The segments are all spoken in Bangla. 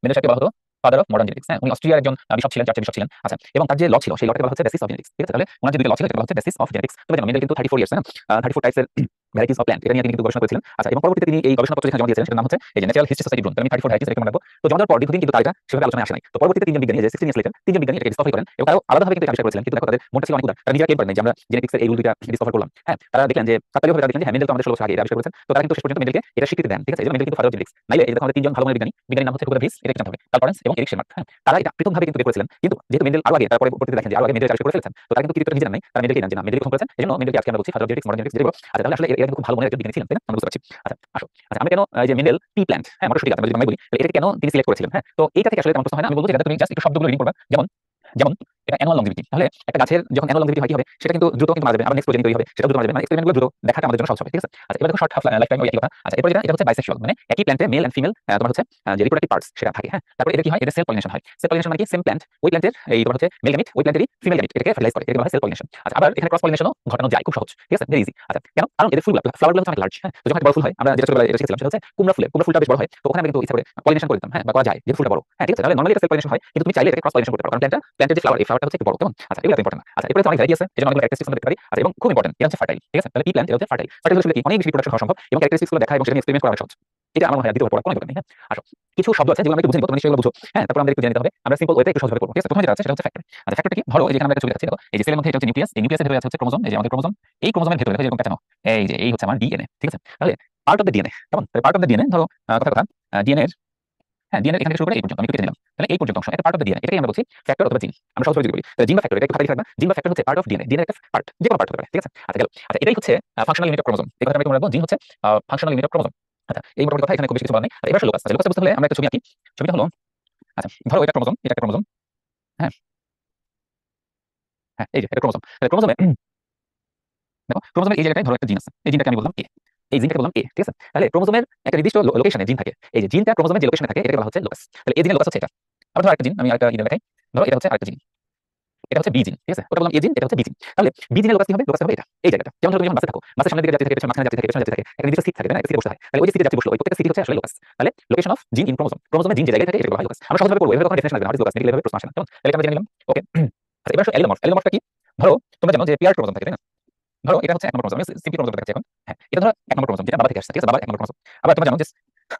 মেন্ডেল সাহেবকে বলা হতো ফাদার অফ মডার্ন জেনেটিক্স। হ্যাঁ, উনি অস্ট্রিয়ার একজন বিশপ ছিলেন, চার্চের বিশপ ছিলেন। আচ্ছা, এবং তার যে ল ছিল সেই লটাকে বলা হচ্ছে বেসিস অফ জেনেটিক্স। ঠিক আছে, তাহলে ওনার যে দুইটা ল ছিল এটা বলা হচ্ছে বেসিস অফ জেনেটিক্স। তবে জানো মেন্ডেল কিন্তু 34 ইয়ার্স, হ্যাঁ, 34 টাইপসের ভ্যারাইটিস অফ প্ল্যান্ট এটা নিয়ে তিনি কিন্তু গবেষণা করেছিলেন। আচ্ছা, এবং পরবর্তীতে তিনি এই গবেষণাপত্র যেখানে জমা দিয়েছিলেন সেটার নাম হচ্ছে এই যে ন্যাচারাল হিস্ট্রি সোসাইটি ড্রোন। আমি 34 ভ্যারাইটিস এরকম রাখবো। তো জমা দেওয়ার পর দীর্ঘদিন কিন্তু তার এটা সেভাবে আলোচনায় আসে নাই। তো পরবর্তীতে তিনজন বিজ্ঞানী যে 16 ইয়ার্স লেটার তিনজন বিজ্ঞানী এটাকে ডিসকভারি করেন এবং তারা আলাদাভাবে কিন্তু আবিষ্কার করেছিলেন। কিন্তু দেখো তাদের মনটা ছিল অনেক উদার। তারা নিজেরা ক্লেম করেন নাই যে আমরা জেনেটিক্সের এই রুল দুইটা ডিসকভার করলাম। হ্যাঁ, তারা দেখলেন যে তাৎকালিকভাবে তারা দেখলেন যে হ্যাঁ মেন্ডেল তো আমাদের 16 বছর আগে এটা আবিষ্কার করেছেন। তো তারা কিন্তু শেষ পর্যন্ত মেন্ডেলকে এটা স্বীকৃতি দেন। ঠিক আছে, এই মেন্ডেল কিন্তু ফাদার অফ জেনেটিক্স। নাইলে এই দেখো আমাদের তিনজন ভালো মানের বিজ্ঞানী, বিজ্ঞানীর নাম হচ্ছে হুগো ভিস, এটা জানতে হবে, কার্ল লরেন্স এবং এরিক শেরমার্ক। হ্যাঁ, তারা এটা পৃথকভাবে কিন্তু বের করেছিলেন। কিন্তু যেহেতু মেন্ডেল আরো আগে তারা পরবর্তীতে দেখেন যে আরো আগে মেন্ডেল আবিষ্কার করে ফেলেছেন, তো তারা কিন্তু কৃতিত্বটা নিজেরা নাই, তারা মেন্ডেলকে জানেন যে না মেন্ডেল গ্রহণ করেছেন। এজন্য মেন্ডেলকে আজকে আমরা বলছি father of genetics, modern genetics যেটা বলো। আচ্ছা, তাহলে আসলে এরা কিন্তু খুব ভালো মানের একজন বিজ্ঞানী ছিলেন, তাই না? আমরা বুঝতে পারছি। আচ্ছা, আসো। আচ্ছা, আমরা কেন এই যে মেন্ডেল পি প্ল্যান্ট, হ্যাঁ, মটরশুঁটি গাছ আমরা যদি বাংলায় বলি, তাহলে এটাকে কেন তিনি সিলেক্ট করেছিলেন? হ্যাঁ, তো এইটা থেকে আসলে তেমন প্রশ্ন হয় না। আমি বলবো যে এটা তুমি জাস্ট একটু শব্দগুলো রিডিং করবা। যেমন যেমন এটা অ্যানুয়াল লংজিভিটি। তাহলে একটা গাছের যখন অ্যানুয়াল লংজিভিটি হয় কি হবে? সেটা কিন্তু দ্রুত কিন্তু মারা যাবে, আবার নেক্সট প্রজেনি তৈরি হবে, সেটা দ্রুত মারা যাবে। মানে এক্সপেরিমেন্টগুলো দ্রুত দেখাটা আমাদের জন্য সহজ হবে। ঠিক আছে? আচ্ছা, এবার দেখো শর্ট হাফ লাইফ টাইম একই কথা। আচ্ছা, এরপর এটা হচ্ছে বাইসেক্সুয়াল, মানে একই প্ল্যান্টে মেল এন্ড ফিমেল তোমার হচ্ছে যে রিপ্রোডাক্টিভ পার্টস সেটা থাকে। হ্যাঁ, তারপর এটা কি হয়? এটা সেল পলিনেশন হয়। সেল পলিনেশন মানে কি? সেম প্ল্যান্ট ওই প্ল্যান্টের এই তোমার হচ্ছে মেল গ্যামিট ওই প্ল্যান্টেরই ফিমেল গ্যামিট এটাকে ফার্টিলাইজ করে, এটাকে বলা হয় সেল পলিনেশন। আচ্ছা, আবার এখানে ক্রস পলিনেশনও ঘটানো যায়, খুব সহজ। ঠিক আছে, ভেরি ইজি। আচ্ছা, কেন? কারণ এদের ফুলগুলো ফ্লাওয়ারগুলো হচ্ছে অনেক লার্জ। হ্যাঁ, তো যখন একটা বড় ফুল হয় আমরা যেটা ছোটবেলায় এটা শিখেছিলাম সেটা হচ্ছে কুমড়া ফুলটা বেশ বড় হয়। তো ওখানে আমরা কিন্তু ইচ্ছা করে পলিনেশন করে দিতাম, হ্যাঁ, বা করা যায় যেহেতু ফুলটা বড়। হ্যাঁ, ঠিক আছে, তাহলে নরমালি এটা সেল পলিনেশন হয়, কিন্তু তুমি চাইলে এটাকে ক্রস পলিনেশন করতে পারো, কারণ প্ল্যান্টের যে ফ্লাওয়ার এই ফ্লাওয়ারটা হচ্ছে একটু বড়, কেমন? আচ্ছা, এগুলো ইম্পর্টেন্ট না। আচ্ছা, এরপরে অনেক ভ্যারাইটি আছে, এজন্য অনেকগুলো ক্যারেক্টারিস্টিক্স আমরা দেখতে পারি। আচ্ছা, এবং খুব ইম্পর্টেন্ট এটা হচ্ছে ফার্টাইল। ঠিক আছে, তাহলে পি প্ল্যান্ট এটা হচ্ছে ফার্টাইল। ফার্টাইল হলে কি অনেক বেশি রিপ্রোডাকশন হওয়া সম্ভব এবং ক্যারেক্টারিস্টিক্স গুলো দেখা এবং সেটা নিয়ে এক্সপেরিমেন্ট করা অনেক সহজ। এটা আমার মনে হয় দ্বিতীয় পড়ার কোনো দরকার নেই। হ্যাঁ, আসো, কিছু শব্দ আছে যেগুলো আমরা একটু বুঝে নিব, তোমরা সেগুলো বুঝো। হ্যাঁ, তারপর আমাদের একটু জেনে নিতে হবে, আমরা সিম্পল ওয়েতে একটু সহজভাবে করব। ঠিক আছে, প্রথমে যেটা আছে সেটা হচ্ছে ফ্যাক্টর। আচ্ছা, ফ্যাক্টরটা কি? ধরো এই যে এখানে আমরা একটা ছবি দেখাচ্ছি, দেখো এই যে সেলের মধ্যে এটা হচ্ছে নিউক্লিয়াস, এই নিউক্লিয়াসের ভেতরে আছে হচ্ছে ক্রোমোজোম, এই যে আমাদের ক্রোমোজোম, এই ক্রোমোজোমের ভেতরে দেখো এরকম প্যাটার্ন, এই যে এই হচ্ছে আমার ডিএনএ। ঠিক আছে, তাহলে পার্ট অফ দ্য ডিএনএ, কেমন? তাহলে পার্ট অফ দ্য ডিএনএ ধরো কথা ডিএনএ এর, হ্যাঁ, ডিএনএ এখান থেকে শুরু করে এই পর্যন্ত আমি কেটে নিলাম। তাহলে এই পর্যন্ত অংশ এটা পার্ট অফ দ্য ডিএনএ, এটাকে আমরা বলছি ফ্যাক্টর অথবা জিন। আমরা সহজভাবে যদি বলি তাহলে জিন বা ফ্যাক্টর, এটা একটু খাতায় লিখে রাখবা। জিন বা ফ্যাক্টর হচ্ছে পার্ট অফ ডিএনএ, ডিএনএ একটা পার্ট, যে কোনো পার্ট হতে পারে। ঠিক আছে, আচ্ছা গেল। আচ্ছা, এটাই হচ্ছে ফাংশনাল ইউনিট অফ ক্রোমোজোম। এই কথাটা আমি তোমরা রাখবো, জিন হচ্ছে ফাংশনাল ইউনিট অফ ক্রোমোজোম। আচ্ছা, এই মোটামুটি কথা, এখানে খুব বেশি কিছু বলার নেই। আচ্ছা, এবার আসলে লোকাস। আচ্ছা, লোকাসটা বুঝতে হলে আমরা একটা ছবি আঁকি। ছবিটা হলো, আচ্ছা ধরো এটা ক্রোমোজোম, এটা একটা ক্রোমোজোম। হ্যাঁ, হ্যাঁ, এই যে এটা ক্রোমোজোম। তাহলে ক্রোমোজোমে দেখো ক্রোমোজোমের এই জায়গাটায় ধরো একটা জিন আছে, এই জিনটাকে আমি বললাম এ, এই জিনটাকে বললাম এ। ঠিক আছে, তাহলে ক্রোমোজোমের একটা নির্দিষ্ট লোকেশনে জিন থাকে, এই যে জিনটা ক্রোমোজোমের যে লোকেশনে থাকে এটাকে বলা হচ্ছে লোকাস। তাহলে এই জিনের লোকাস হচ্ছে এটা। আবার ধরো একটা জিন, আমি আরেকটা দেখাই। ধরো এটা হচ্ছে আরেকটা জিন, এটা হচ্ছে বি জিন। ঠিক আছে, ওটা বললাম এ জিন, এটা হচ্ছে বি জিন। তাহলে বি জিনের লোকাস কি হবে? লোকাস হবে এটা, এই জায়গাটা। যেমন ধরো তুমি যখন বাসে থাকো, বাসের সামনের দিকে যাত্রী থাকে, পেছনে মাঝখানে যাত্রী থাকে, পেছনে যাত্রী থাকে, একটা নির্দিষ্ট সিট থাকে, তাই না? একটা সিটে বসতে হয়। তাহলে ওই যে সিটে যাত্রী বসলো, ওই প্রত্যেকটা সিটই হচ্ছে আসলে লোকাস। তাহলে লোকেশন অফ জিন ইন ক্রোমোজোম, ক্রোমোজোমে জিন যে জায়গায় থাকে এটাকে বলা হয় লোকাস। আমরা সহজভাবে করব, এভাবে কখনো ডেফিনেশন লাগবে না, লোকাস মেডিকেল ভাবে প্রশ্ন আসে না। কেমন? তাহলে আমরা জেনে নিলাম। ওকে। আচ্ছা, এবার আসো অ্যালিলোমর্ফ। অ্যালিলোমর্ফটা কি? ধরো তোমরা জানো যে পেয়ার ক্রোমোজোম থাকে, তাই না? ধরো এটা হচ্ছে এক নম্বর ক্রোমোজোম, আমি সিম্পল ক্রোমোজোম দেখাচ্ছি এখন। হ্যাঁ, এটা ধরো এক নম্বর ক্রোমোজোম যেটা বাবা থেকে আসছে। ঠিক আছে, বাবার এক নম্বর ক্রোমোজোম। আবার তোমরা জানো যে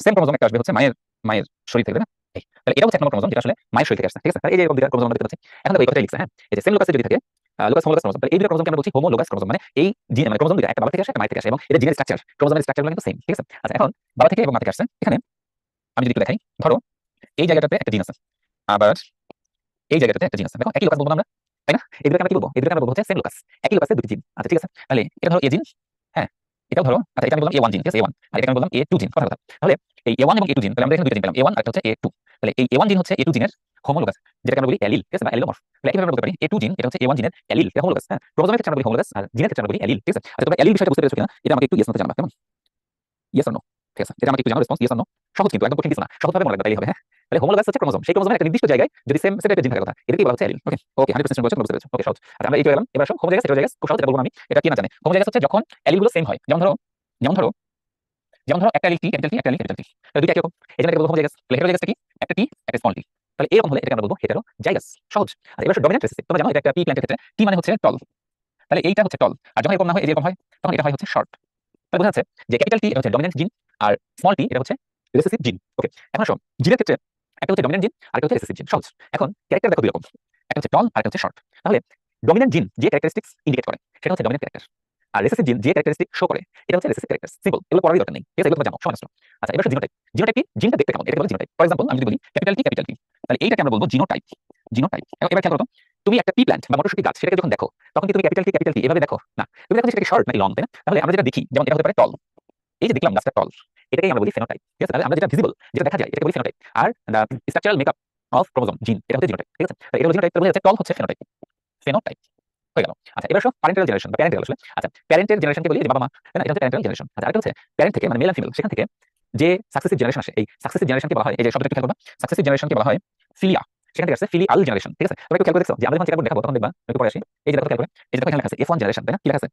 সেম ক্রোমোজোম একটা আসবে হচ্ছে মায়ের মায়ের শরীর থেকে, তাই না? এই, তাহলে এটা হচ্ছে এক নম্বর ক্রোমোজোম যেটা আসলে মায়ের শরীর থেকে আসছে। ঠিক আছে, তাহলে এই যে এরকম দুইটা ক্রোমোজোম আমরা দেখতে পাচ্ছি। এখন দেখো এই কথাটাই লিখছে, হ্যাঁ, এই যে সেম লোকাসে যদি থাকে লোকাস হোমোলোগাস ক্রোমোজোম, তাহলে এই দুটো ক্রোমোজোমকে আমরা বলছি হোমোলোগাস ক্রোমোজোম। মানে এই জিন মানে ক্রোমোজোম দুইটা একটা বাবা থেকে আসে একটা মায়ের থেকে আসে এবং এটা জিনের স্ট্রাকচার, ক্রোমোজোমের স্ট্রাকচারগুলো কিন্তু সেম। ঠিক আছে, আচ্ছা এখন বাবা থেকে এবং মা থেকে আসছে। এখানে আমি যদি একটু দেখাই, ধরো এই জায়গাটাতে একটা জিন আছে, আবার এই জায়গাটাতে একটা জিন আছে। দেখো একই লোকাস বলবো না আমরা, তাই না? এগুলোকে আমরা কি বলবো? এগুলোকে আমরা বলবো হচ্ছে সেম লোকাস, একই লোকাসে দুটি জিন। আচ্ছা, ঠিক আছে, তাহলে এটা ধরো এ জিন, হ্যাঁ, এটাও ধরো। আচ্ছা, এটা আমি বললাম A1 জিন, ঠিক আছে, A1, আর এটা আমি বললাম A2 জিন। কথা। তাহলে এই A1 এবং A2 জিন, তাহলে আমরা এখানে দুটো জিন পেলাম, A1 আর একটা হচ্ছে A2। তাহলে এই A1 জিন হচ্ছে A2 জিনের হোমোলোগাস, যেটাকে আমরা বলি অ্যালিল। ঠিক আছে, বা অ্যালিলোমর্ফ। তাহলে একইভাবে আমরা বলতে পারি A2 জিন এটা হচ্ছে A1 জিনের অ্যালিল, এটা হোমোলোগাস। হ্যাঁ, ক্রোমোজোমের ক্ষেত্রে আমরা বলি হোমোলোগাস আর জিনের ক্ষেত্রে আমরা বলি অ্যালিল। ঠিক আছে, আচ্ছা তোমরা অ্যালিল বিষয়টা বুঝতে পেরেছো কিনা এটা আমাকে একটু ইয়েস নোতে জানাবা, কেমন? Yes or no? ঠিক আছে, এটা আমাকে একটু জানাও, রেসপন্স ইয়েস অর নো। সহজ কিন্তু, একদম কঠিন কিছু না, সহজভাবে মনে রাখবে তাইলে হবে। হ্যাঁ, তাহলে হোমোলোগাস হচ্ছে ক্রোমোজোম, সেই ক্রোমোজোমের একটা নির্দিষ্ট জায়গায় যদি সেম টাইপের জিন থাকার কথা, এটাকে বলা হচ্ছে অ্যালিল। ওকে ওকে, 100% বলেছো, বুঝতে পেরেছো। ওকে, সহজ। আচ্ছা, আমরা এই চলে গেলাম। এবার আসো হোমোজাইগাস হেটেরোজাইগাস, খুব সহজ, এটা বলবো আমি। এটা কি না জানে? হোমোজাইগাস হচ্ছে যখন অ্যালিলগুলো সেম হয়। যেমন ধরো একটা অ্যালিল টি, ক্যাপিটাল টি, একটা অ্যালিল ক্যাপিটাল টি, তাহলে দুইটা একই রকম, এজন্য এটাকে বলবো হোমোজাইগাস। তাহলে হেটেরোজাইগাসটা কি? একটা টি একটা স্মল টি, তাহলে এরকম হলে এটাকে আমরা বলবো হেটেরোজাইগাস। সহজ। আর এবার ডমিন্যান্ট রেসেসিভ, তোমরা জানো এটা একটা পি প্ল্যান্টের ক্ষেত্রে টি মানে হচ্ছে টল, তাহলে এইটা হচ্ছে টল। আর যখন এরকম না হয়, এরকম হয়, তখন এটা হয় হচ্ছে শর্ট। তাহলে বোঝা যাচ্ছে যে ক্যাপিটাল টি এটা হচ্ছে ডমিন্যান্ট জিন আর স্মল টি এটা হচ্ছে রিসেসিভ জিন। ওকে, এখন আসো জিনের ক্ষেত্রে একটা হচ্ছে ডমিন্যান্ট জিন আর একটা হচ্ছে রিসেসিভ জিন। সহজ। এখন ক্যারেক্টার দেখো দুই রকম, একটা হচ্ছে টল আর একটা হচ্ছে শর্ট। তাহলে ডমিন্যান্ট জিন যে ক্যারেক্টারিস্টিক্স ইন্ডিকেট করে সেটা হচ্ছে ডমিন্যান্ট ক্যারেক্টার, আর রিসেসিভ জিন যে ক্যারেক্টারিস্টিক শো করে এটা হচ্ছে রিসেসিভ ক্যারেক্টার। সিম্পল, এগুলো পড়ারই দরকার নেই। ঠিক আছে, এগুলো তোমরা জানো, সময় নষ্ট। আচ্ছা, এবার জিনোটাইপ। জিনোটাইপ কি? জিনটা দেখতে কেমন এটাকে বলে জিনোটাইপ। ফর এক্সাম্পল আমি যদি বলি ক্যাপিটাল টি, তাহলে এইটাকে আমরা বলবো জিনোটাইপ। জিনোটাইপ। এবার খেয়াল করো তো, তুমি একটা পি প্ল্যান্ট বা মটরশুঁটি গাছ সেটাকে যখন দেখো তখন কি তুমি ক্যাপিটাল টি এভাবে দেখো না, তুমি দেখো যে সেটাকে শর্ট নাকি লং, তাই না? তাহলে আমরা যেটা দেখি, যেমন এটা হতে পারে টল, এই যে দেখলাম গাছটা টল, এটাকেই আমরা বলি ফেনোটাইপ। ঠিক আছে, তাহলে আমরা যেটা ভিজিবল যেটা দেখা যায় এটাকে বলি ফেনোটাইপ। আর structural makeup of chromosome gene এটা হচ্ছে জিনোটাইপ। ঠিক আছে, তাহলে এটা হলো জিনোটাইপ, তাহলে হচ্ছে টল হচ্ছে ফেনোটাইপ, ফেনোটাইপ হয়ে গেল। আচ্ছা, এবার সব প্যারেন্টাল জেনারেশন বা প্যারেন্টাল আসলে। আচ্ছা, প্যারেন্টের জেনারেশনকে বলি যে বাবা মা, তাই না? এটা হচ্ছে প্যারেন্টাল জেনারেশন। আচ্ছা, আরেকটা হচ্ছে প্যারেন্ট থেকে মানে মেল এন্ড ফিমেল, সেখান থেকে যে সাকসেসিভ জেনারেশন আসে, এই সাকসেসিভ জেনারেশনকে বলা হয়, এই যে শব্দটা খেয়াল করবা, সাকসেসিভ জেনারেশনকে বলা হয় ফিলিয়া। সেখান থেকে আসছে ফিলিয়াল জেনারেশন। ঠিক আছে, তোমরা একটু খেয়াল করে দেখছো যে আমরা যখন চেকআপ দেখাবো তখন দেখবা, একটু পরে আসি, এই যে দেখো খেয়াল করে, এই যে দেখো এখানে লেখা আছে F1 জেনারেশন, তাই না? কি লেখা আছে?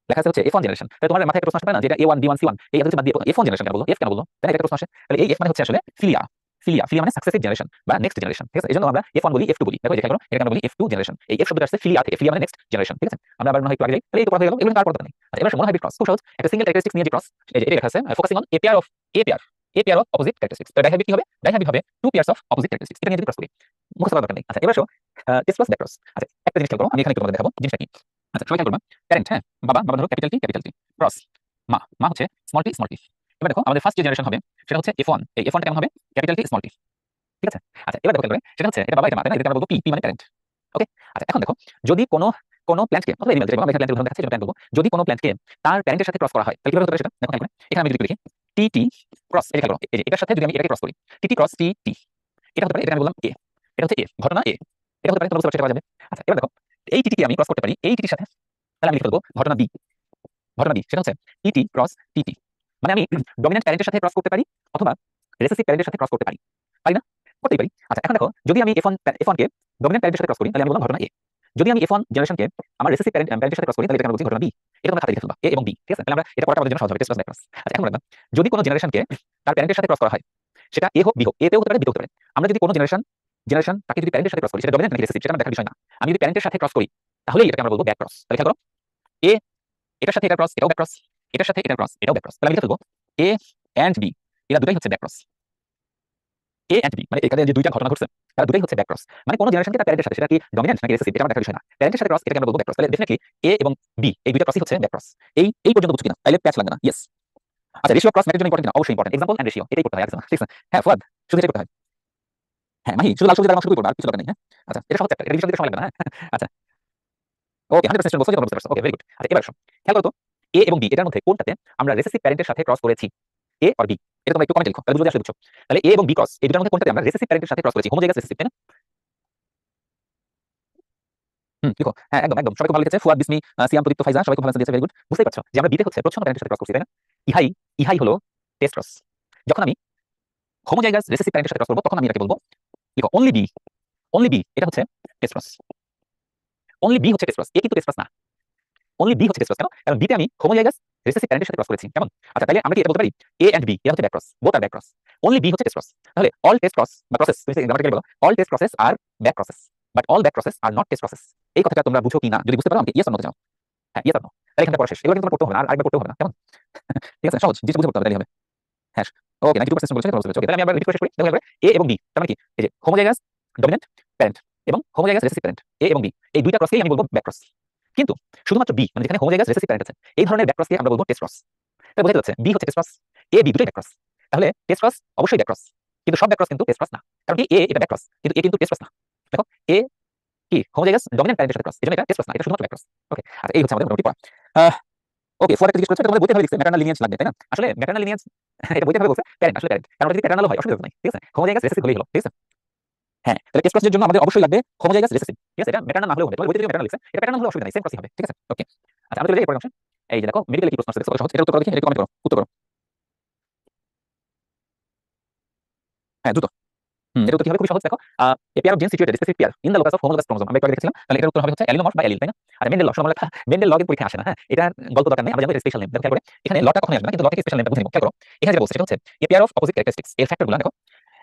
লেখা আছে হচ্ছে F1 জেনারেশন। তাহলে তোমার মাথায় একটা প্রশ্ন আসবে না যে এটা A1 B1 C1, এই এত বাদ দিয়ে F1 জেনারেশন কেন বলবো, F কেন বলবো, তাই না? এটা একটা প্রশ্ন আসে। তাহলে এই F মানে হচ্ছে আসলে ফিলিয়া, ফিলিয়া, ফিলিয়া মানে সাকসেসিভ জেনারেশন বা নেক্সট জেনারেশন, ঠিক আছে? এজন্য আমরা F1 বলি, F2 বলি। দেখো এই যে খেয়াল করো, এটা আমরা বলি F2 জেনারেশন। এই F শব্দটা আসছে ফিলিয়া থেকে, ফিলিয়া মানে নেক্সট জেনারেশন, ঠিক আছে? আমরা আবার মনে হয় একটু আগে যাই, তাহলে এই তো কথা হয়ে গেল, এগুলো তার পড়তে নেই। আচ্ছা, এবার মনোহাইব্রিড ক্রস খুব সহজ, একটা সিঙ্গেল ক্যারেক্টারিস্টিক্স নিয়ে যে ক্রস, এই যে এটা লেখা আছে focusing on a pair of opposite characteristics. তো ডাইহাইব্রিড কি হবে? ডাইহাইব্রিড হবে two pairs of opposite characteristics. এটা নিয়ে যদি ক্রস করি, মুখস্থ করার দরকার নেই। আচ্ছা, এবার আসো টেস্ট প্লাস ব্যাক ক্রস। আচ্ছা, একটা জিনিস খেয়াল করো, আমি এখানে একটু তোমাদের দেখাবো জিনিসটা কি। আচ্ছা, সবাই খেয়াল করবা, প্যারেন্ট, হ্যাঁ, বাবা, বাবা ধরো ক্যাপিটাল টি, ক্রস মা, মা হচ্ছে স্মল টি, স্মল টি। এবার দেখো আমাদের ফার্স্ট যে জেনারেশন হবে সেটা হচ্ছে F1, এই F1 কেমন হবে? ক্যাপিটাল টি, স্মল টি, ঠিক আছে? আচ্ছা, এবার দেখো খেয়াল করে, সেটা হচ্ছে এটা বাবা, এটা মা, তাই না? এটাকে আমরা বলবো পি, পি মানে প্যারেন্ট, ওকে? আচ্ছা, এখন দেখো, যদি কোনো প্ল্যান্টকে, অথবা এনিম্যাল, যেটা আমরা এখানে প্ল্যান্টের উদাহরণ দেখাচ্ছি, যেটা প্ল্যান্ট বলবো, যদি কোনো প্ল্যান্টকে তার প্যারেন্টের সাথে ক্রস করা হয়, তাহলে কিভাবে হতে পারে সেটা দেখো খেয়াল করে। এখানে আমি যদি লিখি টি টি ক্রস, এই যে খেয়াল করো, এই যে এটার সাথে যদি আমি এটাকে ক্রস করি, টি টি ক্রস টি টি, এটা হতে পারে, এটা আমি বললাম এ, এটা হচ্ছে এ, ঘটনা এ, এটা হতে পারে, তোমরা বুঝতে পারছো, এটা করা যাবে। আচ্ছা, এবার দেখো, এই টিটিকে আমি ক্রস করতে পারি এই টিটির সাথে, তাহলে আমি লিখে দেবো ঘটনা বি, ঘটনা বি, সেটা হচ্ছে টি ক্রস টি। মানে আমি ডমিন্যান্ট প্যারেন্টের সাথে ক্রস করতে পারি, অথবা রিসেসিভ প্যারেন্টের সাথে ক্রস করতে পারি, পারি না? করতেই পারি। আচ্ছা, এখন দেখো, যদি আমি F1 কে ডমিন্যান্ট প্যারেন্টের সাথে ক্রস করি, তাহলে আমি বললাম ঘটনা এ। যদি আমি F1 জেনারেশনকে আমার রিসেসিভ প্যারেন্টের সাথে ক্রস করি, তাহলে এটা আমরা বলছি ঘটনা বি। এটা তোমরা খাতায় লিখে ফেলবা, এ এবং বি, ঠিক আছে? তাহলে আমরা এটা পড়াটা আমাদের জন্য সহজ হবে, টেস্ট প্লাস ব্যাক ক্রস। আচ্ছা, এখন বললাম, যদি কোনো জেনারেশনকে তার প্যারেন্টের সাথে ক্রস করা হয়, সেটা এ হোক বি হোক, এতেও হতে পারে, বিতেও হতে পারে। আমরা যদি কোনো জেনারেশন তাকে যদি প্যারেন্টের সাথে ক্রস করি, সেটা ডমিন্যান্ট নাকি রিসেসিভ সেটা দেখার বিষয় না। আমি যদি প্যারেন্টের সাথে ক্রস করি, তাহলে এটাকে আমরা বলবো ব্যাক ক্রস। তাহলে খেয়াল করো, এ এটার সাথে এটা ক্রস, এটাও ব্যাক ক্রস, এটার সাথে এটা ক্রস, এটাও ব্যাক ক্রস। তাহলে আমি লিখে ফেলবো এ এন্ড বি, এরা দুটাই হচ্ছে back cross. A and B মানে এখানে যে দুইটা ঘটনা ঘটছে, তারা দুটাই হচ্ছে ব্যাক ক্রস। মানে কোনো জেনারেশনকে তার প্যারেন্টের সাথে, সেটা কি ডমিন্যান্ট নাকি রিসেসিভ এটা আমার দেখার বিষয় না। প্যারেন্টের সাথে ক্রস, এটাকে আমরা বলবো ব্যাক ক্রস। তাহলে ডেফিনেটলি এ এবং বি এই দুইটা ক্রসই হচ্ছে ব্যাক ক্রস। এই পর্যন্ত বুঝছো কিনা? তাহলে প্যাচ লাগবে না। ইয়েস। আচ্ছা, রেশিও ক্রস ম্যাথের জন্য ইম্পর্টেন্ট কিনা? অবশ্যই ইম্পর্টেন্ট। এক্সাম্পল এন্ড রেশিও, এটাই করতে হয়, ঠিক আছে? হ্যাঁ ফুয়াদ, শুধু এটা করতে হয়। হ্যাঁ মাহি, শুধু লাল সবজি দ্বারা শুরু করবো, আর কিছু দরকার নেই। হ্যাঁ, আচ্ছা, এটা সহজ চ্যাপ্টার, এটা রিভিশন দিতে সময় লাগবে না। হ্যাঁ, আচ্ছা, ওকে, 100% বলছো যে তোমরা বুঝতে পারছো। Okay, very good. আচ্ছা, এবার আসো, খেয়াল করো তো, এ এবং বি এটার মধ্যে কোনটাতে আমরা রিসেসিভ প্যারেন্টের সাথে ক্রস করেছি, এ অর বি? এটা তোমরা একটু কমেন্টে লিখো, তাহলে বুঝতে আসলে বুঝছো। তাহলে এ এবং বি ক্রস, এই দুটার মধ্যে কোনটাতে আমরা রিসেসিভ প্যারেন্টের সাথে ক্রস করেছি? হোমোজাইগাস রিসেসিভ, তাই না? লিখো। হ্যাঁ, একদম একদম, সবাই খুব ভালো লিখেছে। ফুয়াদ, বিসমি, সিয়াম, প্রদীপ্ত, ফাইজা, সবাই খুব ভালো দিয়েছে, ভেরি গুড। বুঝতেই পারছো যে আমরা বিতে হচ্ছে প্রচ্ছন্ন প্যারেন্টের সাথে ক্রস করছি, তাই না? ইহাই ইহাই হলো টেস্ট ক্রস। যখন আমি হোমোজাইগাস রিসেসিভ প্যারেন্টের সাথে ক্রস করব, তখন আমি এটাকে বলবো, লিখো অনলি বি, অনলি বি, এটা হচ্ছে টেস্ট ক্রস। অনলি বি হচ্ছে টেস্ট ক্রস, এ কিন্তু টেস্ট ক্রস না। অনলি বি হচ্ছে টেস্ট ক্রস, কেন? কারণ বিতে আমি হোমোজাইগাস রিসেসিভ প্যারেন্টের সাথে ক্রস করেছি, কেমন? আচ্ছা, তাহলে আমরা কি এটা বলতে পারি এ এন্ড বি এরা হচ্ছে back cross, both are back cross. Only B হচ্ছে টেস্ট ক্রস। তাহলে অল টেস্ট ক্রস বা প্রসেস, তুমি গ্রামাটিক্যালি বলো, all test process are back process, but all back process are not test process. এই কথাটা তোমরা বুঝো কিনা? যদি বুঝতে পারো আমাকে ইয়েস অর নো জানাও। হ্যাঁ, ইয়েস অর নো। তাহলে এখানে পড়া শেষ। এগুলো কিন্তু তোমার পড়তে হবে না, আর আরেকবার পড়তে হবে না, কেমন? ঠিক আছে, সহজ জিনিস বুঝে পড়তে হবে, তাহলেই হবে। হ্যাঁ, ওকে, 92% বলছে, তোমরা বুঝতে পেরেছো। ওকে, তাহলে আমি আবার রিপিট করে শেষ করি। দেখো এবারে এ এবং বি, তার মানে কি? এই যে হোমোজাইগাস ডমিন্যান্ট প্যারেন্ট এবং হোমোজাইগাস রিসেসিভ প্যারেন্ট, এ এবং বি, এই দুইটা ক্রসকেই আমি বলবো ব্যাক ক্রস। কিন্তু শুধুমাত্র বি, মানে যেখানে হোমোজাইগাস রিসেসিভ প্যারেন্ট আছে, এই ধরনের ব্যাক ক্রসকে আমরা বলবো টেস্ট ক্রস। তাহলে বোঝা যাচ্ছে বি হচ্ছে টেস্ট ক্রস, এ বি দুটোই ব্যাক ক্রস। তাহলে টেস্ট ক্রস অবশ্যই ব্যাক ক্রস, কিন্তু সব ব্যাক ক্রস কিন্তু টেস্ট ক্রস না। কারণ কি? এ এটা ব্যাক ক্রস, কিন্তু এ কিন্তু টেস্ট ক্রস না। দেখো, এ কি হোমোজাইগাস ডমিন্যান্ট প্যারেন্টের সাথে ক্রস, এজন্য এটা টেস্ট ক্রস না, এটা শুধুমাত্র ব্যাক ক্রস। ওকে, আচ্ছা, এই হচ্ছে আমাদের মোটামুটি পড়া। ওকে, ফর একটা জিজ্ঞেস করছে, তোমাদের বইতে ভাবে লিখছে ম্যাটারনাল লিনিয়েজ লাগবে, তাই না? আসলে ম্যাটারনাল লিনিয়েজ এটা বইতে ভাবে বলছে প্যারেন্ট, আসলে প্যারেন্ট, কারণ ওটা যদি প্যাটার্নাল হয় অসুবিধা নাই, ঠিক আছে? হোমোজাইগাস রিসেসিভ হলেই হলো, ঠিক আছে? হ্যাঁ, তাহলে টেস্ট ক্রসের জন্য আমাদের অবশ্যই লাগবে হোমোজাইগাস রিসেসিভ, ঠিক আছে? এটা ম্যাটারনাল না হলেও হবে, তোমাদের বইতে যদি ম্যাটারনাল লিখছে, এটা প্যাটার্নাল হলে অসুবিধা নাই, সেম ক্রসই হবে, ঠিক আছে? ওকে, আচ্ছা, আমরা চলে যাই এরপরের অংশে। এই যে দেখো, মেডিকেলে কি প্রশ্ন আছে, দেখো সহজ, এটা উত্তর করো দেখি, এটা কমেন্ট করো, উত্তর করো। হ্যাঁ, দ্রুত। এটা উত্তর কি হবে? খুবই সহজ, দেখো, a pair of genes situated specific pair in the locus of homologous chromosome, আমরা একটু আগে দেখেছিলাম। তাহলে এটার উত্তর হবে হচ্ছে অ্যালিনোমর্ফ বা অ্যালিল, তাই না? আর মেন্ডেল ল, শোনো লেখা, মেন্ডেল লগের পরীক্ষা আসে না, হ্যাঁ, এটা গল্প দরকার নেই, আমরা জানি এটা স্পেশাল নেম। দেখো খেয়াল করে, এখানে লটা কখনোই আসবে না, কিন্তু লটাকে স্পেশাল নেমটা বুঝে নিব। খেয়াল করো, এখানে যেটা বলছে সেটা হচ্ছে এ পেয়ার অফ অপোজিট ক্যারেক্টারিস্টিক্স, এর ফ্যাক্টরগুলো দেখো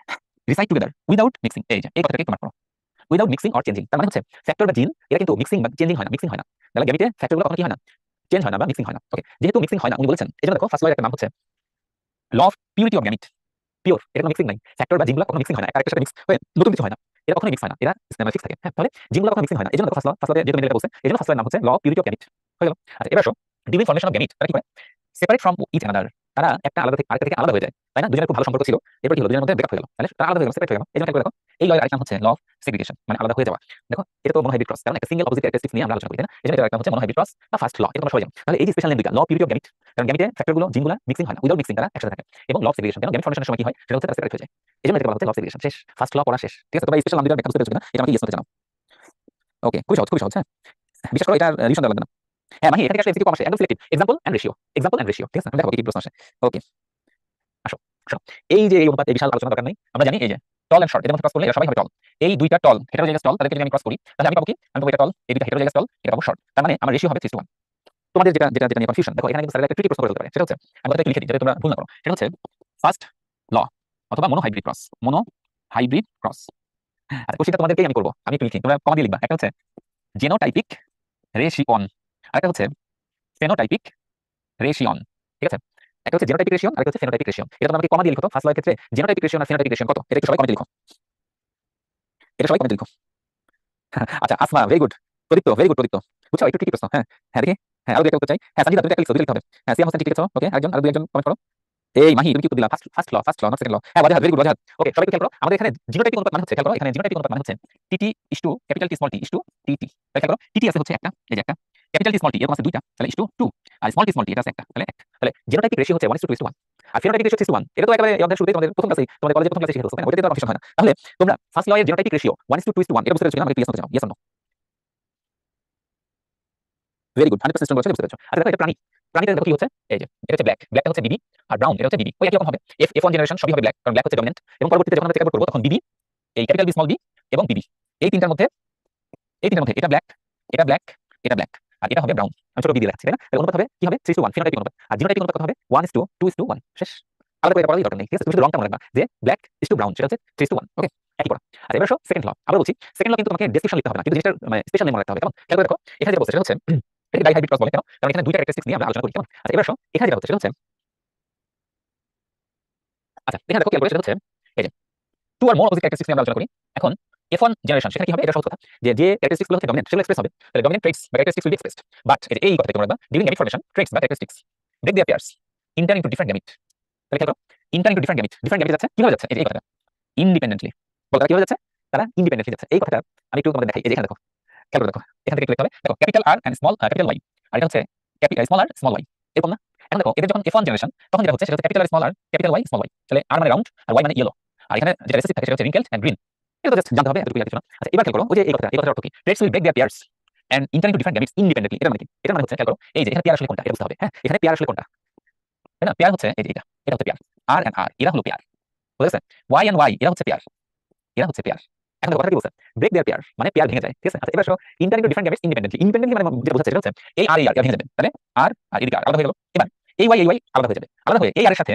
রিসাইড টুগেদার উইদাউট মিক্সিং। এই যে এই কথাটাকে একটু মার্ক করো, উইদাউট মিক্সিং অর চেঞ্জিং। তার মানে হচ্ছে ফ্যাক্টর বা জিন এরা কিন্তু মিক্সিং বা চেঞ্জিং হয় না, মিক্সিং হয় না। তাহলে গ্যামিটে ফ্যাক্টরগুলো কখনো কি হয় না? চেঞ্জ হয় না বা মিক্সিং হয় না। ওকে, যেহেতু মিক্সিং হয় না উনি বলেছেন, এজন্য দেখো ফার্স্ট লয়ের একটা নাম হচ্ছে law of purity of gamete, pure, এটা কোনো মিক্সিং নাই। ফ্যাক্টর বা জিনগুলো কখনো মিক্সিং হয় না, একটা সাথে মিক্স হয়ে নতুন কিছু হয় না, এটা কখনোই মিক্স হয় না, এরা সিস্টেমেটিক থাকে। হ্যাঁ, তাহলে জিনগুলো কখনো মিক্সিং হয় না, এজন্য দেখো ফার্স্ট লয়ে যেহেতু মেয়েটা বলছে, এজন্য ফার্স্ট লয়ের নাম হচ্ছে law of purity of gamete, হয়ে গেল। আচ্ছা, এবার আসো, ডিউরিং ফর্মেশন অফ গ্যামিট তারা কি করে? সেপারেট ফ্রম ইচ অ্যানাদার, তারা একটা আলাদা থেকে আরেকটা থেকে আলাদা হয়ে যায়, তাই না? দুজনের খুব ভালো সম্পর্ক ছিল, এরপর কি হলো? দুজনের মধ্যে ব্রেকআপ হয়ে গেল, তাহলে তারা আলাদা হয়ে গেল, সেপারেট হয়ে গেল। এজন্য দেখো, এই লয়ের আরেকটা নাম হচ্ছে ল অফ সেগ্রিগেশন, মানে আলাদা হয়ে যাওয়া। দেখো, এটা তো মনোহাইব্রিড ক্রস, কারণ একটা সিঙ্গেল অপোজিট ক্যারেক্টারিস্টিক্স নিয়ে আমরা আলোচনা করি, তাই না? এজন্য এটা একটা হচ্ছে মনোহাইব্রিড ক্রস বা ফার্স্ট ল, এটা তোমরা সবাই জানো। তাহলে এই যে স্পেশাল নেম দুইটা, ল পিউরিটি অফ গ্যামিট, কারণ গ্যামিটে ফ্যাক্টরগুলো জিনগুলো মিক্সিং হয় না, উইদাউট মিক্সিং তারা একসাথে থাকে, এবং ল অফ সেগ্রিগেশন, কারণ গ্যামিট ফর্মেশনের সময় কি হয় সেটা হচ্ছে তারা সেপারেট হয়ে যায়, এজন্য এটা বলা হচ্ছে ল অফ সেগ্রিগেশন। শেষ, ফার্স্ট ল পড়া শেষ, ঠিক আছে? তোমরা এই স্পেশাল নাম দুইটা ব্যাখ্যা বুঝতে পেরেছো কিনা এটা আমাকে ইয়েস নোটে জানাও। ওকে, খুবই সহজ, খুবই সহজ। হ্যাঁ, বিশ্বাস করো, এটা রিভিশন দেওয়া লাগবে না। হ্যাঁ মাহি, এখানে আসলে এমসিকিউ কম আসে, একদম selective, example and ratio, example and ratio, ঠিক আছে? দেখো কি প্রশ্ন আসে। ওকে, আসো, আসো। এই যে এই অনুপাত, এই বিশাল আলোচনা দরকার নেই, আমরা জানি এই যে টল এন্ড শর্ট, এর মধ্যে ক্রস করলে এরা সবাই হবে টল। এই দুইটা টল, হেটারোজাইগাস টল, তাদেরকে যদি আমি ক্রস করি, তাহলে আমি পাবো কি? আমি পাবো এটা টল, এই দুইটা হেটারোজাইগাস টল, এটা পাবো শর্ট। তার মানে আমার রেশিও হবে 3:1। তোমাদের যেটা যেটা যেটা নিয়ে কনফিউশন, দেখো এখানে কিন্তু স্যার একটা ট্রিকি প্রশ্ন করে দিতে পারে, সেটা হচ্ছে আমি কথা একটু লিখে দিই যাতে তোমরা ভুল না করো। সেটা হচ্ছে ফার্স্ট ল অথবা মনোহাইব্রিড ক্রস, মনোহাইব্রিড ক্রস। আচ্ছা, কোশ্চেনটা তোমাদেরকেই আমি করবো, আমি একটু লিখি, তোমরা কমা দিয়ে লিখবা। একটা হচ্ছে জেনোটাইপিক রেশিওন, আরেকটা হচ্ছে ফেনোটাইপিক রেশিওন। ঠিক আছে, একটা হচ্ছে জেনোটাইপিক রেশিওন, আরেকটা হচ্ছে ফেনোটাইপিক রেশিওন। এটা তোমরা আমাকে কমা দিয়ে লিখো তো, ফার্স্ট লয়ের ক্ষেত্রে জেনোটাইপিক রেশিওন আর ফেনোটাইপিক রেশিওন কত, এটা একটু সবাই কমেন্টে লিখো, এটা সবাই কমেন্টে লিখো। আচ্ছা, আসমা ভেরি গুড, প্রদীপ্ত ভেরি গুড, প্রদীপ্ত বুঝছো, একটু ঠিকই প্রশ্ন। হ্যাঁ হ্যাঁ, দেখি, হ্যাঁ আরো একটা উত্তর চাই। হ্যাঁ সঞ্জিতা, তুমি একটা লিখছো, দুটো লিখতে হবে। হ্যাঁ সিয়াম হোসেন ঠিক লিখছো, ওকে, আরেকজন, আর দুই একজন কমেন্ট করো। এই মাহি, তুমি কি উত্তর দিলা? First law not second law. হ্যাঁ ওয়াজাহাত, ভেরি গুড ওয়াজাহাত। ওকে, সবাই খেয়াল করো, আমাদের এখানে জিনোটাইপিক অনুপাত মানে হচ্ছে, খেয়াল করো, এখানে জিনোটাইপিক অনুপাত মানে হচ্ছে TT ইসটু capital T small tea ইসটু TT. খেয়াল করো, টিটি আছে হচ্ছে একটা, এই যে একটা, ক্যাপিটাল টি স্মল টি এরকম আছে দুইটা, তাহলে ইসটু 2, আর স্মল টি স্মল টি এটা আছে একটা, তাহলে 1। তাহলে জিনোটাইপিক রেশিও হচ্ছে 1:2:1, আর ফেনোটাইপিক রেশিও হচ্ছে 1। এটা তো একেবারে অধ্যায়ের শুরুতেই তোমাদের প্রথম ক্লাসে, তোমাদের কলেজে প্রথম ক্লাসে শিখে ফেলছো, ওইটাতে তো কনফিউশন হয় না। তাহলে তোমরা ফার্স্ট ল এর জিনোটাইপিক রেশিও 1:2:1 এটা বুঝতে পেরেছো কিনা আমাকে প্লিজ জানাও, yes or no. Very good, 100% strong বলেছে, বুঝতে পেরেছো। আচ্ছা দেখো, এটা প্রাণী, প্রাণীতে দেখো কি হচ্ছে, এই যে এটা হচ্ছে ব্ল্যাক, ব্ল্যাকটা হচ্ছে বিবি, আর ব্রাউন এটা হচ্ছে বিবি। ওই একই রকম হবে, F1 জেনারেশন সবই হবে ব্ল্যাক, কারণ ব্ল্যাক হচ্ছে ডমিনেন্ট। এবং পরবর্তীতে যখন আমরা চেক আউট করব তখন বিবি, এই ক্যাপিটাল বি স্মল বি এবং বিবি, এই তিনটার মধ্যে, এই তিনটার মধ্যে এটা ব্ল্যাক, এটা ব্ল্যাক, এটা ব্ল্যাক, আর এটা হবে ব্রাউন। আমি ছোট বি দিয়ে দেখাচ্ছি, তাই না? তাহলে অনুপাত হবে কি হবে, 3:1 ফিনোটাইপিক অনুপাত। আর জিনোটাইপিক অনুপাত কত হবে, 1:2:1। শেষ, আলাদা করে এটা পড়ার দরকার নেই, ঠিক আছে? তুমি শুধু রংটা মনে রাখবা যে ব্ল্যাক ইস টু ব্রাউন, সেটা হচ্ছে 3:1। ওকে, একই পড়া। আচ্ছা এবার আসো সেকেন্ড ল, আবার বলছি সেকেন্ড ল কিন্তু তোমাকে ডেসক্রিপশন লিখতে হবে না, কিন্তু জিনিসটা মানে স্পেশাল নেম মনে রাখতে হবে, কেমন? খেয়াল করে দেখো, এখানে যেটা বলছে সেটা হচ্ছে এটাকে ডাইহাইব্রিড ক্রস বলে, কেন? কারণ এখানে দুইটা ক্যারেক্টারিস্টিক্স নিয়ে আমরা আলোচনা করি, কেমন? আচ্ছা এবার আসো, এখানে যেটা হচ্ছে সেটা হচ্ছে, আচ্ছা এখানে দেখো খেয়াল করে সেটা হচ্ছে এই যে টু আর মোর অপোজিট ক্যারেক্টারিস্টিক্স নিয়ে আমরা আলোচনা করি। এখন F1 জেনারেশন, সেখানে কি হবে, এটা সহজ কথা, যে যে ক্যারেক্টারিস্টিক্স গুলো হচ্ছে ডমিনেন্ট সেগুলো এক্সপ্রেস হবে, তাহলে ডমিনেন্ট ট্রেটস বা characteristics will be expressed. But এই কথা তোমরা ডিউরিং গ্যামিট ফর্মেশন ট্রেটস বা characteristics break their pairs enter into different gamete. তাহলে খেয়াল করো, enter into different gamete, different gamete যাচ্ছে কিভাবে যাচ্ছে, এই কথাটা ইন্ডিপেন্ডেন্টলি, বলো তারা কিভাবে যাচ্ছে, তারা ইন্ডিপেন্ডেন্টলি যাচ্ছে। এই কথাটা আমি একটু তোমাদের দেখাই, এই যে এখানে দেখো, খেয়াল করে দেখো, এখান থেকে লিখতে হবে, দেখো capital R and small capital Y, আর এটা হচ্ছে capital small R small Y, এরকম না? এখন দেখো এদের যখন F1 জেনারেশন তখন যেটা হচ্ছে সেটা হচ্ছে ক্যাপিটাল আর স্মল আর ক্যাপিটাল ওয়াই স্মল ওয়াই, তাহলে আর মানে রাউন্ড আর ওয়াই মানে ইয়েলো, আর এখানে যেটা রেসিস্টিভ থাকে সেটা হচ্ছে রিঙ্কেলড এন্ড গ্রিন। এটা তো জাস্ট জানতে হবে, এতটুকু কিছু না। আচ্ছা এবার খেয়াল করো, ওই যে এই কথাটার অর্থ কি, traits will break their pairs and enter into different gametes independently. এটা মানে কি, এটা মানে হচ্ছে খেয়াল করো, এই যে এখানে পেয়ার আসলে কোনটা এটা বুঝতে হবে। হ্যাঁ এখানে পেয়ার আসলে কোনটা, তাই না? পেয়ার হচ্ছে এই যে এটা, এটা হচ্ছে পেয়ার, আর এন্ড আর এরা হলো পেয়ার, বুঝেছেন? ওয়াই এন্ড ওয়াই এরা হচ্ছে পেয়ার, এরা হচ্ছে পেয়ার। এখন দেখো কথা কি বলছে, ব্রেক দেয়ার পেয়ার মানে পেয়ার ভেঙে যায়, ঠিক আছে? আচ্ছা এবার আসো, enter into different gametes independently, independently মানে যেটা বোঝাচ্ছে সেটা হচ্ছে এই আর এই আর ভেঙে যাবে, তাহলে আর আর এদিকে আর আলাদা হয়ে গেল। এবার এই ওয়াই আলাদা হয়ে যাবে, আলাদা হয়ে এই আর এর সাথে,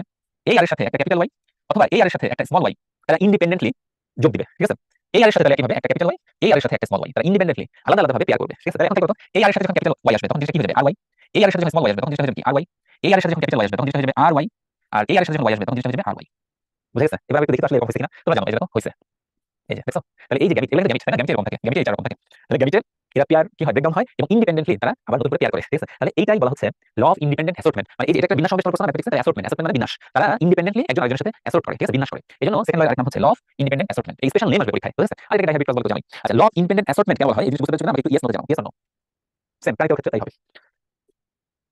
এই আর এর সাথে একটা ক্যাপিটাল ওয়াই অথবা এই আর এর সাথে একটা স্মল ওয়াই, তারা ইন্ডিপেন্ডেন্টলি যোগ দিবে, ঠিক আছে? এই আর এর সাথে তাহলে কিভাবে একটা ক্যাপিটাল ওয়াই, এই আর এর সাথে একটা স্মল ওয়াই, তারা ইন্ডিপেন্ডেন্টলি আলাদা আলাদা ভাবে পেয়ার করবে, ঠিক আছে? তাহলে এখন দেখো তো, এই আর এর সাথে যখন ক্যাপিটাল ওয়াই আসবে তখন জিনিসটা কি হয়ে যাবে, আর ওয়াই। এই আর এর সাথে যখন স্মল ওয়াই আসবে তখন জিনিসটা হয়ে যাবে কি, আর ওয়াই। এই আর এর সাথে যখন ক্যাপিটাল ওয়াই আসবে তখন জিনিসটা হয়ে যাবে আর ওয়াই, আর এই আর এর সাথে যখন ওয়াই আসবে তখন জিনিসটা হয়ে যাবে আর ওয়াই। বুঝে গেছে? এবার একটু দেখি তো আসলে এরকম হয়েছে কিনা, তোমরা জানো এই যে দেখো হয়েছে, এই যে দেখছো? তাহলে এই যে গ্যামিট, এগুলো গ্যামিট, তাই না? গ্যামিট এরকম থাকে, গ্যামিট এই চার রকম থাকে। তাহলে গ্যামিটের এরা পেয়ার কি হয়, ব্রেকডাউন হয় এবং ইন্ডিপেন্ডেন্টলি তারা আবার নতুন করে পেয়ার করে, ঠিক আছে? তাহলে এইটাই বলা হচ্ছে ল অফ ইন্ডিপেন্ডেন্ট অ্যাসর্টমেন্ট। মানে এই যে এটা একটা বিন্যাস সংশ্লেষণ প্রশ্ন, ম্যাথমেটিক্সে অ্যাসর্টমেন্ট, অ্যাসর্টমেন্ট মানে বিন্যাস, তারা ইন্ডিপেন্ডেন্টলি একজন আরেকজনের সাথে অ্যাসর্ট করে, ঠিক আছে? বিন্যাস করে। এজন্য সেকেন্ড লয়ের আরেক নাম হচ্ছে ল অফ ইন্ডিপেন্ডেন্ট অ্যাসর্টমেন্ট। এই স্পেশাল নেম আসবে পরীক্ষায়, বুঝেছে? আর এটাকে ডাইহাইব্রিড ক্রস বলতে জানি। আচ্ছা ল অফ ইন্ডিপেন্ডেন্ট অ্যাসর্টমেন্ট কেন বলা হয়, এই জিনিস বুঝতে পেরেছো কিনা আমাকে একটু ইয়েস নোতে জানাও, ইয়েস অর নো। সেম প্রাণীদের ক্ষেত্রে তাই হবে।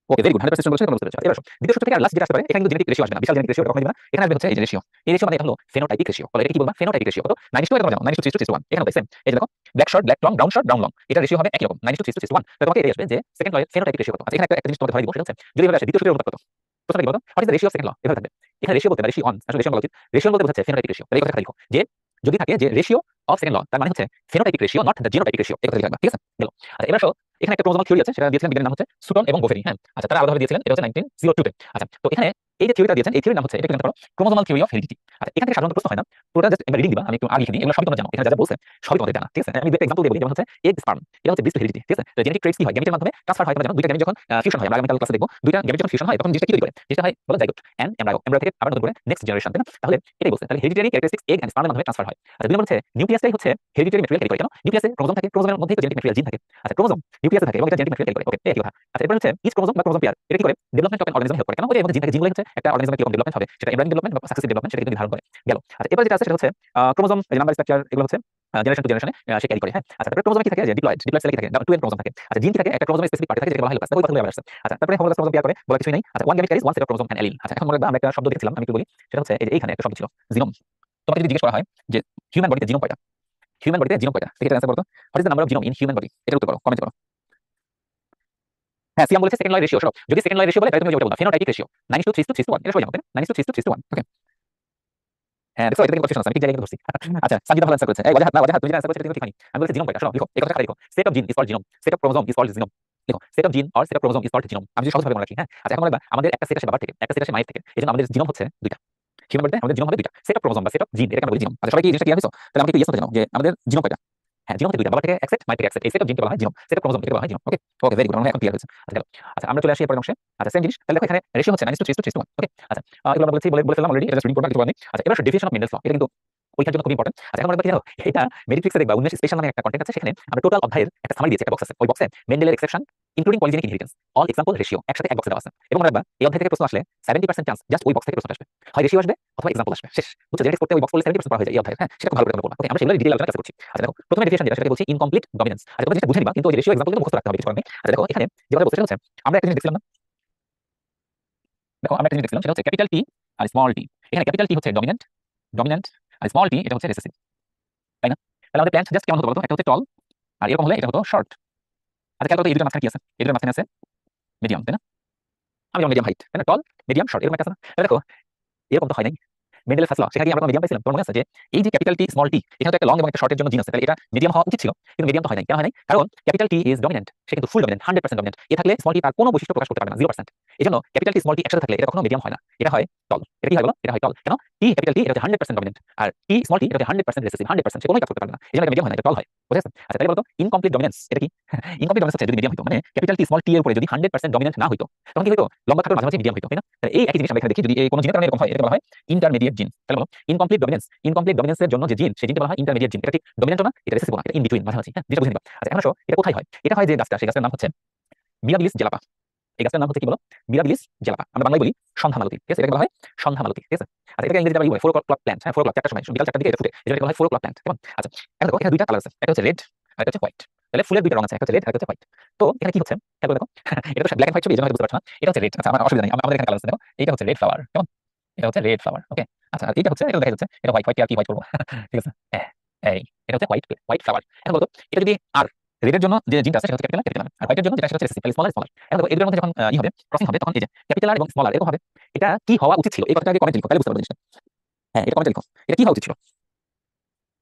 ওকে ভেরি গুড, 100% বলছো, তোমরা বুঝতে পেরেছো। এবার আসো দ্বিতীয় সূত্র থেকে আর লাস্ট যেটা আসতে পারে, এখানে কিন্তু জেনেটিক রেশিও আসবে না, বিশাল জেনেটিক রেশিও কখনো দিবে না। এখানে আসবে হচ্ছে এই যে রেশিও, এই রেশিও মানে এটা হলো ফেনোটাইপিক রেশিও। বলে এটা কি বলবা, ফেনোটাইপিক রেশিও কত, 9:2, এটা তোমরা জানো, 9:3:1। এখানে সেম, এই যে দেখো black short black long, brown short brown long, এটা রেশিও হবে একই রকম 9:3:1। তাহলে তোমাকে এটাই আসবে যে সেকেন্ড লয়ের ফেনোটাইপিক রেশিও কত। আচ্ছা এখানে একটা জিনিস তোমাদের ধরে দিব, সেটা হচ্ছে যদি এভাবে আসে দ্বিতীয় সূত্রের অনুপাত কত, প্রথমে কি বলতো, what is the ratio of second law, এভাবে থাকবে। এখানে রেশিও বলতে না, রেশিও অন, আসলে রেশিও বলা উচিত, রেশিও বলতে বোঝাচ্ছে ফেনোটাইপিক রেশিও। তাহলে এই কথা লিখো যে যদি থাকে যে রেশিও অফ সেকেন্ড ল, তার মানে হচ্ছে phenotypic ratio not the genotypic ratio, এই কথা লিখবা, ঠিক আছে? গেল। আচ্ছা এবার আসো, এখানে একটা ক্রোমোজোমাল থিওরি আছে, সেটা দিয়েছিলেন বিজ্ঞানীর নাম হচ্ছে সুটন এবং বোভেরি। হ্যাঁ আচ্ছা, তারা আলাদাভাবে দিয়েছিলেন, এটা হচ্ছে 1902 তে। আচ্ছা তো এখানে এই যে থিওরিটা দিয়েছেন, এই থিওরির নাম হচ্ছে, এটা জানতে পারো, ক্রোমোজোমাল থিওরি অফ হেরিডিটি। আচ্ছা এখান থেকে সাধারণত প্রশ্ন হয় না, পুরোটা জাস্ট এবার রিডিং দিবা, আমি একটু আর লিখে দিই, এগুলো সবই তোমরা জানো, এখানে যা যা বলছে সবই তোমাদের জানা, ঠিক আছে? আমি দুটো एग्जांपल দিয়ে বলি, যেমন হচ্ছে এগ স্পার্ম, এটা হচ্ছে বিস্ট হেরিডিটি, ঠিক আছে? তো জেনেটিক ট্রেটস কি হয়, গ্যামেটের মাধ্যমে ট্রান্সফার হয়, তোমরা জানো। দুইটা গ্যামেট যখন ফিউশন হয়, আমরা আগামীকাল ক্লাসে দেখবো, দুইটা গ্যামেট যখন ফিউশন হয় তখন জিনিসটা কি তৈরি করে, যেটা হয় বলো জাইগোট এন্ড এমব্রায়ো, এমব্রায়ো থেকে আবার নতুন করে নেক্সট জেনারেশন, তাই না? তাহলে এটাই বলছে, তাহলে হেরিডিটারি ক্যারেক্টারিস্টিক্স এগ এন্ড স্পার্মের মাধ্যমে ট্রান্সফার হয়। আচ্ছা দুই নম্বর হচ্ছে নিউক্লিয়াসটাই হচ্ছে হেরিডিটারি ম্যাটেরিয়াল ক্যারি করে, কেন? নিউক্লিয়াসে ক্রোমোজোম থাকে, ক্রোমোজোমের মধ্যেই তো জেনেটিক ম্যাটেরিয়াল জিন থাকে। আচ্ছা ক্রোমোজোম নিউক্লিয়াসে থাকে এবং এটা জেনেটিক ম্যাটেরিয়াল ক্যারি করে, ওকে এই কথা। আচ্ছা এরপর হচ্ছে ইচ ক্রোমোজোম বা ক্রোমোজোম পেয়ার, এটা কি করে, development of N organism help করে, কেন? ওই যে মধ্যে জিন থাকে, জিনগুলো হচ্ছে একটা অর্গানিজমের কিরকম ডেভেলপমেন্ট হবে, সেটা এমব্রায়োনিক ডেভেলপমেন্ট বা সাকসেসিভ ডেভেলপমেন্ট, সেটা কিন্তু নির্ধারণ করে। গেল। আচ্ছা এরপর যেটা আছে সেটা হচ্ছে ক্রোমোজোম, নাম্বার স্ট্রাকচার, এগুলো হচ্ছে জেনারেশন টু জেনারেশনে সে ক্যারি করে। হ্যাঁ আচ্ছা তারপরে ক্রোমোজোম কি থাকে, যে ডিপ্লয়েড সেলে কি থাকে, 2 এন ক্রোমোজোম থাকে। আচ্ছা জিন কি থাকে, একটা ক্রোমোজোমের স্পেসিফিক পার্ট থাকে যেটা বলা হয় লোকাস, ওই কথাগুলো আবার আসছে। আচ্ছা তারপরে হোমোলোগাস ক্রোমোজোম পেয়ার করে, বলা কিছুই নাই। আচ্ছা one gamete carries one set of chromosome and allele. আচ্ছা এখন মনে রাখবা, আমরা একটা শব্দ দেখছিলাম, আমি একটু বলি, সেটা হচ্ছে এই যে এইখানে একটা শব্দ ছিল জিনোম। তোমাকে যদি জিজ্ঞেস করা হয় যে হিউম্যান বডিতে জিনোম কয়টা, হিউম্যান বডিতে জিনোম কয়টা, এটা অ্যান্সার করো তো, what is the number of genome in human body, এটা উত্তর করো, কমেন্ট করো। হ্যাঁ সিয়াম বলেছে সেকেন্ড ল রেশিও, সব যদি সেকেন্ড ল রেশিও বলে তাহলে তুমি ওটা বলবা ফেনোটাইপিক রেশিও 9:3:1। এটা সবাই জানো, 9:3:1। ওকে হ্যাঁ দেখো, এটা কিন্তু কনফিউশন আছে, আমি ঠিক জায়গায় ধরছি। আচ্ছা সাজিদা ভালো অ্যান্সার করেছে, এই ওয়াজাহাত না, ওয়াজাহাত তুমি যেটা অ্যান্সার করেছো এটা কিন্তু ঠিক হয়নি। আমি বলেছি জিনোম কয়টা, শোনো লিখো, এই কথাটা লিখো, set of gene is called genome, set of chromosome is called genome. লিখো set of gene or set of chromosome is called genome. আমি যদি সহজভাবে মনে রাখি, হ্যাঁ আচ্ছা এখন মনে রাখবা, আমাদের একটা সেট আসে বাবার থেকে, একটা সেট আসে মায়ের থেকে, এজন্য আমাদের জিনোম হচ্ছে দুইটা। হিউম্যান বডিতে আমাদের জিনোম হবে দুইটা, সেট অফ ক্রোমোসোম বা সেট অফ জিন, এটাকে আমরা বলি জিনোম। আচ্ছা, সবাই কি এই জিনিসটা ক্লিয়ার হইছো? তাহলে আমাকে একটু ইয়েস করতে জানাও যে আমাদের জিনোম কয়টা? হ্যাঁ, জিনোম হচ্ছে দুইটা, বাবা থেকে এক সেট, মায়ের থেকে এক সেট। এই সেট অফ জিনকে বলা হয় জিনোম, সেট অফ ক্রোমোসোম থেকে বলা হয় জিনোম। ওকে ওকে, ভেরি গুড, আমরা এখন ক্লিয়ার হয়েছে। আচ্ছা চলো, আচ্ছা আমরা চলে আসি এরপরের অংশে। আচ্ছা, সেম জিনিস, তাহলে দেখো এখানে রেশিও হচ্ছে 9:3:1। ওকে, আচ্ছা এগুলো আমরা বলে ফেললাম অলরেডি, এটা স্টুডিং করব কিছু বলার নেই। আচ্ছা, এবার ডেফিনিশন অফ মেন্ডেলস ল, এটা কিন্তু পরীক্ষার জন্য খুব ইম্পর্টেন্ট। আচ্ছা, এখন আমরা কি জানো, এটা মেডিট্রিক্সে দেখবা 19 স্পেশাল নামে একটা কন্টেন্ট আছে, সেখানে আমরা টোটাল অধ্যায়ের একটা সামারি দিয়েছি, একটা বক্স আছে, ওই বক্সে মেন্ডেলের exception including polygenic inheritance all example ratio একসাথে এক বক্সে দেওয়া আছে। এবং মনে রাখবা এই অধ্যায় থেকে প্রশ্ন আসলে 70% চান্স জাস্ট ওই বক্স থেকে প্রশ্ন আসবে, হয় রেশিও আসবে অথবা এক্সাম্পল আসবে, শেষ। বুঝছো, জেনেটিক্স করতে ওই বক্স করলে 70% পড়া হয়ে যায় এই অধ্যায়। হ্যাঁ, সেটা খুব ভালো করে তোমরা পড়বা। ওকে, আমরা সেগুলো ডিটেইল আলোচনা করছি। আচ্ছা দেখো, প্রথমে ডেফিনিশন যেটা সেটা বলছি ইনকমপ্লিট ডমিনেন্স। আচ্ছা, তোমরা যেটা বুঝে নিবা, কিন্তু ওই রেশিও এক্সাম্পল কিন্তু মুখস্থ রাখতে হবে, কিছু করার নেই। আচ্ছা দেখো, এখানে যে কথা বলছি সেটা হচ্ছে, আমরা একটা জিনিস দেখছিলাম না, দেখো আমরা একটা জিনিস দেখছিলাম সেটা হচ্ছে ক্যাপিটাল টি আর স্মল টি। এখানে ক্যাপিটাল টি হচ্ছে ডমিনেন্ট, ডমিনেন্ট, আর স্মল টি এটা হচ্ছে রিসেসিভ, তাই না? তাহলে আমাদের প্ল্যান্ট জাস্ট কেমন হতো বলতো, একটা হচ্ছে টল আর এরকম হলে এটা হতো শর্ট। আচ্ছা, খেয়াল করো এই দুটোর মাঝখানে কি আছে? এই দুটোর মাঝখানে আছে মিডিয়াম, তাই না? আমি যেমন মিডিয়াম হাইট, তাই না? টল, মিডিয়াম, শর্ট, এরকম একটা আছে না? তাহলে দেখো এরকম তো হয় নাই। মেন্ডেলের ফার্স্ট ল, সেখানে কি আমরা মিডিয়াম পাইছিলাম? তোমার মনে আছে যে এই যে ক্যাপিটাল টি স্মল টি, এখানে তো একটা লং এবং একটা শর্টের জন্য জিন আছে, তাহলে এটা মিডিয়াম হওয়া উচিত ছিল, কিন্তু মিডিয়াম তো হয় নাই। কেন হয় নাই? কারণ ক্যাপিটাল টি ইজ ডমিনেন্ট, সে কিন্তু ফুল ডমিনেন্ট, 100% ডমিনেন্ট। এ থাকলে স্মল টি তার কোনো বৈশিষ্ট্য প্রকাশ করতে পারে না, 0%। এজন্য ক্যাপিটাল টি স্মল টি একসাথে থাকলে এটা কখনো মিডিয়াম হয় না, এটা হয় টল। এটা কি হয় বলো? এটা হয় টল। কেন? টি ক্যাপিটাল টি এটা হচ্ছে 100% ডমিনেন্ট, আর টি স্মল টি এটা হচ্ছে 100% রিসেসিভ, 100%, সে কোনো কাজ করতে পারে না, এজন্য এটা মিডিয়াম হয় না, এটা টল হয়। বুঝা গেছে? আচ্ছা, তাহলে বলতো ইনকমপ্লিট ডমিনেন্স এটা কি? ইনকমপ্লিট ডমিনেন্স হচ্ছে যদি মিডিয়াম হইতো, মানে ক্যাপিটাল টি স্মল টি এর উপরে যদি 100% ডমিনেন্ট না হইতো, তখন কি হইতো? লম্বা খাটোর মাঝামাঝি মিডিয়াম হইতো, তাই না? তাহলে এই একই জিনিস আমরা এখানে দেখি, যদি এই কোনো জিনের কারণে এরকম হয়, এটা বলা হয় ইন্টারমিডিয়েট জিন। তাহলে বলো ইনকমপ্লিট ডমিনেন্স, ইনকমপ্লিট ডমিনেন্সের জন্য যে জিন, সেই জিনকে বলা হয় ইন্টারমিডিয়েট জিন। এটা ঠিক ডমিনেন্ট না, এটা রিসেসিভ না, এটা ইন বিটুইন, মাঝামাঝি। হ্যাঁ, যেটা বুঝে নিবা। আচ্ছা, এখন আসো, এটা কোথায় হয়? এটা হয় যে গাছটা, সেই গাছের নাম হচ্ছে মিরাবিলিস জেলাপা। এই গাছটার নাম হচ্ছে কি বলো? মিরাবিলিস জেলাপা। আমরা বাংলায় বলি সন্ধ্যা মালতী, ঠিক আছে? এটাকে বলা হয় সন্ধ্যা মালতী, ঠিক আছে? আচ্ছা, এটাকে ইংরেজিতে আমরা বলি 4 o'clock প্ল্যান্ট। হ্যাঁ, 4 o'clock, 4টার সময়, বিকাল 4টার দিকে এটা ফুটে, এটাকে বলা হয় 4 o'clock প্ল্যান্ট, কেমন? আচ্ছা, এখন দেখো এখানে দুইটা কালার আছে, একটা হচ্ছে রেড আর একটা হচ্ছে হোয়াইট। তাহলে ফুলের দুইটা রং আছে, একটা হচ্ছে রেড আর একটা হচ্ছে হোয়াইট। তো এখানে কি হচ্ছে খেয়াল করে দেখো, এটা তো ব্ল্যাক এন্ড হোয়াইট ছবি, এজন্য হয়তো বুঝতে পারছো না। এটা হচ্ছে রেড, আচ্ছা আমার অসুবিধা নেই, আমাদের এখানে কালার আছে, দেখো এটা হচ্ছে রেড ফ্লাওয়ার, কেমন? এটা হচ্ছে রেড ফ্লাওয়ার, ওকে। আচ্ছা, আর এটা হচ্ছে, এটা দেখা যাচ্ছে এটা হোয়াইট, হোয়াইট আর কি হোয়াইট করবো, ঠিক আছে? এই এটা হচ্ছে হোয়াইট, হোয়াইট ফ্লাওয়ার। এখন বলতো এটা যদি আর রেডের জন্য যে জিনটা আছে সেটা হচ্ছে ক্যাপিটাল, ক্যাপিটাল, আর হোয়াইটের জন্য যেটা সেটা হচ্ছে রেসিসিভ, স্মলার, স্মলার। এখন দেখো এদের মধ্যে যখন ই হবে, ক্রসিং হবে, তখন এই যে ক্যাপিটাল এবং স্মলার এরকম হবে। এটা কি হওয়া উচিত ছিল? এই কথাটা আগে কমেন্টে লিখো, তাহলে বুঝতে পারবে জিনিসটা। হ্যাঁ, এটা কমেন্টে লিখো, এটা কি হওয়া উচিত ছিল?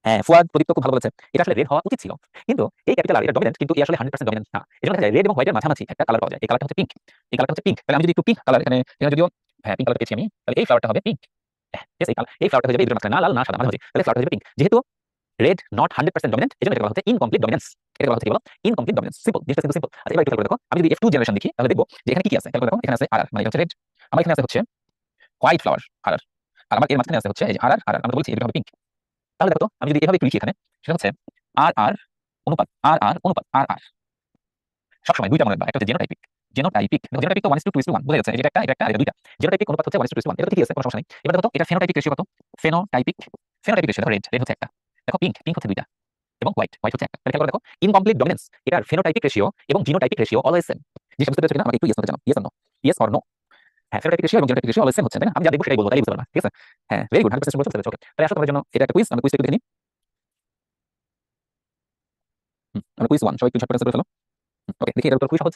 হ্যাঁ, ফুয়াদ প্রদীপ তো খুব ভালো বলেছে, এটা আসলে রেড হওয়া উচিত ছিল, কিন্তু এই ক্যাপিটাল আর এটা ডমিনেন্ট, কিন্তু এই আসলে 100% ডমিনেন্ট না। এজন্য দেখা যায় রেড এবং হোয়াইটের মাঝামাঝি একটা কালার পাওয়া যায়, এই কালারটা হচ্ছে পিঙ্ক। এই কালারটা হচ্ছে পিঙ্ক। তাহলে আমি যদি একটু পিঙ্ক কালার এখানে, এখানে যদিও হ্যাঁ পিঙ্ক কালার পেয়েছি আমি, তাহলে এই ফ্লাওয়ারটা হবে পিঙ্ক। এই ফ্লাওয়ারটা হয়ে যাবে এই দুটোর মাঝখানে, না লাল না সাদা, মাঝামাঝি, তাহলে ফ্লাওয়ারটা হয়ে যাবে পিঙ্ক। যেহেতু রেড নট 100% ডমিনেন্ট, এজন্য এটা বলা হচ্ছে ইনকমপ্লিট ডমিনেন্স। এটা বলা হচ্ছে কি বলো? Incomplete dominance. সিম্পল, জিনিসটা কিন্তু সিম্পল। আচ্ছা, এবার একটু খেয়াল করে দেখো, আমি যদি F2 জেনারেশন দেখি, তাহলে দেখবো যে এখানে কি কি আছে। খেয়াল করে দেখো, এখানে আছে আর, মানে এটা হচ্ছে রেড, আমার এখানে আছে হচ্ছে হোয়াইট ফ্লাওয়ার আর, আর আমার এর মাঝখানে আছে হচ্ছে এই যে আর, আমরা তো বলছি এটা হবে পিঙ্ক। তাহলে দেখো তো, আমি যদি এভাবে একটু লিখি এখানে, সেটা হচ্ছে আর আর অনুপাত, আর আর অনুপাত, আর আর সবসময় দুইটা মনে রাখবা, একটা হচ্ছে জেনোটাইপিক, জেনোটাইপিক। দেখো জেনোটাইপিক তো 1:2:1 বোঝা যাচ্ছে, এটা একটা, এটা একটা, এটা দুইটা। জেনোটাইপিক অনুপাত হচ্ছে 1:2:1, এটা তো ঠিকই আছে, কোনো সমস্যা নেই। এবার দেখো তো, এটা ফেনোটাইপিক রেশিও কত? ফেনোটাইপিক, ফেনোটাইপিক রেশিও, দেখো রেড, রেড হচ্ছে একটা, দেখো পিঙ্ক, পিঙ্ক হচ্ছে দুইটা, এবং হোয়াইট, হোয়াইট হচ্ছে একটা। তাহলে খেয়াল করে দেখো, ইনকমপ্লিট ডমিনেন্স এটার ফেনোটাইপিক রেশিও এবং জিনোটাইপিক রেশিও অলওয়েজ সেম। জিনিসটা বুঝতে পেরেছো কিনা আমাকে একটু ইয়েস করতে জানাও, yes or no, yes or no. হ্যাঁ, ফেনোটাইপিক রেশিও এবং জিনোটাইপিক রেশিও অলওয়েজ সেম হচ্ছে, তাই না? আমি যা দেখবো সেটাই বলবো, তাই বুঝতে পারবা, ঠিক আছে? হ্যাঁ, ভেরি গুড, 100% বলছো, ওকে। তাহলে আসো তোমাদের জন্য এটা একটা কুইজ, আমি কুইজটা একটু দেখে নিই। আমি কুইজ 1, সবাই একটু ঝটপট অ্যান্সার করে ফেলো। ওকে, দেখি এটা উত্তর খুবই সহজ।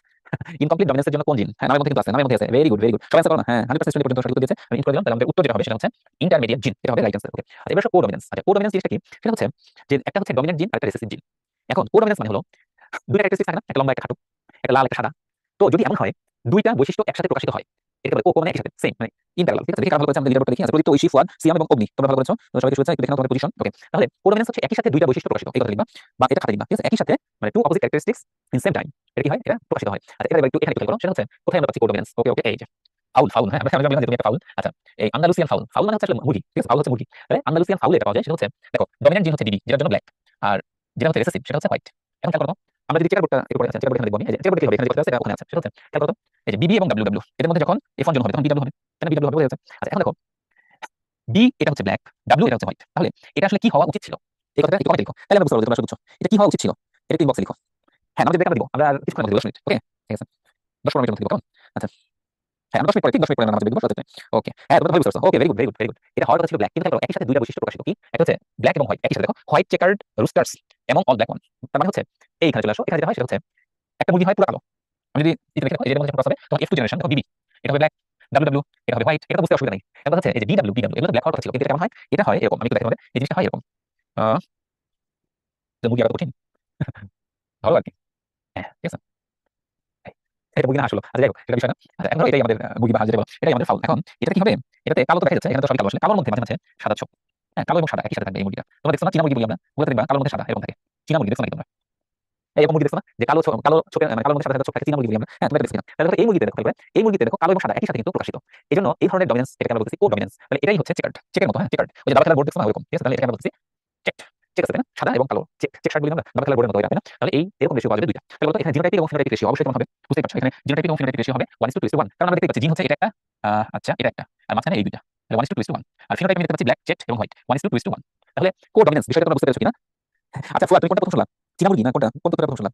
ইনকমপ্লিট ডমিনেন্সের জন্য কোন জিন? হ্যাঁ, নামের মধ্যে কিন্তু আছে, নামের মধ্যে আছে। ভেরি গুড, ভেরি গুড, সবাই অ্যান্সার করো না। হ্যাঁ, 100% স্টুডেন্ট পর্যন্ত সঠিক উত্তর দিয়েছে, আমি ইনক্লুড করে দিলাম। তাহলে আমাদের উত্তর যেটা হবে সেটা হচ্ছে ইন্টারমিডিয়েট জিন, এটা হবে রাইট অ্যান্সার। ওকে, আচ্ছা এবার কো ডমিনেন্স। আচ্ছা, কো ডমিনেন্স জিনিসটা কি? সেটা হচ্ছে যে একটা হচ্ছে ডমিনেন্ট জিন আর একটা রিসেসিভ জিন। এখন কো ডমিনেন্স মানে হলো দুইটা ক্যারেক্টারিস্টিক থাকে না, একটা লম্বা একটা খাটো, একটা লাল একটা সাদা। তো যদি এমন হয় দুইটা বৈশিষ্ট্য একসাথে প্রকাশিত হয়, এটাকে বলে কো, মানে একসাথে সেম, মানে ইন প্যারালাল। ঠিক আছে, দেখি কারা ভালো করেছে, আমাদের লিডারবোর্ডটা দেখি। আছে প্রদীপ্ত, ঐশী, ফুয়াদ, সিয়াম এবং অগ্নি, তোমরা ভালো করেছো, তোমরা সবাইকে শুভেচ্ছা। একটু দেখে নাও তোমাদের পজিশন। ওকে, তাহলে কো ডমিনেন্স হচ্ছে একই সাথে দুইটা বৈশিষ্ট্য প্রকাশিত, এই কথা লিখবা বা এটা খাতা লিখবা, ঠিক আছে? একই সাথে মানে two opposite characteristics in same time, এটা কি হয়? এটা প্রকাশিত হয়। আচ্ছা, এটা একটু এখানে একটু খেয়াল করো, সেটা হচ্ছে কোথায় আমরা পাচ্ছি কো ডমিনেন্স। ওকে ওকে, এই যে ফাউল, ফাউল, হ্যাঁ আমরা জানলাম যে তুমি একটা ফাউল। আচ্ছা, এই আন্দালুসিয়ান ফাউল, ফাউল মানে হচ্ছে আসলে মুরগি, ঠিক আছে? ফাউল হচ্ছে মুরগি। তাহলে আন্দালুসিয়ান ফাউলে এটা পাওয়া যায়, সেটা হচ্ছে দেখো ডমিনেন্ট জিন হচ্ছে ডিবি, যেটার জন্য ব্ল্যাক, আর যেটা হচ্ছে রিসেসিভ সেটা হচ্ছে হোয়াইট। এখন খেয়াল করো, আমরা যদি চেকার বোর্ডটা এর উপরে আছে, চেকার বোর্ড এখানে দেখবো আমি, এই যে চেকার বোর্ডে কি হবে, এখানে যে কথা আছে এটা ওখানে আছে, সেটা হচ্ছে খেয়াল করো তো, এই যে বিবি এবং ডাব্লিউ ডাব্লিউ এদের মধ্যে যখন F1 জন হবে তখন বিডব্লিউ হবে, তাই না? বিডব্লিউ হবে, বোঝা যাচ্ছে। আচ্ছা, এখন দেখো বি এটা হচ্ছে ব্ল্যাক, ডাব্লিউ এটা হচ্ছে হোয়াইট, তাহলে এটা আসলে কি হওয়া উচিত ছিল? এই কথাটা একটু কমেন্টে লিখো, তাহলে আমরা বুঝতে পারবো তোমরা আসলে বুঝছো এটা কি হওয়া উচিত ছিল। এটা একটু ইনবক্সে লিখো। হ্যাঁ, আমাদের ব্রেক দিব, আমরা আর কিছুক্ষণের মধ্যে 10 মিনিট। ওকে, ঠিক আছে, 10-15 মিনিটের মধ্যে দিব, কেমন? আচ্ছা, হ্যাঁ আমরা 10 মিনিট পরে, ঠিক 10 মিনিট পরে আমরা নামাজ দিব, সত্যি। ওকে, হ্যাঁ তোমরা ভালো বুঝতে পারছো। Okay, very good, very good, very good. এটা হওয়ার কথা ছিল ব্ল্যাক, কিন্তু দেখো একই সাথে দুইটা বৈশিষ্ট্য প্রকাশিত, কি একটা হচ্ছে ব্ল্যাক এবং হোয়াইট একই সাথে, দেখো হোয়াইট চেকার্ড রুস্টার্স এবং অল ব্ল্যাক ওয়ান। তার মানে হচ্ছে এইখানে চলে আসো, এখানে যেটা হয় সেটা হচ্ছে একটা মুরগি হয় পুরো কালো। আমি যদি এটা দেখে, এই যে মধ্যে ক্রস হবে তখন F2 জেনারেশন, দেখো বিবি এটা হবে ব্ল্যাক, ডাব্লিউ ডাব্লিউ এটা হবে হোয়াইট, এটা তো বুঝতে অসুবিধা নেই। এবার হচ্ছে এই যে ডি ডাব্লিউ, ডি ডাব্লিউ এগুলো ব্ল্যাক হওয়ার কথা ছিল, কিন্তু এটা কেমন হয়? এটা হয় এরকম, আমি একটু দেখাবো, এই জিনিসটা হয় এরকম। মুরগি আবার কঠিন ভালো আর কি। হ্যাঁ, ঠিক আছে। এটা মুরগি না আসলো। আচ্ছা যাই হোক, এটা বিষয় না। আচ্ছা এখন ধরো এটাই আমাদের মুরগি বা যেটা বলো এটাই আমাদের ফাউল। এখন এটা কি হবে? এটাতে কালো তো দেখা যাচ্ছে, এখানে তো সবই কালো, আসলে কালোর মধ্যে মাঝে মাঝে সাদা ছোপ। হ্যাঁ, কালো এবং সাদা একই সাথে থাকবে এই মুরগিটা। তোমরা দেখছো না চীনা মুরগি বলি আমরা, ওগুলোতে দেখবা কালোর মধ্যে সাদা এরকম থাকে। চীনা মুরগি দেখছো নাকি তোমরা? এরকম মুরগি দেখছো না যে কালো ছোপের মানে কালোর মধ্যে সাদা সাদা ছোপ থাকে, চীনা মুরগি বলি আমরা। হ্যাঁ, তোমরা দেখছো কিনা? তাহলে দেখো এই মুরগিতে দেখো করে, এই মুরগিতে দেখো কালো এবং সাদা একই সাথে কিন্তু প্রকাশিত। এজন্য এই ধরনের ডমিনেন্স এটাকে আমরা বলতেছি কো ডমিনেন্স। মানে এটাই হচ্ছে চেকার্ড, চেকের মতো। হ্যাঁ, চেকার্ড ওই যে দাবা খেলার বোর্ড দেখছো না ওরকম, ঠিক আছে? তাহলে এটাকে আমরা বলতেছি চেকড, চেক আছে তাই না? সাদা এবং কালো চেক, চেক শার্ট বলি আমরা দাবা খেলার বোর্ডের মতো, তাই না? তাহলে এই এরকম রেশিও পাওয়া যাবে দুইটা। তাহলে বলতো এখানে জিনোটাইপিক এবং ফিনোটাইপিক রেশিও অবশ্যই কেমন হবে বুঝতেই পারছো। এখানে জিনোটাইপিক এবং ফিনোটাইপিক রেশিও হবে 1:2:1, কারণ আমরা দেখতে পাচ্ছি জিন হচ্ছে এটা একটা, আচ্ছা এটা একটা, আর মাঝখানে এই দুইটা, তাহলে 1:2:1। আর ফিনোটাইপ আমি দেখতে পাচ্ছি ব্ল্যাক, চেক এবং হোয়াইট 1:2:1। তাহলে কো ডমিনেন্স বিষয়টা তোমরা বুঝতে পেরেছো কিনা? আচ্ছা ফুয়া, তুমি কোনটা প্রথম শুনলা? চীনা মুরগি না কোনটা, কোন তথ্যটা প্রথম শুনলা?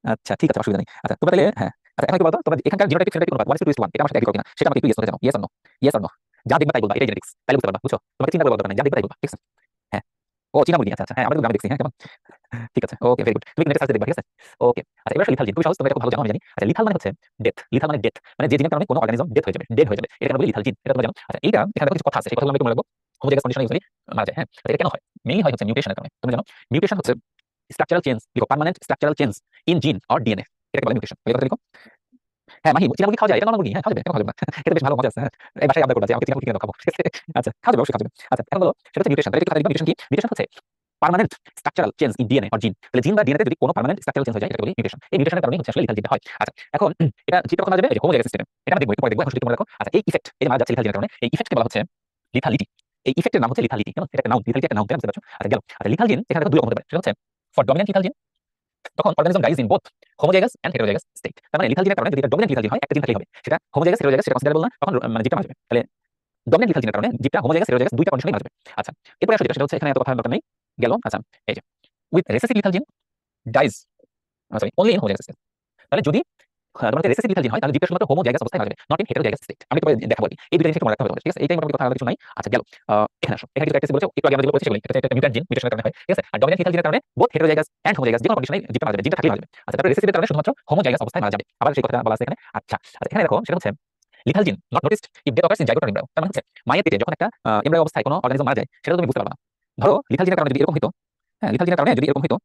আচ্ছা ঠিক আছে, অসুবিধা নেই। আচ্ছা তোমরা তাহলে হ্যাঁ, আচ্ছা এখন কি বলতো, তোমরা এখানকার জিনোটাইপিক ফিনোটাইপিক অনুপাত 1:1, এটা আমার সাথে এগ্রি করো কিনা সেটা আমাকে একটু ইয়েস করতে জানো, yes or no, yes or no. যা দেখবা তাই বলবা, এটাই জেনেটিক্স, তাইলে বুঝতে পারবা, বুঝছো? তোমাকে চিন্তা করে বলার দরকার নেই, যা দেখবা তাই বলবা, ঠিক আছে? হ্যাঁ, ও চীনা মুরগি, আচ্ছা আচ্ছা, হ্যাঁ আমরা গ্রামে দেখছি, হ্যাঁ কেমন, ঠিক আছে, ওকে ভেরি গুড। তুমি নেটে সার্চ দেখবা, ঠিক আছে? ওকে আচ্ছা, এবার লিথাল জিন তুমি সহজ, তুমি এটা খুব ভালো জানো আমি জানি। আচ্ছা লিথাল মানে হচ্ছে ডেথ, লিথাল মানে ডেথ, মানে যে জিনের কারণে কোনো অর্গানিজম ডেথ হয়ে যাবে, ডেড হয়ে যাবে, এটা আমরা বলি লিথাল জিন, এটা তোমরা জানো। আচ্ছা এইটা এখানে দেখো কিছু কথা আছে, সেই কথাগুলো আমি একটু মনে রাখবো। হোমোজাইগাস কন্ডিশনে ইউজুয়ালি মারা যায়। হ্যাঁ, আচ্ছা এটা কেন হয়? মেইনলি হয় হচ্ছে মিউটেশনের কারণে। তুমি জানো মিউটেশন হচ্ছে স্ট্রাকচারাল চেঞ্জ, লিখো পার্মানেন্ট স্ট্রাকচারাল চেঞ্জ ইন জিন অর ডিএনএ, এটাকে বলে মিউটেশন। এই কথা লিখো। হ্যাঁ মাহি, চীনা মুরগি খাওয়া যায়, এটা নরমাল মুরগি, হ্যাঁ খাওয়া যাবে, কেন খাওয়া যাবে না? এটা বেশ ভালো মজা আছে। হ্যাঁ, এই বাসায় আবদার করা যায়, আমাকে চীনা মুরগি কিনে দাও, খাবো, ঠিক আছে? আচ্ছা খাওয়া যাবে, অবশ্যই খাওয়া যাবে। আচ্ছা এখন বলো সেটা হচ্ছে মিউটেশন, তাহলে একটু কথা লিখবা, মিউটেশন কি? মিউটেশন হচ্ছে permanent structural change in DNA or জিন, তাহলে জিন বা ডিএনএতে যদি কোনো পার্মানেন্ট স্ট্রাকচারাল চেঞ্জ হয়ে যায় এটাকে বলি মিউটেশন। এই মিউটেশনের কারণে হচ্ছে আসলে লিথাল জিনটা হয়। আচ্ছা এখন এটা জিনটা কখন মারা যাবে? এই যে হোমোজাইগাস সিস্টেমে, এটা আমরা দেখবো একটু পরে দেখবো, এখন শুধু তোমরা রাখো। আচ্ছা এই ইফেক্ট, এই যে মারা যাচ্ছে লিথাল জিনের কারণে, এই ইফেক্টকে বলা হচ্ছে লিথালিটি। এই ইফেক্টের নাম হচ্ছে লিথালিটি, কেমন? এটা একটা নাউন, লিথালিটি একটা নাউন, বুঝতে পারছো? আচ্ছা গেল। আচ্ছা লিথাল জিন এখানে দেখো দুই রকম হতে পারে, সেটা হচ্ছে ফর ডমিন্যান্ট লিথাল জিন, তখন organism dies in both homozygous and heterozygous state. তার মানে লিথাল জিনের কারণে যদি এটা ডমিন্যান্ট লিথাল জিন হয়, একটা জিন থাকলেই হবে, সেটা হোমোজাইগাস হেটেরোজাইগাস সেটা কনসিডারেবল না, তখন মানে জীবটা মারা যাবে। তাহলে ডমিন্যান্ট লিথাল জিনের কারণে জীবটা হোমোজাইগাস হেটেরোজাইগাস দুইটা কন্ডিশনেই মারা যাবে। আচ্ছা এরপরে আসলে সেটা হচ্ছে এখানে এত কথা দরকার নেই, গেল। আচ্ছা এই যে উইথ রেসেসিভ লিথাল জিন dies, sorry only in homozygous state. তাহলে যদি তোমাদের রেসেসিভ লিথাল জিন হয়, তাহলে জীবটা শুধুমাত্র হোমোজাইগাস অবস্থায় মারা যাবে, নট ইন হেটেরোজাইগাস স্টেট। আমি তোমাদের দেখাবো আর কি, এই দুইটা জিনিস একটু মনে রাখতে হবে তোমাদের, ঠিক আছে? এইটাই মোটামুটি কথা, আর কিছু নাই। আচ্ছা গেল। এখানে আসো, এখানে কিছু ক্যারেক্টারিস্টিক বলেছে, একটু আগে আমরা যেগুলো বলেছি সেগুলো, এটা একটা মিউট্যান্ট জিন, মিউটেশনের কারণে হয়, ঠিক আছে? আর ডমিন্যান্ট লিথাল জিনের কারণে বোথ হেটেরোজাইগাস এন্ড হোমোজাইগাস যে কোনো কন্ডিশনে জীবটা মারা যাবে, জিনটা থাকলেই মারা যাবে। আচ্ছা তারপরে রেসেসিভের কারণে শুধুমাত্র হোমোজাইগাস অবস্থায় মারা যাবে, আবার সেই কথাটা বলা আছে এখানে। আচ্ছা আচ্ছা এখানে দেখো সেটা হচ্ছে lethal gene not noticed if death occurs in zygote or embryo. তার মানে হচ্ছে মায়ের পেটে যখন একটা এমব্রায়ো অবস্থায় কোনো অর্গানিজম মারা যায়, সেটা তুমি বুঝতে পারবে না। ধরো লিথাল জিনের কারণে যদি এরকম হতো, হ্যাঁ লিথাল জিনের কারণে যদি এরকম হতো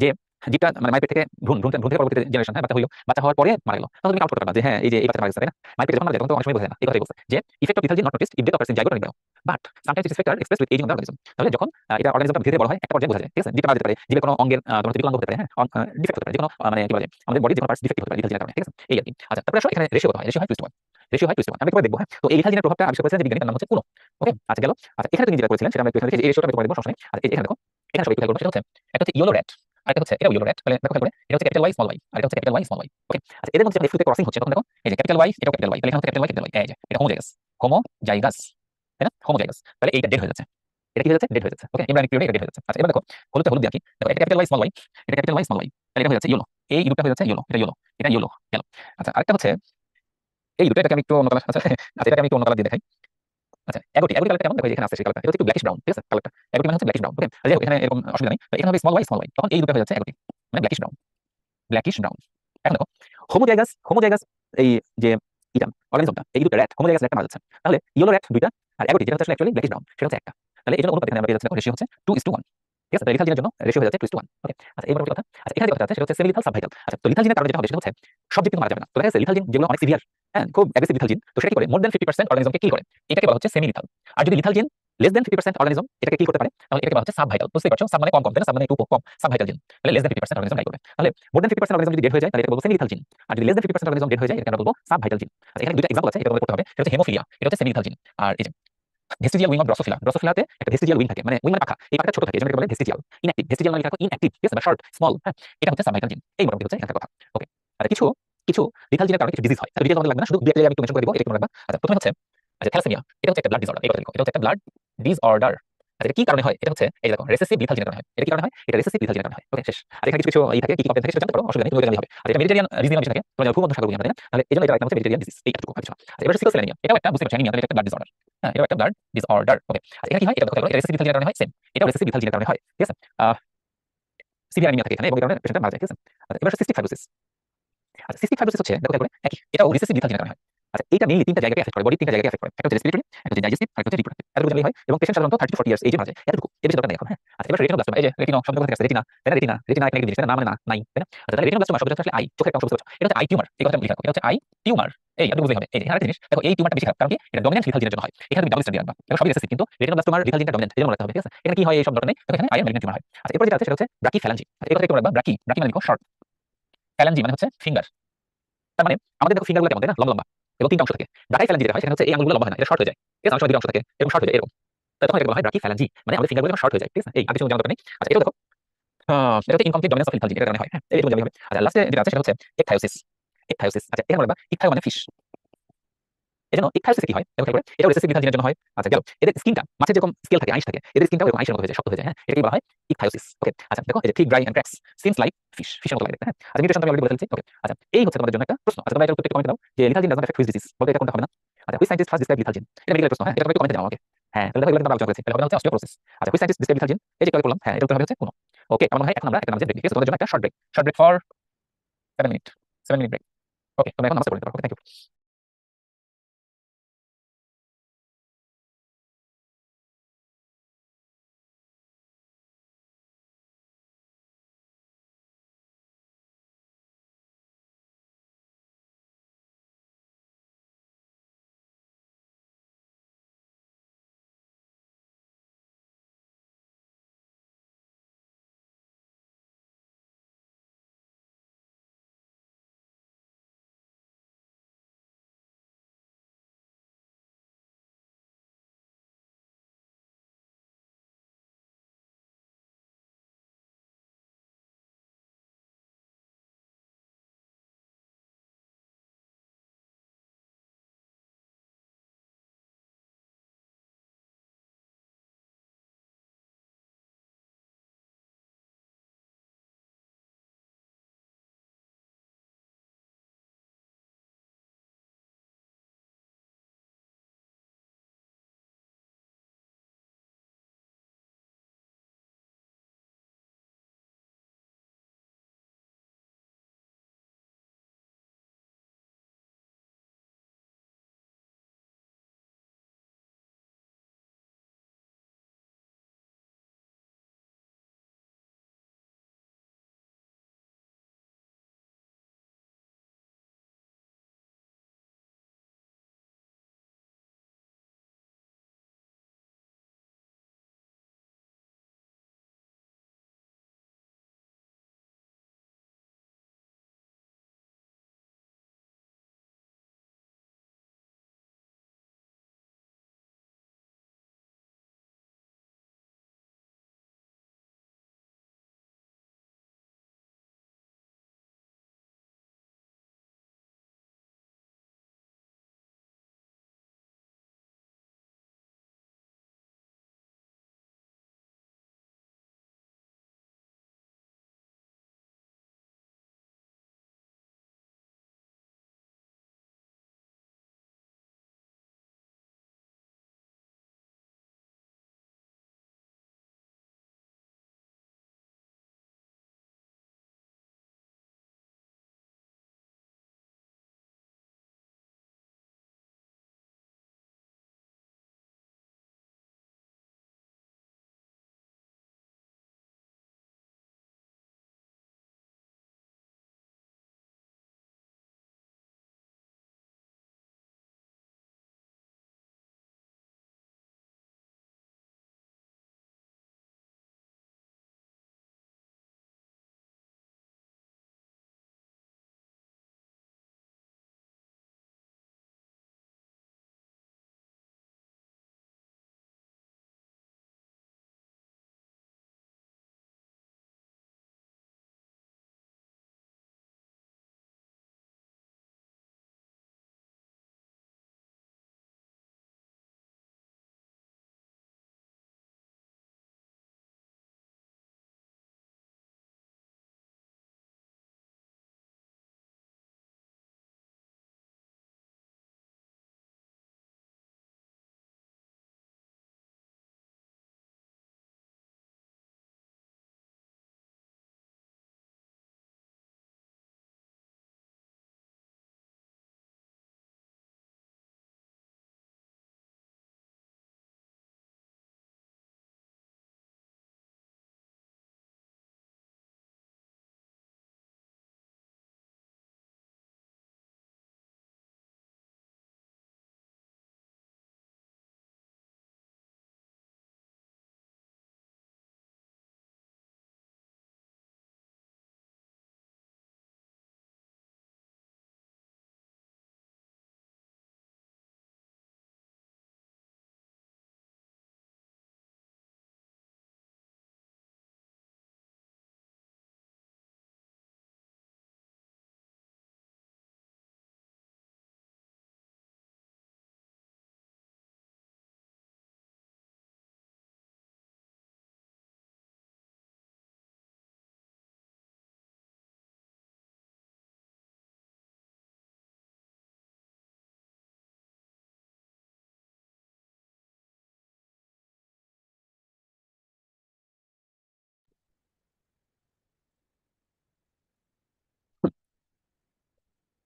যে জীবটা মানে মায়ের পেট থেকে ভ্রূণ থেকে পরবর্তী জেনারেশন, হ্যাঁ বাচ্চা হইলো, বাচ্চা হওয়ার পরে মারা গেল, তাহলে তুমি কাউন্ট করতে পারবা যে হ্যাঁ এই যে এই বাচ্চা মারা গেছে, তাই না? মায়ের পেটে যখন মারা যায় তখন তো অনেক সময় বোঝে না, এই কথাই বলছে যে effect of lethal gene not noticed if death occurs in zygote or embryo, but sometimes its effect are expressed with ageing of the organism. তাহলে যখন এটা অর্গানিজমটা ধীরে ধীরে বড় হয়, একটা পর্যায়ে বোঝা যায়, ঠিক আছে? জীবটা মারা যেতে পারে, জীবের কোনো অঙ্গের তোমার হচ্ছে বিকলাঙ্গ হতে পারে, হ্যাঁ ডিফেক্ট হতে পারে, যেকোনো মানে কি বলে আমাদের বডি যেকোনো পার্টস ডিফেক্ট হতে পারে লিথাল জিনের কারণে, ঠিক আছে? এই আর কি। আচ্ছা তারপরে আসো এখানে রেশিও কত হয়, রেশিও হয় 2:1, রেশিও হয় 2:1, আমি একটু পরে দেখবো। হ্যাঁ তো এই লিথাল জিনের প্রভাবটা আবিষ্কার করেছিলেন যে বিজ্ঞানী, তার নাম হচ্ছে কুনো। ওকে আচ্ছা গেল। আচ্ছা এখানে তুমি যেটা করেছিলেন সেটা আমরা একটু এখানে দেখি, এই রেশিওটা আমি তোমাকে দেখবো, সমস্যা নেই। আচ্ছা এই যে এখানে দেখো, এখানে সবাই একটু খেয়াল করবে, সেটা হচ্ছে একটা হচ্ছে ইয়েলো র্যাট, আর একটা হচ্ছে এটা ইয়েলো র্যাট, তাহলে দেখো খেয়াল করে, এটা হচ্ছে ক্যাপিটাল ওয়াই স্মল ওয়াই, আর এটা হচ্ছে ক্যাপিটাল ওয়াই স্মল ওয়াই। ওকে আচ্ছা এদের মধ্যে যখন একটু ক্রসিং হচ্ছে তখন দেখো এই যে ক্যাপিটাল ওয়াই, এটা ক্যাপিটাল ওয়াই, তাহলে এখানে হচ্ছে ক্যাপিটাল ওয়াই ক্যাপিটাল ওয়াই, এই যে এটা হোমোজাইগাস, হোমোজাইগাস, তাই না? হোমোজাইগাস, তাহলে এইটা ডেড হয়ে যাচ্ছে, এটা কি হয়ে যাচ্ছে? ডেড হয়ে যাচ্ছে। ওকে এমব্রায়োনিক পিরিয়ডে এটা ডেড হয়ে যাচ্ছে। আচ্ছা এবার দেখো হলুদটা হলুদ দিয়ে আঁকি, দেখো এটা ক্যাপিটাল ওয়াই স্মল ওয়াই, এটা ক্যাপিটাল ওয়াই স্মল ওয়াই, তাহলে এটা হয়ে যাচ্ছে ইয়েলো, এই দুটো হয়ে যাচ্ছে ইয়েলো, এটা ইয়েলো, এটা ইয়েলো গেল। আচ্ছা আরেকটা হচ্ছে এই দুটো, এটাকে আমি একটু অন্য কালার, আচ্ছা আচ্ছা এটাকে আমি একটু অন্য কালার দিয়ে দেখাই। আচ্ছা এগোটি কালারটা কেমন দেখো, এখানে আসছে সেই কালারটা, এটা হচ্ছে একটু ব্ল্যাকিশ ব্রাউন, ঠিক আছে? কালারটা এগোটি মানে হচ্ছে ব্ল্যাকিশ ব্রাউন। ওকে আচ্ছা যাই হোক, এখানে এরকম অসুবিধা নেই, তো এখানে হবে স্মল ওয়াই, তখন এই দুটো হয়ে যাচ্ছে এগোটি, মানে ব্ল্যাকিশ ব্রাউন, ব্ল্যাকিশ ব্রাউন। এখন দেখো হোমোজাইগাস, হোমোজাইগাস এই যে ইটা অর্গানিজমটা, এই দুটো র্যাট হোমোজাইগাস র্যাটটা মারা যাচ্ছে, তাহলে ইয়েলো র্যাট দুইটা আর এগোটি যেটা হচ্ছে অ্যাকচুয়ালি ব্ল্যাকিশ ব্রাউন সেটা হচ্ছে একটা, তাহলে এই জন্য অনুপাত এখানে আমরা পেয়ে যাচ্ছি, রেশিও হচ্ছে 2:1, ঠিক আছে? লিথাল জিনের জন্য রেশিও হয়ে যাচ্ছে 2:1। ওকে আচ্ছা এবার কথা, আচ্ছা এখানে যে কথা আছে সেটা হচ্ছে সেমি লিথাল সাবভাইটাল। আচ্ছা তো লিথাল জিনের কারণে যেটা হবে সেটা হচ্ছে সব জীব কিন্তু মারা যাবে না, তো দেখা যাচ্ছে লিথাল জিন যেগুলো অনেক সিভিয়ার, হ্যাঁ খুব অ্যাগ্রেসিভ লিথাল জিন, তো সেটা কি করে মোর দ্যান 50% অর্গানিজমকে কিল করে, এটাকে বলা হচ্ছে সেমি লিথাল। আর যদি লিথাল জিন লেস দ্যান 50% অর্গানিজম এটাকে কিল করতে পারে, তাহলে এটাকে বলা হচ্ছে সাবভাইটাল। বুঝতে পারছো, সাব মানে কম কম, তাই না? সাব মানে একটু কম, সাবভাইটাল জিন, তাহলে লেস দ্যান 50% অর্গানিজম ডাই করবে। তাহলে মোর দ্যান 50% অর্গানিজম যদি ডেড হয়ে যায় তাহলে এটাকে বলবো সেমি লিথাল জিন, আর যদি লেস দ্যান 50% অর্গানিজম ডেড হয়ে যায় এটাকে আমরা বলবো সাবভাইটাল জিন। আচ্ছা এখানে দুইটা এক্সাম্পল আছে, এটা তোমাদের করতে হবে, সেটা হচ্ছে হেমোফিলিয়া, এটা হচ্ছে সেমি লিথাল জিন। আর এই যে ভেস্টিজিয়াল উইং অফ ড্রসোফিলা, ড্রসোফিলাতে একটা ভেস্টিজিয়াল উইং থাকে, মানে উইং মানে পাখা, এই পাখাটা ছোট থাকে এজন্য এটাকে বলে ভেস্টিজিয়াল। ইনঅ্যাক্টিভ, ভেস্টিজিয়াল মানে লেখা ইনঅ্যাক্টিভ, ঠিক আছে? বা শর্ট স্মল, হ্যাঁ এটা হচ্ছে সাবভাইটাল জিন। এই মোটামুটি হচ্ছে এখানকার কথা। ওকে আচ্ছা কিছু কিছু লিথাল জিনের কারণে কিছু ডিজিজ হয়, তাহলে ডিটেইলস আমাদের লাগবে না, শুধু দুই একটা জায়গা আমি একটু মেনশন করে দিব, এটা একটু মনে রাখবা। আচ্ছা প্রথমে হচ্ছে আচ্ছা থ্যালাসেমিয়া, এটা হচ্ছে একটা ব্লাড ডিসঅর্ডার, এই কথা লিখো, এটা হচ্ছে একটা ব্লাড ডিসঅর্ডার। আচ্ছা এটা কি কারণে হয়? এটা হচ্ছে এই দেখো রেসেসিভ লিথাল জিনের কারণে হয়। এটা কি কারণে হয়? এটা রেসেসিভ লিথাল জিনের কারণে হয়। ওকে শেষ। আর এখানে কিছু কিছু এই থাকে, কি কি কমপ্লেন থাকে সেটা জানতে পারো, অসুবিধা নেই, তুমি জানলেই হবে। আর এটা মেডিটেরিয়ান রিজনিং বিষয় থাকে, তোমরা জানো ভূমধ্য সাগর বলি আমরা, তাই না? তাহলে এজন্য এটা একটা হচ্ছে মেডিটেরিয়ান ডিজিজ, এইটুকু আর কিছু না। আচ্ছা এবার সিকল সেল অ্যানিমিয়া, এটাও একটা বুঝতে পারছি অ্যানিমিয়া, তাহলে এটা একটা ব্লাড ডিসঅর্ডার, হ্যাঁ এটাও একটা ব্লাড ডিসঅর্ডার। ওকে আচ্ছা এখানে কি হয়? এটা দেখো এটা রেসেসিভ লিথাল জিনের কারণে হয়, সেম এটাও রেসেসিভ লিথাল জিনের কারণে হয়, ঠিক আছে? সিভিয়ার অ্যানিমিয়া থাকে এখানে এবং এই কারণে পেশেন্টটা মারা যায়, ঠিক আছে? আচ্ছা এবার সিস্টিক ফাইব্রোসিস। আচ্ছা সিস্টিক ফাইব্রোসিস হচ্ছে দেখো করে একই, এটাও রিসেসিভ লিথাল জিনের কারণে হয়। আচ্ছা এইটা মেইনলি তিনটা জায়গাকে এফেক্ট করে, বডি তিনটা জায়গাকে এফেক্ট করে। একটা হচ্ছে রেসপিরেটরি, একটা হচ্ছে ডাইজেস্টিভ, আর একটা হচ্ছে রিপ্রোডাক্টিভ। এতটুকু জানলেই হয় এবং পেশেন্ট সাধারণত 30 to 40 ইয়ার্স এজে মারা যায়। এতটুকু, এর বেশি দরকার নেই এখন। হ্যাঁ আচ্ছা এবার রেটিনোব্লাস্টোমা, এই যে রেটিনো শব্দ কোথা থেকে আসছে? রেটিনা, তাই না? রেটিনা, রেটিনা একটা নেগেটিভ জিনিস, তাই না? না মানে না, নাই, তাই না? আচ্ছা তাহলে রেটিনোব্লাস্টোমা শব্দটা আসলে আই, চোখের একটা অংশ বুঝতে পারছো? এটা হচ্ছে আই টিউমার, এই কথাটা লিখে রাখো। এটা হচ্ছে আই টিউমার, এই এতটুকু বুঝতেই হবে। এই যে আরেকটা জিনিস দেখো, এই টিউমারটা বেশি খারাপ কারণ কি? এটা ডমিন্যান্ট লিথাল জিনের জন্য হয়। এখানে তুমি ডাবল স্ট্যান্ড দিয়ে রাখবা। দেখো সবই রিসেসিভ কিন্তু রেটিনোব্লাস্টোমার লিথাল জিনটা ডমিন্যান্ট, এজন্য মনে রাখতে হবে, ঠিক আছে? এখানে কি হয় এই শব্দটা নেই, দেখো এখানে আই এর ম্যালিগন্যান্ট টিউমার হয়। আচ্ছা এরপর যেটা আছে সেটা হচ্ছে ব্রাকিফ্যালাঞ্জি। এই কথা একটু মনে রাখবা, ব্রাকি, ব্রাকি মানে লিখো শর্ট, ফ্যালাঞ্জি মানে হচ্ছে ফিঙ্গার। তার মানে আমাদের দেখো ফিঙ্গারগুলো কেমন, তাই না? লম্বা লম্বা এবং তিনটা অংশ থাকে। ব্রাকি ফ্যালাঞ্জি যেটা হয় সেখানে হচ্ছে এই আঙুলগুলো লম্বা হয় না, এটা শর্ট হয়ে যায়। ঠিক আছে? অনেক সময় দুটো অংশ থাকে এরকম শর্ট হয়ে যায় এরকম। তো তখন এটাকে বলা হয় ব্রাকি ফ্যালাঞ্জি, মানে আমাদের ফিঙ্গারগুলো যখন শর্ট হয়ে যায়, ঠিক আছে? এই আগে কিছু জানার দরকার নেই। আচ্ছা এটাও দেখো এটা হচ্ছে ইনকমপ্লিট ডমিনেন্স অফ লিথাল জিন, এটা কারণে হয়। হ্যাঁ এইটুকু জানলেই হবে। আচ্ছা লাস্টে যেটা আছে সেটা হচ্ছে ইকথায়োসিস। ইকথায়োসিস, আচ্ছা এখানে বলবা ইকথায়ো মানে ফিশ, এজন্য ইকথায়োসিসে কি হয় দেখো খেয়াল করে, এটাও রিসেসিভ লিথাল জিনের জন্য হয়। আচ্ছা গেল, এদের স্কিনটা মাছের যেরকম স্কেল থাকে, আইস থাকে, এদের স্কিনটাও এরকম আইসের মতো হয়ে যায়, শক্ত হয়ে যায়। হ্যাঁ এটাকে বলা হয় ইকথায়োসিস। ওকে আচ্ছা দেখো এই যে thick dry and cracks seems like fish, ফিশের মতো লাগে দেখতে। হ্যাঁ আচ্ছা মিউটেশন আমি অলরেডি বলে ফেলছি। ওকে আচ্ছা এই হচ্ছে তোমাদের জন্য একটা প্রশ্ন। আচ্ছা তোমরা এটা উত্তরটা কমেন্টে দাও যে লিথাল জিন does not effect which disease, বলতে এটা কোনটা হবে না? আচ্ছা which scientist first describe lethal জিন, এটা মেডিকেল প্রশ্ন। হ্যাঁ এটা তোমরা একটু কমেন্টে দাও আমাকে। হ্যাঁ তাহলে দেখো এগুলো কিন্তু আমরা আলোচনা করেছি, তাহলে হবে হচ্ছে অস্টিওপোরোসিস। আচ্ছা হুইচ সায়েন্টিস্ট ডিসক্রাইব লিথাল জিন, এই যে কি বললাম, হ্যাঁ এটা উত্তর হবে হচ্ছে কোন। ওকে আমার মনে হয় এখন আমরা একটা নামাজের ব্রেক, ঠিক আছে? তোমাদের জন্য একটা short break, short break for 7 minute, 7 minute break. Okay তোমরা এখন নামাজ পড়ে নিতে পারো। Thank you.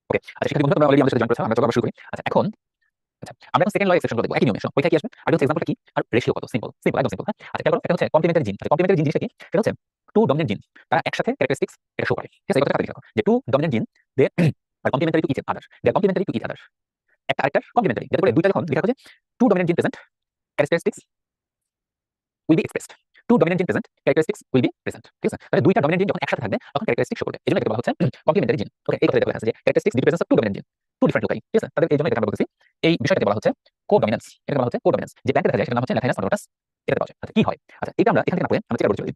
ওকে, আচ্ছা শিক্ষার্থী বন্ধুরা তোমরা অলরেডি আমাদের সাথে জয়েন করেছো, আমরা চলো আবার শুরু করি। আচ্ছা এখন আমরা এখন সেকেন্ড ল এক্সপ্রেশন দেখব, একই নিয়মে পরীক্ষা কি আসবে, আগে হচ্ছে এক্সাম্পলটা কি আর রেশিও কত, সিম্পল সিম্পল একদম সিম্পল। হ্যাঁ আচ্ছা খেয়াল করো, এটা হচ্ছে কমপ্লিমেন্টারি জিন। আচ্ছা কমপ্লিমেন্টারি জিন জিনিসটা কি, সেটা হচ্ছে টু ডমিনেন্ট জিন তারা একসাথে ক্যারেক্টারিস্টিক্স এটা শো করে, ঠিক আছে? এই কথাটা দেখো যে two dominant gene they are complementary to each other, they are complementary to each other, একটা আরেকটার কমপ্লিমেন্টারি, যাতে করে দুইটা যখন লেখা হয় যে টু ডমিনেন্ট জিন present characteristics will be expressed. Two dominant gene present, characteristics will be present. ঠিক আছে? তাহলে দুইটা ডমিনেন্ট জিন যখন একসাথে থাকবে তখন ক্যারেক্টারিস্টিক শো করবে। এজন্য এটাকে বলা হচ্ছে কমপ্লিমেন্টারি জিন। ওকে, এই কথাটা দেখা আছে যে characteristics due to presence of two dominant gene, two different loci, ঠিক আছে? তাদের এইজন্য এটাকে আমরা বলতেছি এই বিষয়টাকে বলা হচ্ছে কোডমিনেন্স। এটাকে বলা হচ্ছে কোডমিনেন্স। যে প্যান্টে দেখা যায় সেটার নাম হচ্ছে ল্যাথাইনাস কনভার্টাস। এটাতে পাওয়া যায়। আচ্ছা কি হয়? আচ্ছা এটা আমরা এখান থেকে না পড়ে আমরা চেষ্টা করতে চলি।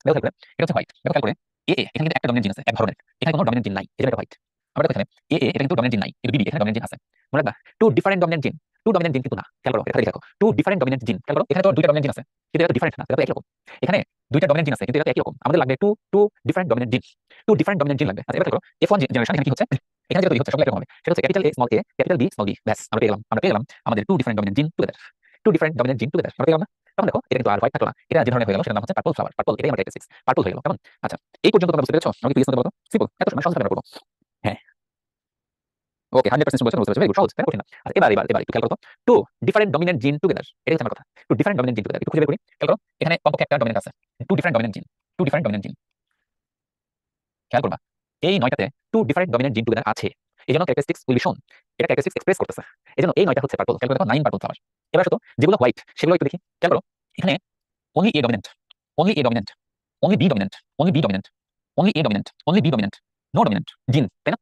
দেখো খেয়াল করে, এটা হচ্ছে হোয়াইট। দেখো খেয়াল করে এ এখানে কিন্তু একটা ডমিনেন্ট জিন আছে, এক ধরনের। এখানে কোনো ডমিনেন্ট জিন নাই, এজন্য এটা হোয়াইট। আমরা দেখো এখানে এ এটা কিন্তু ডমিনেন্ট জিন নাই, কিন্তু বিবি এখানে ডমিনেন্ট জিন আছে। মনে রাখবা টু ডিফারেন্ট ডমিনেন্ট জিন, টু ডমিনেন্ট জিন কিন্তু না। খেয়াল করো, এটা দেখো টু ডিফারেন্ট ডমিনেন্ট জিন। খেয়াল করো এখানে তো দুইটা ডমিনেন্ট জিন আছে, কিন্তু এটা ডিফারেন্ট না, এটা তো একই রকম। এখানে দুইটা ডমিনেন্ট জিন আছে কিন্তু এটা একই রকম। আমাদের লাগবে টু টু ডিফারেন্ট ডমিনেন্ট জিন, টু ডিফারেন্ট ডমিনেন্ট জিন লাগবে। আচ্ছা এবার দেখো F1 জেনারেশন এখানে কি হচ্ছে, এখানে যেটা তৈরি হচ্ছে সবগুলো এরকম হবে। সেটা হচ্ছে capital A small a capital B small b, ব্যাস আমরা পেয়ে গেলাম আমাদের টু ডিফারেন্ট ডমিনেন্ট জিন টুগেদার, টু ডিফারেন্ট ডমিনেন্ট জিন টুগেদার আমরা পেয়ে গেলাম না? তখন দেখো এটা কিন্তু আর হোয়াইট থাকলো না, এটা যে ধরনের হয়ে গেল সেটার নাম হচ্ছে পার্পল ফ্লাওয়ার। পার্পল এটাই আমার ক্যারেক্টারিস্টিক্স, পার্পল হয়ে গেল। কেমন? আচ্ছা এই পর্যন্ত তোমরা বুঝতে পেরেছো? আমাকে প্লিজ বলো তো, সিম্পল এত সময় সহজ ভাবে করব। হ্যাঁ ওকে 100% বুঝতে পেরেছো, ভেরি গুড, সহজ তাই না, কঠিন না। আচ্ছা এবার একটু খেয়াল করো তো, টু ডিফারেন্ট ডমিনেন্ট জিন টুগেদার, এটাই হচ্ছে আমার কথা। টু ডিফারেন্ট ডমিনেন্ট জিন টুগেদার একটু খুঁজে বের করি। খেয়াল করো এখানে কমপক্ষে একটা ডমিনেন্ট আছে, টু ডিফারেন্ট ডমিনেন্ট জিন, টু ডিফারেন্ট ডমিনেন্ট জিন। খেয়াল করবা এই নয়টাতে টু ডিফারেন্ট ডমিনেন্ট জিন টুগেদার আছে, এইজন্য ক্যারেক্টারিস্টিক্স উইল বি শোন, এটা ক্যারেক্টারিস্টিক্স এক্সপ্রেস করতেছে। এইজন্য এই নয়টা হচ্ছে পার্পল। খেয়াল করে দেখো 9 পার্পল ফ্লাওয়ার। এবার আসো যেগুলো হোয়াইট সেগুলো একটু দেখি। খেয়াল করো এখানে only A dominant, only A dominant, only B dominant, only B dominant, only A dominant, only B dominant, no dominant জিন, তাই না?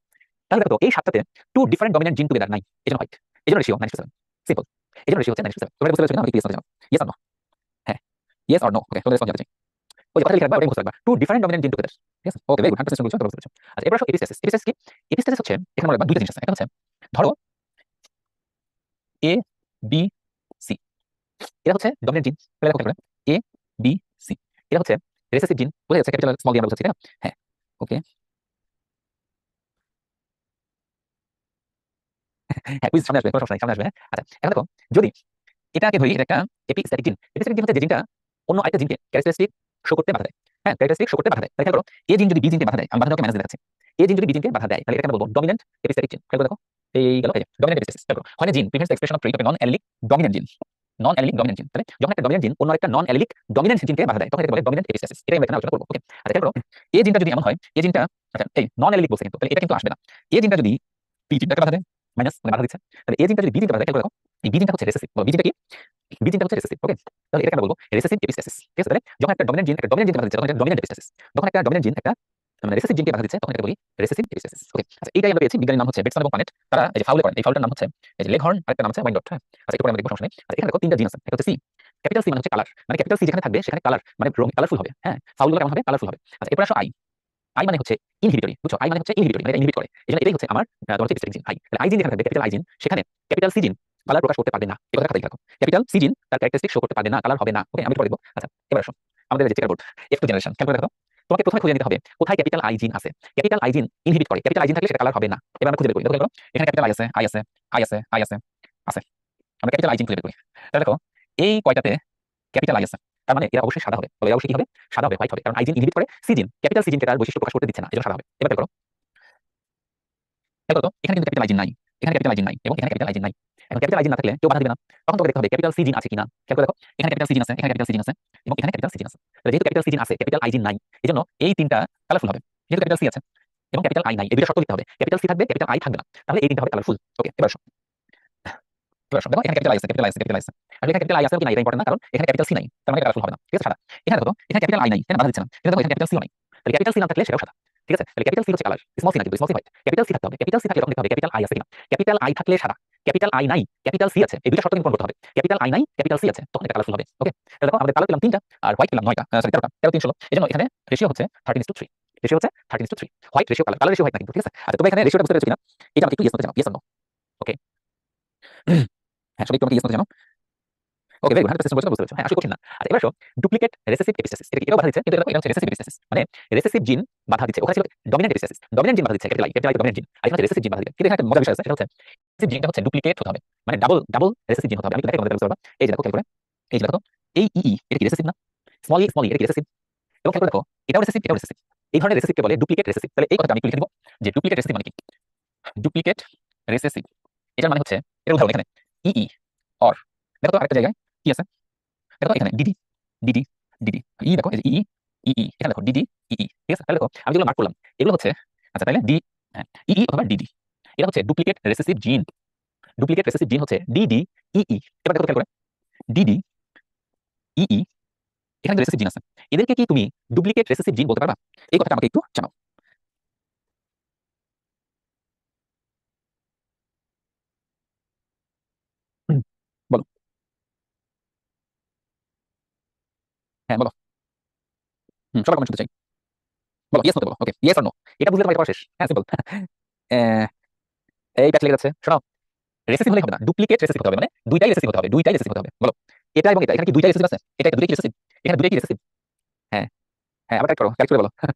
তাহলে দেখো এই সাতটাতে টু ডিফারেন্ট ডমিনেন্ট জিন টুগেদার নাই, এজন্য হোয়াইট, এজন্য রেশিও 9:7, সিম্পল। এজন্য রেশিও হচ্ছে 9:7। তোমরা বুঝতে পেরেছো কিনা? আমি ক্লিয়ার জানাও, ইয়েস অর নো? হ্যাঁ ইয়েস অর নো? ওকে তোমরা রেসপন্স জানাতে চাই। ওই যে কথা লিখে রাখবা, ওটাই মুখস্থ রাখবা, টু ডিফারেন্ট ডমিনেন্ট জিন টুগেদার। ঠিক আছে ওকে, ভেরি গুড, 100% বলছো, তোমরা বুঝতে পেরেছো। আচ্ছা এবার আসো এপিস্টেসিস। এপিস্টেসিস কি? এপিস্টেসিস হচ্ছে এখানে মনে রাখবা দুইটা জিনিস আছে। একটা হচ্ছে ধরো এ বি সি, এটা হচ্ছে ডমিনেন্ট জিন। তাহলে দেখো এ বি সি এটা হচ্ছে রিসেসিভ জিন, বোঝা যাচ্ছে? ক্যাপিটাল স্মল ডি আমরা বুঝাচ্ছি তাই না? হ্যাঁ ওকে হ্যাঁ কুইজ সামনে আসবে, কোনো সমস্যা নাই, সামনে আসবে। হ্যাঁ আচ্ছা এখন দেখো যদি এটাকে ধরি, এটা একটা এপিস্ট্যাটিক জিন। এপিস্ট্যাটিক জিন হচ্ছে যে জিনটা অন্য আরেকটা জিনকে ক্যারেক্টারিস্টিক শো করতে বাধা দেয়। হ্যাঁ ক্যারেক্টারিস্টিক শো করতে বাধা দেয়। তাহলে খেয়াল করো এ জিন যদি বি জিনকে বাধা দেয়, আমি বাধাটাকে ম্যানেজ দেখাচ্ছি। এ জিন যদি বি জিনকে বাধা দেয় তাহলে এটাকে আমরা বলবো ডমিনেন্ট এপিস্ট্যাটিক জিন। খেয়াল করে দেখো এই গেল, এই যে ডমিনেন্ট এপিস্টেসিস। খেয়াল করো হয় না gene prevents the expression of trait of non allelic dominant gene, non allelic dominant জিন। তাহলে যখন একটা ডমিনেন্ট জিন অন্য একটা নন অ্যালিলিক ডমিনেন্ট জিনকে বাধা দেয় তখন এটাকে বলে ডমিনেন্ট এপিস্টেসিস। এটাই আমরা এখানে আলোচনা করব। ওকে আচ্ছা খেয়াল করো এ জিনটা যদি এমন হয়, এ জিনটা আচ্ছা এই নন অ্যালিলিক বলছে কিন্তু, তাহলে এটা কিন্তু আসবে না। এ জিনটা যদি বি জিনটাকে বাধা দেয়, মাইনাস মানে বাধা দিচ্ছে, তাহলে এ জিনটা যদি বি জিনকে বাধা দেয়, খেয়াল করে দেখো এই বি জিনটা হচ্ছে রিসেসিভ। বি জিনটা কি? বি জিনটা হচ্ছে রিসেসিভ। ওকে তাহলে এটাকে আমরা বলবো রিসেসিভ এপিস্টেসিস। ঠিক আছে? তাহলে যখন একটা ডমিনেন্ট জিন একটা ডমিনেন্ট জিনকে বাধা দিচ্ছে তখন এটা ডমিনেন্ট এপিস্টেসিস। যখন একটা ডমিনেন্ট জিন একটা মানে রিসেসিভ জিনকে বাধা দিচ্ছে তখন এটাকে বলি রিসেসিভ এপিস্টেসিস। ওকে আচ্ছা এইটাই আমরা পেয়েছি। বিজ্ঞানীর নাম হচ্ছে বেটসন এবং পানেট, তারা এই যে ফাউলে করেন, এই ফাউলটার নাম হচ্ছে এই যে লেঘর্ন, আরেকটা নাম হচ্ছে ওয়াইনডট। হ্যাঁ আচ্ছা একটু পরে আমরা দেখব, সমস্যা নেই। আচ্ছা এখানে দেখো তিনটা জিন আছে। একটা হচ্ছে সি, ক্যাপিটাল সি মানে হচ্ছে কালার, মানে ক্যাপিটাল সি যেখানে থাকবে সেখানে কালার মানে রং কালারফুল হবে। হ্যাঁ ফাউলগুলো কেমন হবে? কালারফুল হবে। আচ্ছা এরপর আসো আই, আই মানে হচ্ছে ইনহিবিটরি, বুঝছো? আই মানে হচ্ছে ইনহিবিটরি, মানে এটা ইনহিবিট করে। এজন্য এটাই হচ্ছে আমার তোমার হচ্ছে এপিস্টেটিক জিন আই। তাহলে আই জিন যেখানে থাকবে ক্যাপিটাল আই জিন, সেখানে ক্যাপিটাল সি জিন কালার প্রকাশ করতে পারবে না। এই কথাটা দেখো ক্যাপিটাল সি জিন তার ক্যারেক্টারিস্টিক শো করতে পারবে না, কালার হবে না। ওকে আমি পরে দেখব। আচ্ছা এবার আসো আমাদের যে চেকার বোর্ড F2 জেনারেশন। খেয়াল করে দেখো তোমাকে প্রথমে খুঁজে নিতে হবে কোথায় ক্যাপিটাল আই জিন আছে। ক্যাপিটাল আই জিন ইনহিবিট করে, ক্যাপিটাল আই জিন থাকলে সেটা কালার হবে না। এবার আমরা খুঁজে বের করি। দেখো এখানে ক্যাপিটাল আই আছে, আই আছে, আই আছে, আই আছে, আছে। আমরা ক্যাপিটাল আই জিন খুঁজে বের করি। তাহলে দেখো এই কয়টাতে ক্যাপিটাল আই আছে, তার মানে এরা অবশ্যই সাদা হবে। বলে অবশ্যই কি হবে? সাদা হবে, হোয়াইট হবে, কারণ আই জিন ইনহিবিট করে সি জিন, ক্যাপিটাল সি জিনকে তার বৈশিষ্ট্য প্রকাশ করতে দিচ্ছে না, এজন্য সাদা হবে। এবার দেখো খেয়াল করো এখানে কিন্তু ক্যাপিটাল আই জিন নাই, এখানে ক্যাপিটাল আই জিন নাই এবং এখানে ক্যাপিটাল আই জিন নাই। এখন ক্যাপিটাল আই জিন না থাকলে কেউ বাধা দিবে না, তখন তোকে দেখতে হবে ক্যাপিটাল সি জিন আছে কিনা। খেয়াল করে দেখো এখানে ক্যাপিটাল সি জিন আছে, এখানে ক্যাপিটাল সি জিন আছে এবং এখানে ক্যাপিটাল সি জিন আছে। তাহলে যেহেতু ক্যাপিটাল সি জিন আছে, ক্যাপিটাল আই জিন নাই, এজন্য এই তিনটা কালারফুল হবে। যেহেতু ক্যাপিটাল সি আছে এবং ক্যাপিটাল আই নাই, এই দুটো শর্ত লিখতে হবে। ক্যাপিটাল সি থাকবে, ক্যাপিটাল আই থাকবে না, তাহলে এই তিনটা হবে কালারফুল। ওকে এবার আসো, এবার আসো দেখো এখানে ক্যাপিটাল আই আছে, ক্যাপিটাল আই আছে, ক্যাপিটাল আই আছে। আসলে এখানে ক্যাপিটাল আই আছে কি না এটা ইম্পর্টেন্ট না, কারণ এখানে ক্যাপিটাল সি নাই, তার মানে কালারফুল হবে না। ঠিক আছে সাদা। এখানে দেখো এখানে ক্যাপিটাল আই নাই, এখানে বাধা দিচ্ছে না, কিন্তু দেখো এখানে ক্যাপিটাল সিও নাই। তাহলে ক্যাপিটাল সি না থাকলে সেটাও সাদা। ঠিক আছে তাহলে ক্যাপিটাল সি হচ্ছে কালার, স্মল সি না কিন্তু small C white. Capital C থাকতে হবে, ক্যাপিটাল সি থাকলে তখন দেখতে হবে ক্যাপিটাল আই আছে কিনা। ক্যাপিটাল আই থাকলে সাদা, ক্যাপিটাল আই নাই ক্যাপিটাল সি আছে, এই দুটো শর্ত কিন্তু পূরণ করতে হবে। ক্যাপিটাল আই নাই ক্যাপিটাল সি আছে, তখন এটা কালারফুল হবে। ওকে তাহলে দেখো আমাদের কালার পেলাম 3টা আর হোয়াইট পেলাম 9টা, সরি 13টা, 13 3 16। এজন্য এখানে রেশিও হচ্ছে 13:3, রেশিও হচ্ছে 13:3। White ratio colour, colour ratio white না কিন্তু। ঠিক আছে আচ্ছা তোমরা এখানে রেশিওটা বুঝতে পেরেছো কিনা এটা আমাকে একটু ইয়েস করতে জানাও, ইয়েস অর নো? ওকে হ্যাঁ সবাই একটু আমাকে ইয়েস করতে জানাও। ওকে ভেরি গুড, 100% বুঝতে পেরেছো। হ্যাঁ আসলে কঠিন না। আচ্ছা এবার আসো ডুপ্লিকেট রিসেসিভ এপিস্টেসিস। এটাও বাধা দিচ্ছে, কিন্তু এটা হচ্ছে রিসেসিভ এপিস্টেসিস, মানে রিসেসিভ জিন বাধা দিচ্ছে। ওখানে ছিল ডমিনেন্ট এপিস্টেসিস, ডমিনেন্ট জিন বাধা দিচ্ছে capital I, capital I dominant জিন, আর এখানে রিসেসিভ জিন বাধা দিচ্ছে। কিন্তু এখানে একটা মজার বিষয় আছে, সেটা হচ্ছে রিসেসিভ জিনটা হচ্ছে ডুপ্লিকেট হতে হবে, মানে ডাবল ডাবল রিসেসিভ জিন হতে হবে। আমি তোমাদের বুঝতে পারবা। এই যে দেখো খেয়াল করে, এই যে দেখো এই ই এটা কি রিসেসিভ না? স্মল ই এটা কি রিসেসিভ? এবং খেয়াল করে দেখো এটাও রিসেসিভ, এটাও রিসেসিভ। এই ধরনের রিসেসিভকে বলে ডুপ্লিকেট রিসেসিভ। তাহলে এই কথাটা আমি একটু লিখে দিব যে ডুপ্লিকেট রিসেসিভ মানে কি। ডুপ্লিকেট রিসেসিভ, এটার মানে হচ্ছে এর উদাহরণ এখানে ই অর, দেখো তো আরেকটা জায়গায় কি আছে, দেখো তো এখানে ডিডি ডিডি ডিডি, দেখো এই যে এখানে দেখো ডিডি ঠিক আছে। তাহলে দেখো আমি যেগুলো মার্ক করলাম এগুলো হচ্ছে, আচ্ছা তাহলে অথবা ডিডি, এটা হচ্ছে ডুপ্লিকেট রিসেসিভ জিন। ডুপ্লিকেট রিসেসিভ জিন হচ্ছে ডিডি এবার দেখো খেয়াল করে ডিডি এখানে রিসেসিভ জিন আছে, এদেরকে কি তুমি ডুপ্লিকেট রিসেসিভ জিন বলতে পারবা? এই কথাটা আমাকে একটু জানাও। হুম, বলো। হ্যাঁ বলো। সবার কমেন্ট শুনতে চাই। বলো ইয়েস বলো, ওকে ইয়েস অর নো, এটা বুঝলে তোমার এটা শেষ। হ্যাঁ সিম্পল। এই প্যাচ লেগে যাচ্ছে, শোনো। রেসেসিভ হলে হবে না, ডুপ্লিকেট রেসেসিভ হতে হবে, মানে দুইটাই রেসেসিভ হতে হবে, দুইটাই রেসেসিভ হতে হবে। বলো এটা এবং এটা, এখানে কি দুইটাই রেসেসিভ আছে? এটা দুইটাই কি রেসেসিভ? এখানে দুইটাই কি রেসেসিভ? হ্যাঁ হ্যাঁ, আবার ক্যালকুলেট করে বলো।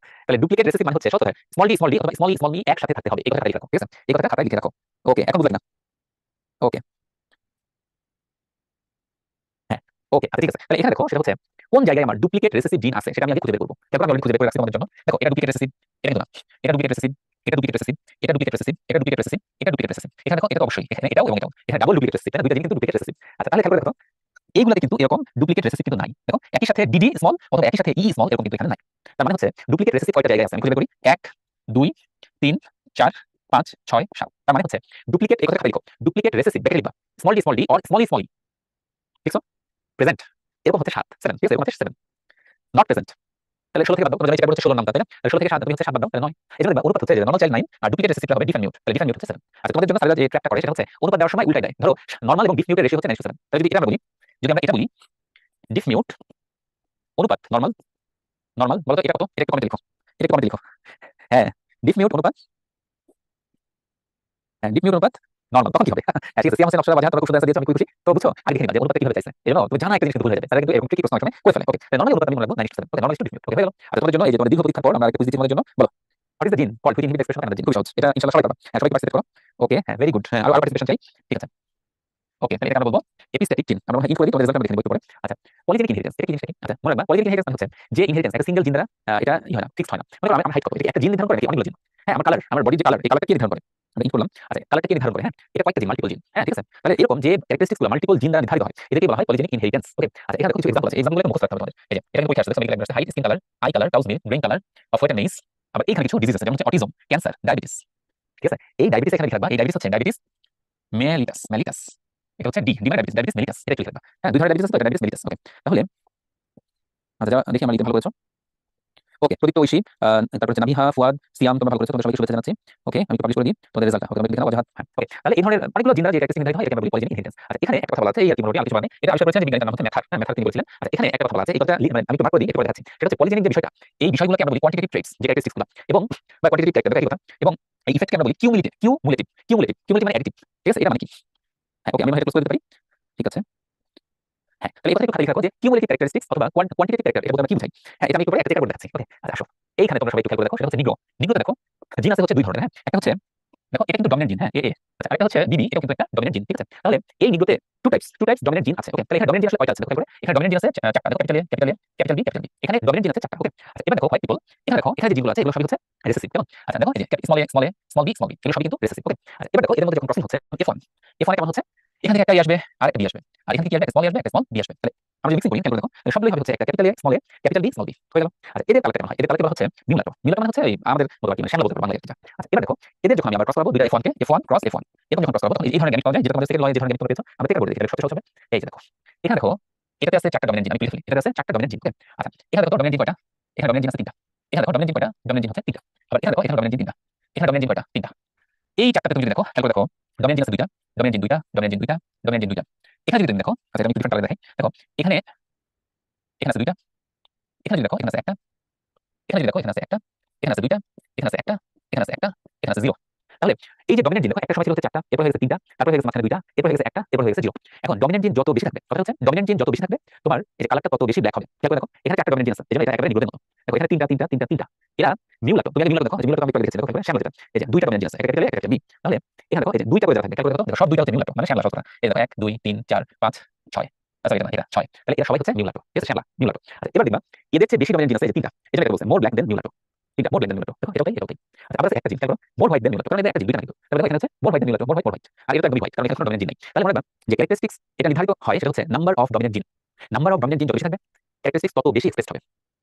তাহলে ডুপ্লিকেট রেসিসিভ মানে হচ্ছে সত্য হয় স্মল ডি অথবা স্মল ই একসাথে থাকতে হবে, এই কথাটা লিখে রাখো, ঠিক আছে? এই কথাটা খাতায় লিখে রাখো। ওকে এখন বুঝলেন না? ওকে হ্যাঁ ওকে আচ্ছা ঠিক আছে। তাহলে এখানে দেখো সেটা হচ্ছে কোন জায়গায় আমার ডুপ্লিকেট রেসিসিভ জিন আছে সেটা আমি আগে খুঁজে বের করবো। তারপর আমি অলরেডি খুঁজে বের করে রাখছি তোমাদের জন্য। দেখো এটা ডুপ্লিকেট রেসিসিভ, এটা কিন্তু না, এটা ডুপ্লিকেট রেসিসিভ, এটা ডুপ্লিকেট রেসিসিভ, এটা ডুপ্লিকেট রেসিসিভ, এটা ডুপ্লিকেট রেসিসিভ, এটা ডুপ্লিকেট রেসিসিভ। এখানে দেখো এটা তো অবশ্যই, এখানে এটাও এবং এটাও, এখানে ডাবল ডুপ্লিকেট রেসিসিভ, তাহলে দুইটা জিনিস কিন্তু ডুপ্লিকেট রেসিসিভ। আচ্ছা তাহলে খেয়াল করে দেখো এইগুলোতে কিন্তু এরকম ডুপ্লিকেট রেসিসিভ কিন্তু নাই। দেখো একই সাথে ডিডি স্মল অথবা একই সাথে স্মল এরকম কিন্তু এখানে নাই। তার মানে হচ্ছে ডুপ্লিকেট রেসিসিভ কয়টা জায়গায় আছে আমি খুঁজে বের করি। 1 2 3 4 5 6 7। তার মানে হচ্ছে ডুপ্লিকেট এই কথা লিখো, ডুপ্লিকেট রেসিসিভ ব্র্যাকেট লিখবা স্মল ডি অর স্মল ই, ঠিক আছে? প্রেজেন্ট এরকম হচ্ছে 7 7, ঠিক আছে? এরকম হচ্ছে 7 নট প্রেজেন্ট। তাহলে 16 থেকে বাদ দাও, তোমরা জানো এটা হচ্ছে 16 নামটা, তাই না? তাহলে 16 থেকে 7 তুমি হচ্ছে 7 বাদ দাও, তাহলে 9। এজন্য দেখবা অনুপাত হচ্ছে যে নরমাল চাইল্ড 9 আর ডুপ্লিকেট রেসিসিভটা হবে ডিফ এন্ড মিউট, তাহলে ডিফ এন্ড মিউট হচ্ছে 7। আচ্ছা তোমাদের জন্য স্যাররা যে ট্র্যাকটা করে সেটা হচ্ছে অনুপাত দেওয়ার সময় উল্টায় দেয়। ধরো নরমাল এবং ডিফ মিউটের রেশিও হচ্ছে 9:7, তাহলে যদি এটা আমরা বলি, যদি আমরা এটা বলি ডিফ মিউট অনুপাত নরমাল, নরমাল বলো তো এটা কত? এটা একটু কমেন্টে লিখো, এটা একটু কমেন্টে লিখো। হ্যাঁ ডিফ মিউট অনুপাত, হ্যাঁ ডিফ মিউট অনুপাত নরমাল, তখন কি হবে? হ্যাঁ ঠিক আছে, সিয়াম হোসেন অপসরা বাজা তোমরা খুব সুন্দর দিয়েছো, আমি খুবই খুশি। তো বুঝছো আগে দেখে নিবা যে অনুপাত কিভাবে চাইছে, এজন্য তুমি জানা একটা জিনিস কিন্তু ভুলে যাবে, তারা কিন্তু এরকম ট্রিকি প্রশ্ন অনেক সময় করে ফেলে। ওকে নরমাল অনুপাত আমি মনে রাখবো 9:7, ওকে নরমাল টু ডিফ মিউট, ওকে হয়ে গেল। আর তোমাদের জন্য এই যে তোমাদের দীর্ঘ পরীক্ষার পর আমরা একটা কুইজ দিচ্ছি তোমাদের জন্য, বলো what is the gene called which inhibit expression of energy? খুব সহজ, এটা ইনশাআল্লাহ সবাই পারবা। হ্যাঁ সবাই পার্টিসিপেট করো। ওকে হ্যাঁ ভেরি গুড, হ্যাঁ আরো পার্টিসিপেশন চাই, ঠিক আছে? ওকে তাহলে এটা আমরা বলবো এপিস্ট্যাটিক জিন, আমরা ইনফো করি তোমাদের রেজাল্ট আমরা দেখে নেব একটু পরে। আচ্ছা পলিজেনিক ইনহেরিটেন্স, এটা কি জিনিস? আচ্ছা মনে রাখবা পলিজেনিক ইনহেরিটেন্স মানে হচ্ছে যে ইনহেরিটেন্স একটা সিঙ্গেল জিন দ্বারা এটা হয় না, ফিক্সড হয় না। মনে করো আমার হাইট কত, এটা একটা জিন নির্ধারণ করে নাকি অনেকগুলো জিন? হ্যাঁ আমার কালার, আমার বডির যে কালার, এই কালারটা কে নির্ধারণ করে? আমরা ইনফো করলাম। আচ্ছা কালারটা কে নির্ধারণ করে? হ্যাঁ এটা কয়েকটা জিন, মাল্টিপল জিন, হ্যাঁ ঠিক আছে? তাহলে এরকম যে ক্যারেক্টারিস্টিক্স গুলো মাল্টিপল জিন দ্বারা নির্ধারিত হয় এটাকে বলা হয় পলিজেনিক ইনহেরিটেন্স। ওকে আচ্ছা এখানে কিছু এক্সাম্পল আছে, এক্সাম্পলগুলো মুখস্থ রাখতে হবে তোমাদের। এই যে এটা কিন্তু পরীক্ষা আসছে, আমি লিখলাম height, skin colour, eye colour, cows milk, brain colour, of white নেইস। আবার এখানে কিছু ডিজিজ আছে যেমন হচ্ছে অটিজম, ক্যান্সার, ডায়াবেটিস, ঠিক আছে? এই ডায়াবেটিস এখানে লিখে রাখবা, এই ডায়াবেটিস হচ্ছে ডায়াবেটিস মেলিটাস, মেলিটাস এটা হচ্ছে ডি মানে ডায়াবেটিস, ডায়াবেটিস মেলিটাস, এটা একটু লিখে রাখবা। হ্যাঁ দুই ধরনের ডায়াবেটিস আছে তো, এটা ডায়াবেটিস মেলিটাস। ওকে তাহলে আচ্ছা দেখি আমার লিখতে ভালো করেছো। ওকে প্রদীপ্ত ঐশী, তারপর হচ্ছে নাবিহা, ফুয়াদ, সিয়াম, তোমরা ভালো করেছো, তোমাদের সবাইকে শুভেচ্ছা জানাচ্ছি। ওকে আমি পাবলিশ করে দিই তোমাদের রেজাল্টটা। ওকে আমরা লিখে নাও অজাহাত। হ্যাঁ ওকে তাহলে এই ধরনের অনেকগুলো জিনরা যে ক্যারেক্টারিস্টিক নির্ধারিত হয় এটাকে আমরা বলি পলিজেনিক ইনহেরিটেন্স। আচ্ছা এখানে একটা কথা বলা আছে, এই আর কি মোটামুটি আলোচনা, এটা আবিষ্কার করেছেন যে বিজ্ঞানীর নাম হচ্ছে ম্যাথার, হ্যাঁ ম্যাথার তিনি বলেছিলেন। আচ্ছা এখানে একটা কথা বলা আছে, এই কথাটা মানে আমি একটু মার্ক করে দিই, একটু পরে দেখাচ্ছি। সেটা হচ্ছে পলিজেনিক যে বিষয়টা, এই বিষয়গুলোকে আমরা বলি কোয়ান্টিটেটিভ ট্রেটস, যে ক্যারেক্টারিস্টিক্স গুলো, এবং বা কোয়ান্টিটেটিভ ক্যারেক্টার একই কথা, এবং এই ইফেক্টকে আমরা বলি কিউমুলেটিভ, কিউমুলেটিভ মানে অ্যাডিটিভ, ঠিক আছে? এটা মানে কি? হ্যাঁ ওকে আমি এটা ক্লোজ করে দিতে পারি, ঠিক আছে? হ্যাঁ তাহলে এই কথা একটু খালি রাখো যে কিউমুলেটিভ ক্যারেক্টারিস্টিক্স অথবা কোয়ান্টিটেটিভ ক্যারেক্টার এটা বলতে আমরা কি বুঝাই। হ্যাঁ এটা আমি একটু পরে একটা চেক করে দেখাচ্ছি। ওকে আচ্ছা আসো এইখানে তোমরা সবাই একটু খেয়াল করে দেখো, সেটা হচ্ছে নিগ্রো। নিগ্রোতে দেখো জিন আছে হচ্ছে দুই ধরনের, হ্যাঁ একটা হচ্ছে দেখো এটা কিন্তু ডমিনেন্ট জিন, হ্যাঁ এ আচ্ছা আরেকটা হচ্ছে বিবি, এটা কিন্তু একটা ডমিনেন্ট জিন, ঠিক আছে? তাহলে এই নিগ্রোতে টু টাইপস ডমিনেন্ট জিন আছে। ওকে তাহলে এখানে ডমিনেন্ট জিন আসলে কয়টা আছে দেখো, এখানে ডমিনেন্ট জিন আছে চারটা, দেখো capital A, capital A, capital B, capital B, এখানে ডমিনেন্ট জিন আছে চারটা। ওকে আচ্ছা এবার দেখো হোয়াইট পিপল, এখানে দেখো এখানে যে জিনগুলো আছে এগুলো সবই হচ্ছে রিসেসিভ, কেমন? আচ্ছা দেখো এই যে স্মল এ, স্মল বি, এগুলো সবই কিন্তু রিসেসিভ। ওকে আচ্ছা এবার দেখো এদের মধ্যে যখন ক্রসিং হচ্ছে F1, F1 কেমন হচ্ছে? এখান থেকে একটা ই আসবে আর একটা বি আসবে, আর এখান থেকে কি আসবে? একটা স্মল এ আসবে, একটা স্মল বি আসবে। তাহলে আমরা যদি মিক্সিং করি খেয়াল করে দেখো সবগুলোই হবে হচ্ছে একটা capital A, small A, capital B, small B হয়ে গেল। আচ্ছা এদের কালারটা কেমন হয়? এদের কালারটা হচ্ছে মিউলাটো, মিউলাটো মানে হচ্ছে এই আমাদের মতো কি শ্যামলা বলতে পারবো বাংলায় একটা। আচ্ছা এবার দেখো এদের যখন আমি আবার ক্রস করাবো দুইটা F1 কে, F1 ক্রস F1 এরকম যখন ক্রস করবো তখন এই ধরনের গ্যামেট পাওয়া যায়, যেটা তোমাদের সেকেন্ড লয়ে যে ধরনের গ্যামেট তোমরা পেয়েছো আমরা টেকা করে দিই, এটা সবচেয়ে সহজ হবে। এই যে দেখো এখানে দেখো এটাতে আছে চারটা ডমিনেন্ট জিন, আমি লিখে ফেলি, এটাতে আছে চারটা ডমিনেন্ট জিন। ওকে আচ্ছা এখানে দেখো ডমিনেন্ট জিন কয়টা? এখানে ডমিনেন্ট জিন আছে তিনটা। এখানে দেখো ডমিনেন্ট জিন কয়টা? ডমিনেন্ট জিন হচ্ছে তিনটা। আবার এখানে দেখো এখানে ডমিনেন্ট জিন তিনটা। এখানে ডমিনেন্ট জিন কয়টা? তিনটা। এই চারটাতে তুমি যদি দেখো খেয়াল করে দেখো ডমিনেন্ট জিন আছে দুইটা, ডমিনেন্ট জিন দুইটা, ডমিনেন্ট জিন দুইটা, ডমিনেন্ট জিন দুইটা। এখানে যদি তুমি দেখো আচ্ছা আমি ডিফারেন্ট কালার দেখাই, দেখো এখানে এখানে আছে দুইটা, এখানে যদি দেখো এখানে আছে একটা, এখানে যদি দেখো এখানে আছে একটা, এখানে আছে দুইটা, এখানে আছে একটা, এখানে আছে একটা, এখানে আছে জিরো। তাহলে এই যে ডমিনেন্ট জিন দেখো একটা সময় ছিল হচ্ছে চারটা, এরপর হয়ে গেছে তিনটা, তারপর হয়ে গেছে মাঝখানে দুইটা, এরপর হয়ে গেছে একটা, এরপর হয়ে গেছে জিরো। এখন ডমিনেন্ট জিন যত বেশি থাকবে, কথা হচ্ছে ডমিনেন্ট জিন যত বেশি থাকবে তোমার এই যে কালারটা তত বেশি ব্ল্যাক হবে। খেয়াল করে দেখো এখানে চারটা ডমিনেন্ট জিন আছে, এজন্য এটা একেবারে নিগুড়ের মতো। দেখো এখানে তিনটা তিনটা তিনটা তিনটা, এরা মিউলাটো, তুমি আগে মিউলাটো দেখো, মিউলাটো আমি একটু লিখেছি, দেখো খেয়াল করে শ্যামলা যেটা, এই যে দুইটা ডমিনেন্ট জিন আছে, একটা ক্যাপিটাল এ, একটা বি। তাহলে এখানে দেখো এই যে দুইটা করে যারা থাকবে, খেয়াল করে দেখো সব দুইটা হচ্ছে মিউলাটো মানে শ্যামলা শতকরা। এই দেখো 1 2 3 4 5 6, আচ্ছা এটা না এটা 6, তাহলে এরা সবাই হচ্ছে মিউলাটো, ঠিক আছে? শ্যামলা মিউলাটো। আচ্ছা এবার দেখবা এদের চেয়ে বেশি ডমিনেন্ট জিন আছে এই যে তিনটা, এটা বলছে মোর ব্ল্যাক দেন মিউলাটো। তিনটা মোর ব্ল্যাক নিউলাটো, দেখো এটাও তাই। আচ্ছা আবার একটা জিন, খেয়াল করো মোর হোয়াইট ব্ল্যাক নিউলাটো, কারণ এটা একটা জিন দুইটা না কিন্তু। তাহলে দেখো এখানে হচ্ছে মোর হোয়াইট নিউলাটো, মোর হোয়াইট, আর এটা তো একদমই হোয়াইট, কারণ এখানে কোনো ডমিনেন্ট জিন নেই। তাহলে মনে রাখবা যে ক্যারেক্টারিস্টিক্স এটা নির্ধারিত হয় সেটা হচ্ছে নাম্বার অফ ডমিনেন্ট জিন। নাম্বার অফ ডমিনেন্ট জিন যত বেশি থাকবে ক্যারেক্টারিস্টিক্স তত বেশি এক্সপ্রেসড হবে।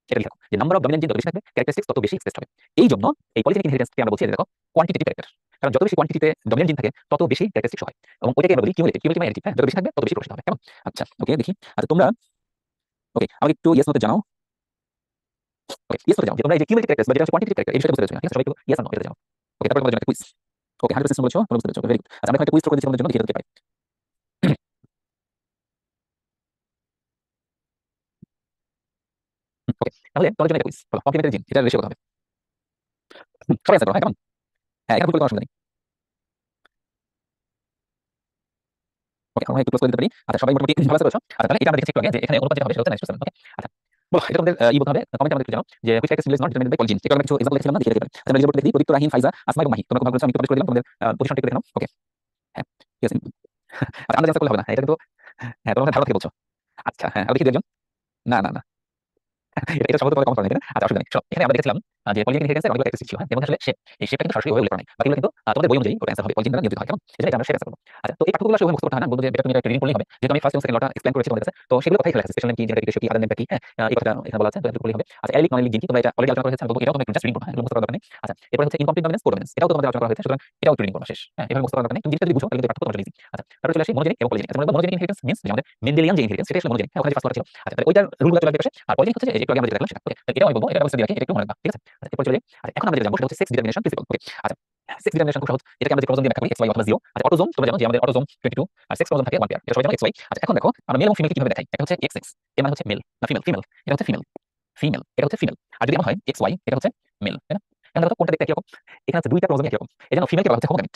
এটা লিখো যে নাম্বার অফ ডমিনেন্ট জিন যত বেশি থাকবে ক্যারেক্টারিস্টিক্স তত বেশি এক্সপ্রেসড হবে। এই জন্য এই পলিজেনিক ইনহেরিটেন্সকে আমরা বলছি দেখো কোয়ান্টিটেটিভ ক্যারেক্টার, কারণ যত বেশি কোয়ান্টিটিতে ডমিনেন্ট জিন থাকে তত বেশি ক্যারেক্টারিস্টিক্স হয়, এবং ওইটাকে আমরা বলি কিউমুলেটিভ, কিউমুলেটিভ মানে যত বেশি থাকবে তত বেশি প্রকাশিত হবে, কেমন? আচ্ছা ওকে দেখি। আচ্ছা তোমরা ওকে আমাকে একটু ইয়েস নোতে জানাও। ওকে ইয়েস নোতে জানাও যে তোমরা এই যে কিউমুলেটিভ ক্যারেক্টার বা যেটা হচ্ছে কোয়ান্টিটেটিভ ক্যারেক্টার এই বিষয়টা বুঝতে পেরেছো কিনা, ঠিক আছে? সবাই একটু ইয়েস আর নো এটা জানাও। ওকে তারপর তোমাদের জন্য একটা কুইজ। ওকে 100% বলেছো, তোমরা বুঝতে পেরেছো, ভেরি গুড। আচ্ছা আমরা একটা কুইজ করে দিচ্ছি তোমাদের জন্য, দেখি এটা পাই। ওকে তাহলে তোমাদের জন্য একটা কুইজ, বলো কমপ্লিমেন্টারি জিন এটা রেশিও কত হবে? সবাই অ্যান্সার করো, হ্যাঁ কেমন? হ্যাঁ এখানে ভুল করে কোনো অসুবিধা নেই। ওকে আমরা একটু ক্লোজ করে দিতে পারি। আচ্ছা সবাই মোটামুটি ভালো আছে করেছো। আচ্ছা তাহলে এটা আমরা দেখেছি একটু আগে যে এখানে অনুপাত যেটা হবে সেটা হচ্ছে 9:7। ওকে আচ্ছা বলো এটা তোমাদের বলতে হবে কমেন্টে আমাদের একটু জানাও যে which character is not determined by polygene. এটা আমরা কিছু এক্সাম্পল দেখছিলাম না, দেখে দিতে পারি। আচ্ছা আমরা রিপোর্ট দেখি প্রদীপ্ত, রাহিম, ফাইজা, আসমা এবং মাহি, তোমরা কমেন্ট করেছো, আমি একটু পাবলিশ করে দিলাম, তোমাদের পজিশনটা একটু দেখে নাও। ওকে হ্যাঁ ঠিক আছে। আচ্ছা আমরা জানতে করলে হবে না, এটা কিন্তু হ্যাঁ তোমাদের ধারণা থেকে বলছো। আচ্ছা হ্যাঁ আর দেখি দুজন। না না না এটা সম্ভবত তোমাদের কমন করা নেই, আচ্ছা অসুবিধা নেই। শোনো, এখানে আমরা দেখেছিলাম যে পলিজিন ইনহেরিটেন্সের অনেকগুলো ক্যারেক্টারিস্টিক ছিল, হ্যাঁ, যেমন আসলে শেপ, এই শেপটা কিন্তু সরাসরি ওভাবে উল্লেখ করা নাই, বাকিগুলো কিন্তু তোমাদের বই অনুযায়ী ওটা অ্যান্সার হবে, পলিজিন দ্বারা নিয়ন্ত্রিত হয়, কেমন? এজন্য এটা আমরা শেপ অ্যান্সার করব। আচ্ছা তো এই পার্থক্যগুলো আসলে মুখস্থ করতে হয় না, বলবো যে এটা তুমি একটা রিডিং করলেই হবে, যেহেতু আমি ফার্স্ট এবং সেকেন্ড লটা এক্সপ্লেইন করেছি তোমাদের কাছে, তো সেগুলো কথাই ফেলে আছে, স্পেশাল নেম কি, জেনেটিক রেশিও কি, আদার নেমটা কি, হ্যাঁ এই কথাটা এখানে বলা আছে, তো এটুকু করলেই হবে। আচ্ছা এলিক নন এলিক জিন কি, তোমরা এটা অলরেডি আলোচনা করেছো, আমি বলবো এটাও তোমরা একটু জাস্ট রিডিং করবে, হ্যাঁ এগুলো মুখস্থ করার দরকার নেই। আচ্ছা এরপর হচ্ছে ইনকমপ্লিট ডমিনেন্স, কোডমিনেন্স, এটাও তোমাদের আলোচনা করা হয়েছে, সুতরাং এটাও একটু রিডিং করবা, শেষ, হ্যাঁ এভাবে মুখস্থ করার দরকার নেই। তুমি জিনিসটা যদি বুঝো তাহলে কিন্তু পার্থক্য তোমার জন্য ইজি। আচ্ছা তারপর চলে আসি মনোজেনিক এবং পলিজেনিক। আচ্ছা মনোজেনিক ইনহেরিটেন্স মিন্স যে আমাদের মেন্ডেলিয়ান যে ইনহেরিটেন্স সেটা আসলে মনোজেনিক, হ্যাঁ ওখানে ফার্স্ট ছিল। আচ্ছা তাহলে ওইটার রুলগুলো চলে আসবে পাশে, আর পলিজেনিক হচ্ছে যে একটু আগে আমরা যেটা দেখলাম সেটা। ওকে এটাও আমি বলবো, এটা ব্যবস্থা দিয়ে রাখি, এটা একটু মনে রাখবা, ঠিক আছে? আচ্ছা এরপর চলে যাই। আচ্ছা এখন আমরা যেটা জানবো সেটা হচ্ছে সেক্স ডিটারমিনেশন প্রিন্সিপাল। ওকে আচ্ছা সেক্স ডিটারমিনেশন খুব সহজ, এটাকে আমরা যে ক্রোমোজোম দিয়ে ব্যাখ্যা করি এক্স ওয়াই অথবা জিরো। আচ্ছা অটোজোম তোমরা জানো যে আমাদের অটোজোম 22 আর সেক্স ক্রোমোজোম থাকে 1 পেয়ার, এটা সবাই জানো এক্স ওয়াই। আচ্ছা এখন দেখো আমরা মেল এবং ফিমেল কিভাবে দেখাই, এটা হচ্ছে এক্স এক্স, এর মানে হচ্ছে মেল, না ফিমেল, ফিমেল এটা হচ্ছে ফিমেল, ফিমেল এটা হচ্ছে ফিমেল। আর যদি এমন হয় এক্স ওয়াই এটা হচ্ছে মেল, তাই না? এখন দেখো কোনটা দেখতে একই রকম, এখানে হচ্ছে দুইটা ক্রোমোজোম একই রকম, এজন্য ফিমেলকে বলা হচ্ছে হোমোগ্যামিট,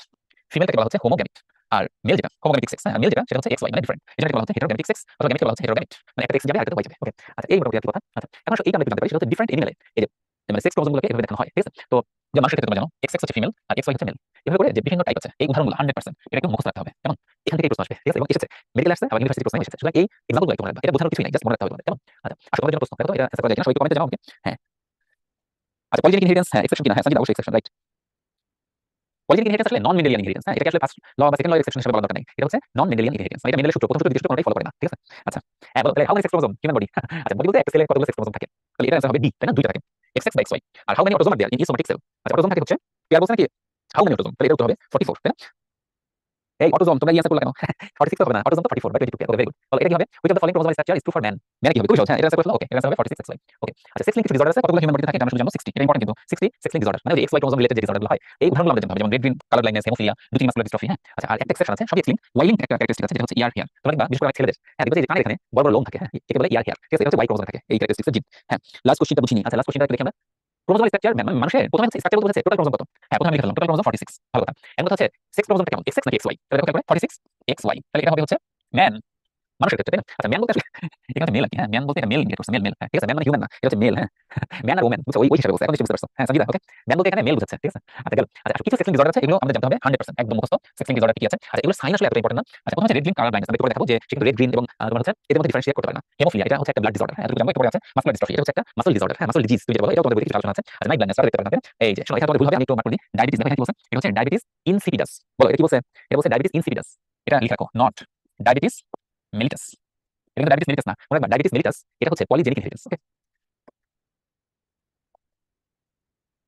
ফিমেলকে বলা হচ্ছে হোমোগ্যামিট। আর মেল যেটা হোমোগ্যামিক সেক্স, হ্যাঁ মেল যেটা সেটা হচ্ছে এক্স ওয়াই মানে ডিফারেন্ট, এজন্য এটা বলা হচ্ছে হেটেরোগ্যামিক সেক্স, অথবা গ্যামিটকে বলা হচ্ছে হেটেরোগ্যামিট, মানে একটা এক্স যাবে আর একটা ওয়াই যাবে। ওকে আচ্ছা এই মোটামুটি কথা। আচ্ছা এখন আসলে এইটা আমরা একটু জানতে পারি সেটা হচ্ছে ডিফারেন্ট এনিমেলে এই যে মানে সেক্স ক্রোমোজোমগুলোকে এভাবে দেখানো হয়, ঠিক আছে? তো যে মানুষের ক্ষেত্রে তোমরা জানো এক্স এক্স হচ্ছে ফিমেল আর এক্স ওয়াই হচ্ছে মেল, এভাবে করে যে বিভিন্ন টাইপ আছে এই উদাহরণগুলো 100% এটা একটু মুখস্থ রাখতে হবে, কেমন? এখান থেকে প্রশ্ন আসবে, ঠিক আছে? এবং এসেছে মেডিকেল আসছে আবার ইউনিভার্সিটি প্রশ্ন এসেছে, সুতরাং এই এক্সাম্পলগুলো একটু মনে রাখবা, এটা বোঝানোর কিছুই নাই, জাস্ট মনে রাখতে হবে তোমাদের, কেমন? আচ্ছা আসলে তোমাদের জন্য প্রশ্ন দেখো তো এটা অ্যান্সার করা যায় কিনা, সবাই একটু কমেন্টে জানাও। ওকে হ্যাঁ আচ্ছা পলিজেনিক ইনহেরিটেন্স হ্যাঁ এক্সেপশন কিনা, হ্যাঁ সঞ্জিত অবশ্যই এক্সেপশন, রাইট। পলিজেনিক ইনহেরিটেন্স আসলে নন মেন্ডেলিয়ান ইনহেরিটেন্স, হ্যাঁ এটাকে আসলে ফার্স্ট ল বা সেকেন্ড ল এক্সেপশন হিসেবে বলা দরকার নেই, এটা হচ্ছে নন মেন্ডেলিয়ান ইনহেরিটেন্স, মানে এটা মেন্ডেলের সূত্র, প্রথম সূত্র দ্বিতীয় সূত্র কোনটাই ফলো করে না, ঠিক আছে? আচ্ছা হ্যাঁ বলো তাহলে how many sex chromosome human body? আচ্ছা বডি বলতে একটা সেলে কতগুলো সেক্স ক্রোমোজোম থাকে, তাহলে এটা অ্যান্সার হবে ডি, তাই না? দুইটা থাকে এক্স এক্স বা এক্স ওয়াই। আর how many autosome are there in each somatic cell? আচ্ছা অটোজোম থাকে হচ্ছে পেয়ার বলছে নাকি হাউ মেনি অটোজোম, তাহলে এটা উত্তর হবে 44, তাই না? এই অটোজোম তোমরা অ্যান্সার করলে কেন? 46 হবে না, অটোজোম তো 44 বাই 22 পেয়ার, ভেরি গুড। তাহলে এটা কি হবে? Which of the following chromosome structure is true for man? Man কি হবে? খুবই সহজ, হ্যাঁ এটা অ্যান্সার করলে ওকে এটা অ্যান্সার হবে 46 এক্স ওয়াই। ওকে আচ্ছা সেক্স লিঙ্ক ডিসঅর্ডার আছে কতগুলো হিউম্যান বডিতে থাকে, এটা আমরা শুধু জানো 60, এটা ইম্পর্টেন্ট কিন্তু 60 সেক্স লিঙ্ক ডিসঅর্ডার মানে ওই এক্স ওয়াই ক্রোমোজোম রিলেটেড যে ডিসঅর্ডারগুলো হয় এই উদাহরণগুলো আমরা জানতে হবে, যেমন red green colour blindness, haemophilia, দুটি মাসকুলার ডিস্ট্রফি, হ্যাঁ আচ্ছা আর একটা এক্সেপশন আছে সবই এক্স লিঙ্ক, ওয়াই লিঙ্ক একটা ক্যারেক্টারিস্টিক আছে যেটা হচ্ছে ইয়ার হেয়ার, তোমরা দেখবা বিশেষ করে আমার ছেলেদের, হ্যাঁ দেখবা যে কানের এখানে বড় বড় লোম থাকে, হ্যাঁ একে বলে ইয়ার হেয়ার, ঠিক আছে? এটা হচ্ছে ওয়াই ক্রোমোজোমে থাকে এই ক্যারেক্টারিস্টিক্স জিন। হ্যাঁ লাস্ট কোশ্চেনটা বুঝিনি। আচ্ছা লাস্ট কোশ্চেনটা দেখি আমরা ক্রোমোজোমাল স্ট্রাকচার মানে মানুষের প্রথমে হচ্ছে স্ট্রাকচার বলতে বোঝাচ্ছে টোটাল ক্রোমোজোম কত, হ্যাঁ প্রথমে আমি লিখলাম টোটাল ক্রোমোজোম 46, ভালো কথা। এখন কথা হচ্ছে সেক্স ক্রোমোজোমটা কেমন, এক্স এক্স নাকি এক্স ওয়াই? তাহলে দেখো খেয়াল করে 46 এক্স ওয়াই, তাহলে এটা হবে হচ্ছে ম্যান, মানুষের ক্ষেত্রে, তাই না? আচ্ছা ম্যান বলতে আসলে এখানে মেল আর কি, হ্যাঁ ম্যান বলতে এটা মেল ইন্ডিকেট করছে, মেল মেল, হ্যাঁ ঠিক আছে? ম্যান মানে হিউম্যান না, এটা হচ্ছে মেল, হ্যাঁ ম্যান আর ওমেন বুঝছো, ওই হিসাবে বলছে, এখন নিশ্চয়ই বুঝতে পারছো, হ্যাঁ সঞ্জিদা? ওকে ম্যান বলতে এখানে মেল বুঝাচ্ছে, ঠিক আছে? আচ্ছা গেল। আচ্ছা কিছু সেক্স লিঙ্ক ডিসঅর্ডার আছে এগুলো আমাদের জানতে হবে 100% একদম মুখস্থ, সেক্স লিঙ্ক ডিসঅর্ডার কি আছে। আচ্ছা এগুলো সাইন আসলে এতটা ইম্পর্টেন্ট না। আচ্ছা প্রথমে হচ্ছে রেড গ্রিন কালার ব্লাইন্ডনেস, আমি পরে দেখাবো যে সে কিন্তু রেড গ্রিন এবং তোমার হচ্ছে এদের মধ্যে ডিফারেন্সিয়েট করতে পারে না। হেমোফিলিয়া এটা হচ্ছে একটা ব্লাড ডিসঅর্ডার, হ্যাঁ এতটুকু জানবো। এরপরে আছে মাসকুলার ডিস্ট্রফি, এটা হচ্ছে একটা মাসল ডিসঅর্ডার, হ্যাঁ মাসল ডিজিজ তুমি যেটা বলো এটাও তোমাদের বইতে কিছু আলোচনা আছে। আচ্ছা নাইট ব্লাইন্ডনেস দেখতে পারেন না, এই যে শোনো এখানে তোমাদের ভুল হবে, আমি একটু মার্ক করে দিই। ডায়াবেটিস দেখো এখানে কি বলছে, এটা হচ্ছে ডায়াবেটিস ইনসিপিডাস, বলো এটা কি বলছে? এটা বলছে ডায়াবেটিস ইনসিপিডাস, এটা লিখে রাখো নট ডায়াবেটিস মেলিটাস, এটা কিন্তু ডায়াবেটিস মেলিটাস না, মনে রাখবা ডায়াবেটিস মেলিটাস এটা হচ্ছে পলিজেনিক ইনহেরিটেন্স। ওকে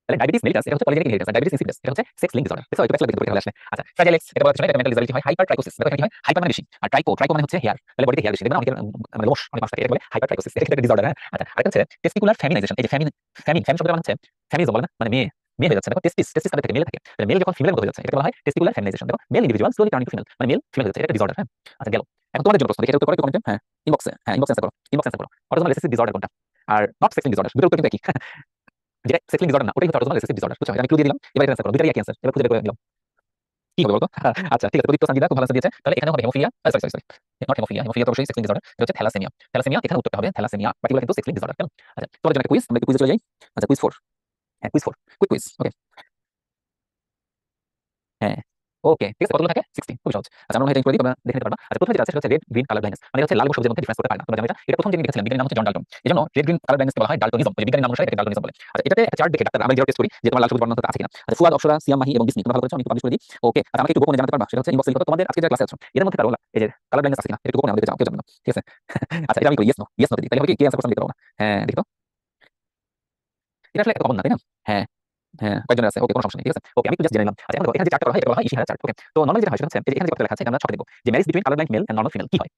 তাহলে ডায়াবেটিস মেলিটাস এটা হচ্ছে পলিজেনিক ইনহেরিটেন্স, আর ডায়াবেটিস ইনসিপিডাস এটা হচ্ছে সেক্স লিঙ্ক ডিসঅর্ডার। দেখো একটু ব্যাকস্ল্যাশ দেখতে আসলে। আচ্ছা ফ্রাজাইল এক্স এটা বলা হচ্ছে এটা মেন্টাল ডিসএবিলিটি হয়, হাইপার ট্রাইকোসিস দেখো এখানে কি হয়, হাইপার মানে বেশি আর ট্রাইকো, ট্রাইকো মানে হচ্ছে হেয়ার, তাহলে বডিতে হেয়ার বেশি, দেখবেন অনেকের মানে লোশ অনেক মাস থাকে, এটা বলে হাইপার ট্রাইকোসিস, এটা একটা ডিসঅর্ডার, হ্যাঁ। আচ্ছা আরেকটা হচ্ছে টেস্টিকুলার ফেমিনাইজেশন, এই যে ফেমিন ফেমিন ফেমিন শব্দটা মানে হচ্ছে ফেমিনিজম বলে না, মানে মেয়ে মেয়ে হয়ে যাচ্ছে, দেখো টেস্টিস টেস্টিস তাদের থেকে মেলে থাকে, মেল যখন ফিমেলের মতো হয়ে যাচ্ছে এটা বলা হয় টেস্টিকুলার ফেমিনাইজেশন, দেখো male individual slowly turning to female মানে মেল ফিমেল হয়ে যাচ্ছে, এটা একটা ডিসঅর্ডার, হ্যাঁ। আচ্ছা গেল। এখন তোমাদের জন্য প্রশ্ন দেখি, এটা উত্তর করো একটু কমেন্টে, হ্যাঁ ইনবক্সে, হ্যাঁ ইনবক্সে অ্যান্সার করো, ইনবক্সে অ্যান্সার করো। অটোজোমাল রিসেসিভ ডিসঅর্ডার কোনটা? Are not sex link disorder, দুটোর উত্তর কিন্তু একই যেটা সেক্স লিঙ্ক ডিসঅর্ডার না ওটাই হচ্ছে অটোজোমাল রিসেসিভ ডিসঅর্ডার, বুঝছো? আমি ক্লু দিয়ে দিলাম, এবার এটা অ্যান্সার করো, দুটোরই একই অ্যান্সার, এবার খুঁজে বের করে দিলাম কি হবে বলতো? আচ্ছা ঠিক আছে প্রদীপ্ত সঞ্জিদা খুব ভালো আনসার দিয়েছে, তাহলে এখানে হবে haemophilia, sorry sorry sorry not haemophilia, haemophilia তো অবশ্যই সেক্স লিঙ্ক ডিসঅর্ডার, এটা হচ্ছে থ্যালাসেমিয়া, থ্যালাসেমিয়া এখানে উত্তরটা হবে থ্যালাসেমিয়া, বাকিগুলো কিন্তু সেক্স লিঙ্ক ডিসঅর্ডার, কেমন? আচ্ছা তোমাদের জন্য একটা কুইজ, আমরা একটু কুইজে চলে যাই। আচ্ছা কুইজ 4, হ্যাঁ কুইজ 4 কুইক কুইজ, ওকে হ্যাঁ ওকে, ঠিক আছে, কতগুলো থাকে? 16, খুবই সহজ। আচ্ছা, আমরা এটা ইনক্লুড আমরা দেখে নিতে পারবা। আচ্ছা, প্রথমে যেটা আছে সেটা হচ্ছে রেড গ্রিন কালার ব্লাইন্ডনেস, মানে হচ্ছে লাল এবং সবুজের মধ্যে ডিফারেন্স করতে পারে না। তোমরা জানো এটা? এটা প্রথম যিনি লিখেছিলেন বিজ্ঞানীর নাম হচ্ছে জন ডাল্টন। এজন্য রেড গ্রিন কালার ব্লাইন্ডনেসকে বলা হয় ডাল্টনিজম। ওই বিজ্ঞানীর নাম অনুসারে এটাকে ডাল্টনিজম বলে। আচ্ছা, এটাতে একটা চার্ট দেখে ডাক্তার আমরা যেটা টেস্ট করি যে তোমার লাল সবুজ বর্ণ আছে কিনা। আচ্ছা, ফুয়াদ, অক্ষরা, সিয়াম, মাহি এবং বিসমি তোমরা ভালো করেছো, আমি একটু পাবলিশ করে দিই। ওকে, আচ্ছা, আমাকে একটু গোপনে জানাতে পারবা? সেটা হচ্ছে ইনবক্সে লিখো তো তোমাদের আজকে যে ক্লাসে আছো এর মধ্যে কারো এই যে কালার ব্লাইন্ডনেস আছে কিনা একটু গোপনে আমাদের জানাও, কেউ জানবে না। ঠিক আছে? আচ্ছা, এটা আমি করি ইয়েস নো, ইয়েস নো দিই। তাহলে হবে কি কে অ্যানসার করছে আমি দিতে পারবো না। হ্যাঁ, দেখি তো। এটা আসলে এত কমন না, তাই না? হ্যাঁ, হ্যাঁ, কয়েকজনের আছে। ওকে, কোনো সমস্যা নেই। ঠিক আছে? ওকে, আমি একটু জাস্ট জেনে নিলাম। আচ্ছা, এখন দেখো এখানে যে চার্টটা করা হয় এটা বলা হয় ইশিহারা চার্ট। ওকে, তো নরমালি যেটা হয় সেটা হচ্ছে এই যে এখানে যে কথাটা লেখা আছে এটা আমরা শর্টে দেখব যে marriage between colour blind male and normal female কি হয়।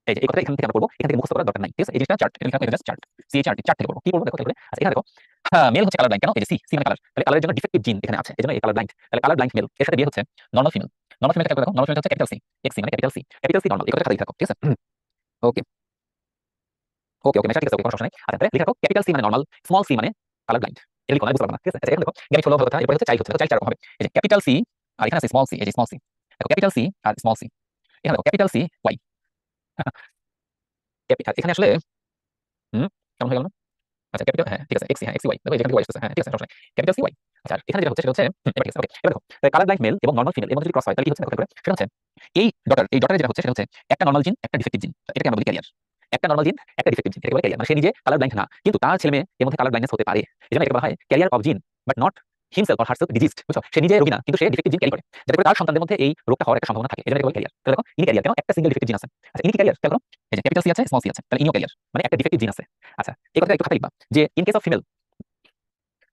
এই যে এই কথাটা এখান থেকে আমরা পড়বো, এখান থেকে মুখস্থ করার দরকার নাই। ঠিক আছে? এই জিনিসটা চার্ট, এটা লেখা এটা just chart. C chart, chart থেকে পড়বো। কি পড়বো দেখো তাহলে। আচ্ছা, এখানে দেখো হ্যাঁ, মেল হচ্ছে কালার ব্লাইন্ড কেন? এই যে সি মানে কালার। তাহলে কালারের জন্য ডিফেক্টিভ জিন এখানে আছে। এজন্য এই কালার ব্লাইন্ড। তাহলে কালার ব্লাইন্ড মেল এর সাথে বিয়ে হচ্ছে নরমাল ফিমেল। নরমাল ফিমেল দেখো, নরমাল ফিমেল হচ্ছে ক্যাপিটাল সি, এক্স সি মানে capital C. Capital C normal. এই কথাটা খালি রাখো। ঠিক আছে? ওকে, ওকে, ওকে, মেশা ঠিক আছে। ওকে, কোনো সমস্যা নাই। আচ্ছা, তাহলে লিখে রাখো ক্যাপিটাল সি মানে নরমাল, স্মল সি মানে কালার ব্লাইন্ড। এটা লিখো না, বুঝতে পারবে না। ঠিক আছে? আচ্ছা, এখন দেখো জ্ঞানী ফলো ভালো কথা। এরপরে হচ্ছে চাইল্ড হচ্ছে। চাইল্ড চার রকম হবে। এই যে ক্যাপিটাল সি আর এখানে আছে স্মল সি। এই যে স্মল সি দেখো, ক্যাপিটাল সি আর স্মল সি। এখানে দেখো ক্যাপিটাল সি ওয়াই। এখানে আসলে হুম কেমন হয়ে গেল না? আচ্ছা, ক্যাপিটাল হ্যাঁ ঠিক আছে, এক্স হ্যাঁ এক্স ওয়াই দেখো, যেখানে ওয়াই আসছে হ্যাঁ ঠিক আছে, সমস্যা নেই। Capital C Y. আচ্ছা, আর এখানে যেটা হচ্ছে সেটা হচ্ছে এবার ঠিক আছে। ওকে, এবার দেখো কালার ব্লাইন্ড মেল এবং নরমাল ফিমেল এর মধ্যে যদি ক্রস হয় তাহলে কি হচ্ছে দেখো, সেটা হচ্ছে এই ডটারে যেটা হচ্ছে সেটা হচ্ছে একটা নরমাল জিন একটা ডিফেক্টিভ জিন, এটাকে আমরা বলি ক্যারিয়ার। একটা নরমাল জিন একটা ডিফেক্টিভ জিন, এটাকে বলে ক্যারিয়ার। মানে সে নিজে কালার ব্লাইন্ড না কিন্তু তার ছেলে মেয়ে এর মধ্যে কালার ব্লাইন্ডনেস হতে পারে। এজন্য এটাকে বলা হয় ক্যারিয়ার অফ জিন but not himself or herself diseased. বুঝছো? সে নিজে রোগী না কিন্তু সে ডিফেক্টিভ জিন ক্যারি করে, যাতে করে তার সন্তানদের মধ্যে এই রোগটা হওয়ার একটা সম্ভাবনা থাকে। এজন্য এটাকে বলে ক্যারিয়ার। তাহলে দেখো ইনি ক্যারিয়ার কেন? একটা সিঙ্গেল ডিফেক্টিভ জিন আছে। আচ্ছা, ইনি কি ক্যারিয়ার? খেয়াল করো, এই যে ক্যাপিটাল সি আছে স্মল সি আছে, তাহলে ইনিও ক্যারিয়ার, মানে একটা ডিফেক্টিভ জিন আছে। আচ্ছা, এই কথাটা একটু খাতা লিখবা যে in case of female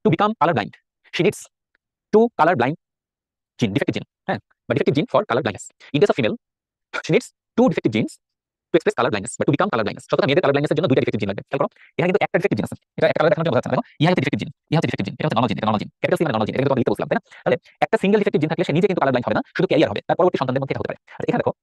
to become color blind she needs two color blind gene defective gene হ্যাঁ বা defective gene for color blindness. In case of female she needs two defective genes to express color blindness but to become color blindness. সুতরাং মেয়েদের কালার ব্লাইন্ডনেসের জন্য দুইটা ডিফেক্টিভ জিন লাগবে। খেয়াল করো, এখানে কিন্তু একটা ডিফেক্টিভ জিন আছে। এটা একটা কালার দেখানোর জন্য বোঝাচ্ছে না। দেখো ইহা হচ্ছে ডিফেক্টিভ জিন, ইহা হচ্ছে ডিফেক্টিভ জিন, এটা হচ্ছে নরমাল জিন, এটা নরমাল জিন। ক্যাপিটাল সি মানে নরমাল জিন, এটা কিন্তু লিখতে বলছিলাম তাই না? তাহলে একটা সিঙ্গেল ডিফেক্টিভ জিন থাকলে সে নিজে কিন্তু কালার ব্লাইন্ড হবে না, শুধু ক্যারিয়ার হবে, তার পরবর্তী সন্তানদের মধ্যে এটা হতে পারে। আচ্ছা, এখানে দেখো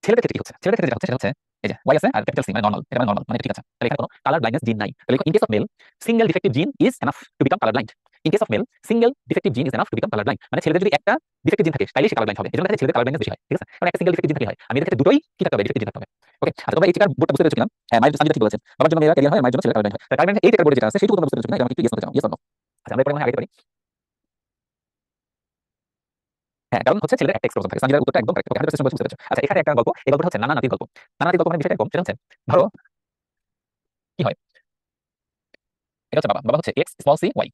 ছেলেদের ক্ষেত্রে কি হচ্ছে, ছেলেদের ক্ষেত্রে যেটা হচ্ছে সেটা হচ্ছে এই যে ওয়াই আছে আর ক্যাপিটাল সি মানে নরমাল, এটা মানে নরমাল মানে ঠিক আছে। তাহলে এখানে কোনো কালার ব্লাইন্ডনেস জিন নাই। তাহলে in case of male single defective gene is enough to become colour blind. In case of male single defective gene is enough to become colour blind, মানে ছেলেদের যদি একটা ডিফেক্টিভ জিন থাকে তাহলে সে কালার ব্লাইন্ড হবে। এজন্য ছেলেদের কালার ব্লাইন্ডনেস বেশি হয়। ঠিক আছে? কারণ একটা সিঙ্গেল ডিফেক্টিভ জিন থাকলে হয়, আমি এদের ক্ষেত্রে দুটোই কি থাকতে হবে, ডিফেক্টিভ জিন থাকতে হবে। ওকে, আচ্ছা, তোমরা এই টিকার বোর্ডটা বুঝতে পেরেছো কিনা? হ্যাঁ, মাইন্ড সামনে ঠিক বলেছেন, বাবার জন্য মেয়েরা ক্যারিয়ার হয়, মায়ের জন্য ছেলে কালার ব্লাইন্ড হয়। কালার ব্লাইন্ড এই টিকার বোর্ডে যেটা আছে সেটুকু তোমরা বুঝতে পেরেছো কিনা এটা আমাকে একটু ইয়েস করতে চাও, ইয়েস অর নো। আচ্ছা, আমরা এরপরে আগে পারি। হ্যাঁ, কারণ হচ্ছে ছেলেদের একটা এক্সপ্রেশন থাকে। সঞ্জিতার উত্তরটা একদম কারেক্ট। ওকে, 100% বুঝতে পেরেছো। আচ্ছা, এখানে একটা গল্প, এই গল্পটা হচ্ছে নানা নাতির গল্প। নানা নাতির গল্প মানে বিষয়টা এরকম, সেটা হচ্ছে ধরো কি হয়, এটা হচ্ছে বাবা, বাবা হচ্ছে এক্স স্মল সি ওয়াই।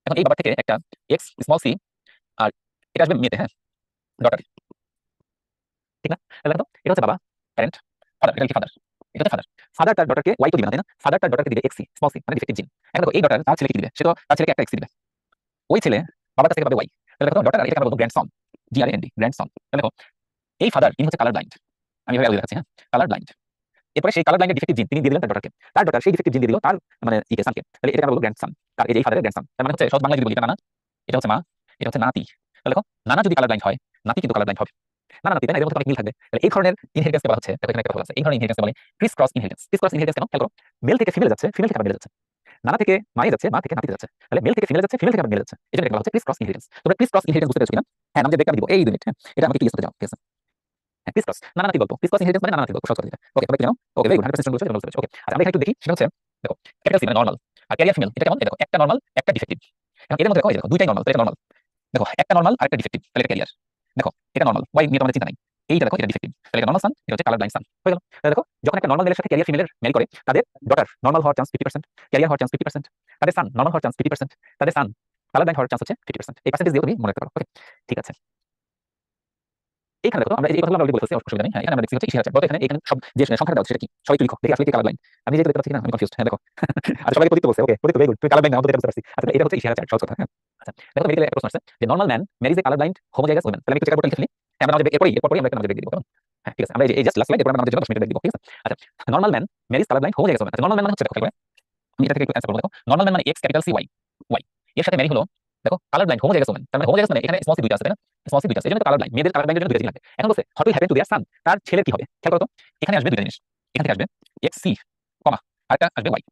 এখন এই বাবা থেকে একটা এক্স স্মল সি আর এটা আসবে মেয়েতে, হ্যাঁ ডটার, ঠিক না? তাহলে দেখো এটা হচ্ছে বাবা প্যারেন্ট, ফাদার, এটা কি ফাদার, এটা হচ্ছে ফাদার। ফাদার তার ডটারকে ওয়াই তো দিবে না তাই না? ফাদার তার ডটারকে দিবে এক্স সি স্মল সি মানে ডিফেক্টিভ জিন। এখন দেখো এই ডটার তার ছেলেকে দিবে, সে তো তার ছেলেকে একটা এক্স দিবে, ওই ছেলে বাবার কাছ থেকে পাবে ওয়াই। তাহলে দেখো ডটার, এটাকে আমরা বলবো গ্র্যান্ড সন, GRAND গ্র্যান্ড সন। তাহলে দেখো এই ফাদার ইনি হচ্ছে কালার ব্লাইন্ড, আমি এভাবে দেখাচ্ছি হ্যাঁ, কালার ব্লাইন্ড। এরপরে সেই কালার ব্লাইন্ডের ডিফেক্টিভ জিন তিনি দিয়ে দিলেন তার ডটারকে, তার ডটার সেই ডিফেক্টিভ জিন দিয়ে দিল তার মানে ইকে সানকে। তাহলে এটাকে আমরা বলবো গ্র্যান্ড সন। তার এই যে ফাদারের গ্র্যান্ড সন, তার মানে হচ্ছে সহজ বাংলা যদি বলি এটা নানা, এটা হচ্ছে মা, এটা হচ্ছে নাতি। তাহলে দেখো নানা যদি কালার ব্লাইন্ড হয় নাতি কিন্তু কালার ব্লাইন্ড হবে। নানা নাতি তাই না, এদের মধ্যে অনেক মিল থাকবে। তাহলে এই ধরনের ইনহেরিটেন্সকে বলা হচ্ছে, দেখো এখানে একটা কথা আছে, এই ধরনের ইনহেরিটেন্সকে বলে Chris cross inheritance. Chris cross inheritance কেন? খেয়াল করো, মেল থেকে ফিমেলে যাচ্ছে, ফিমেল থেকে আবার মেলে যাচ্ছে, নানা থেকে মায়ে যাচ্ছে, মা থেকে নাতিতে যাচ্ছে। তাহলে মেল থেকে ফিমেলে যাচ্ছে, ফিমেল থেকে আবার মেলে যাচ্ছে, এজন্য এটা বলা হচ্ছে ক্রিস ক্রস ইনহেরিটেন্স। তোমরা ক্রিস ক্রস ইনহেরিটেন্স বুঝতে পেরেছো কিনা? হ্যাঁ, নাম যে দেখতে আমি দিব এই 2 মিনিট, হ্যাঁ এটা আমাকে একটু ইউজ করতে যাও। ঠিক আছে? হ্যাঁ, ক্রিস ক্রস নানা নাতি গল্প, ক্রিস ক্রস ইনহেরিটেন্স মানে নানা নাতি গল্প, সহজ করে দিতে। ওকে, তোমরা কি জানো? ওকে, ভেরি গুড, 100% বুঝছো, বুঝতে পেরেছো। ওকে, আচ্ছা আমরা এখানে একটু দেখি, সেটা হচ্ছে দেখো ক্যাপিটাল সি মানে নরমাল আর ক্যারিয়ার ফিমেল, এটা কেমন? এই দেখো একটা নরমাল একটা ডিফেক্টিভ। এখন এদের মধ্যে দেখো এই দেখো দুইটাই নরমাল, তো এটা নরমাল। দেখো একটা নরমাল আর একটা ডিফেক্টিভ, তাহলে এটা ক্যারিয়ার। দেখো এটা নরমাল, ওয়াই নিয়ে তোমাদের চিন্তা নাই। এইটা দেখো এটা ডিফেক্টিভ, তাহলে এটা নরমাল সান, এটা হচ্ছে কালার ব্লাইন্ড সান, হয়ে গেল। তাহলে দেখো যখন একটা নরমাল মেলের সাথে ক্যারিয়ার ফিমেলের মেল করে তাদের ডটার নরমাল হওয়ার চান্স 50%, ক্যারিয়ার হওয়ার চান্স 50%, তাদের সান নরমাল হওয়ার চান্স 50%, তাদের সান কালার ব্লাইন্ড হওয়ার চান্স হচ্ছে 50%। এই পার্সেন্টেজ দিয়ে তুমি মনে রাখতে পারো। ওকে, ঠিক আছে। এখানে দেখো আমরা এই কথাগুলো অলরেডি বলেছি, অসুবিধা নেই। হ্যাঁ, এখানে আমরা দেখছি হচ্ছে ইশারা চার্ট। এখানে এখানে সব যে সংখ্যাটা দাও সেটা কি সবাই একটু লিখো, দেখি আসলে কি কালার ব্লাইন্ড। আমি যেটা দেখতে পাচ্ছি না আমি কনফিউজড। হ্যাঁ দেখো আচ্ছা, সবাই প্রদীপ্ত বলছে। ওকে প্রদীপ্ত, ভেরি গুড, তুমি কালার ব্লাইন্ড না আমাদের বুঝতে পারছি। আচ্ছা, এটা হচ্ছে ইশারা চার্ট, সহজ কথা। হ্যাঁ, আচ্ছা দেখো মেডিকেলে একটা প্রশ্ন আছে যে নরমাল ম্যান ম্যারিজ এ কালার ব্লাইন্ড হোমোজাইগাস উইমেন। তাহলে আমি একটু চেক করতে লিখে ফেলি। হ্যাঁ, আমরা আমাদের এরপরই আমরা একটা নাম দিয়ে দিব। হ্যাঁ ঠিক আছে, আমরা এই জাস্ট লাস্ট স্লাইড, এরপর আমরা আমাদের জন্য 10 মিনিট দিব। ঠিক আছে? আচ্ছা, normal man marriage colour blind homozygous women. আচ্ছা, নরমাল ম্যান মানে হচ্ছে দেখো, আমি এটা থেকে একটু অ্যান্সার করব। দেখো নরমাল ম্যান মানে X capital C Y, Y এর সাথে ম্যারি হলো দেখো কালার ব্লাইন্ড হোমোজাইগাস ওমেন। তার মানে হোমোজাইগাস মানে এখানে স্মল সি দুইটা আছে তাই না? স্মল সি দুইটা আছে, এজন্য তো কালার ব্লাইন্ড। মেয়েদের কালার ব্লাইন্ডের জন্য দুইটা জিনিস লাগবে। এখন বলছে what will happen to their son, তার ছেলের কি হবে? খেয়াল করো তো, এখানে আসবে দুইটা জিনিস, এখান থেকে আসবে এক্স সি কমা আরেকটা আসবে ওয়াই।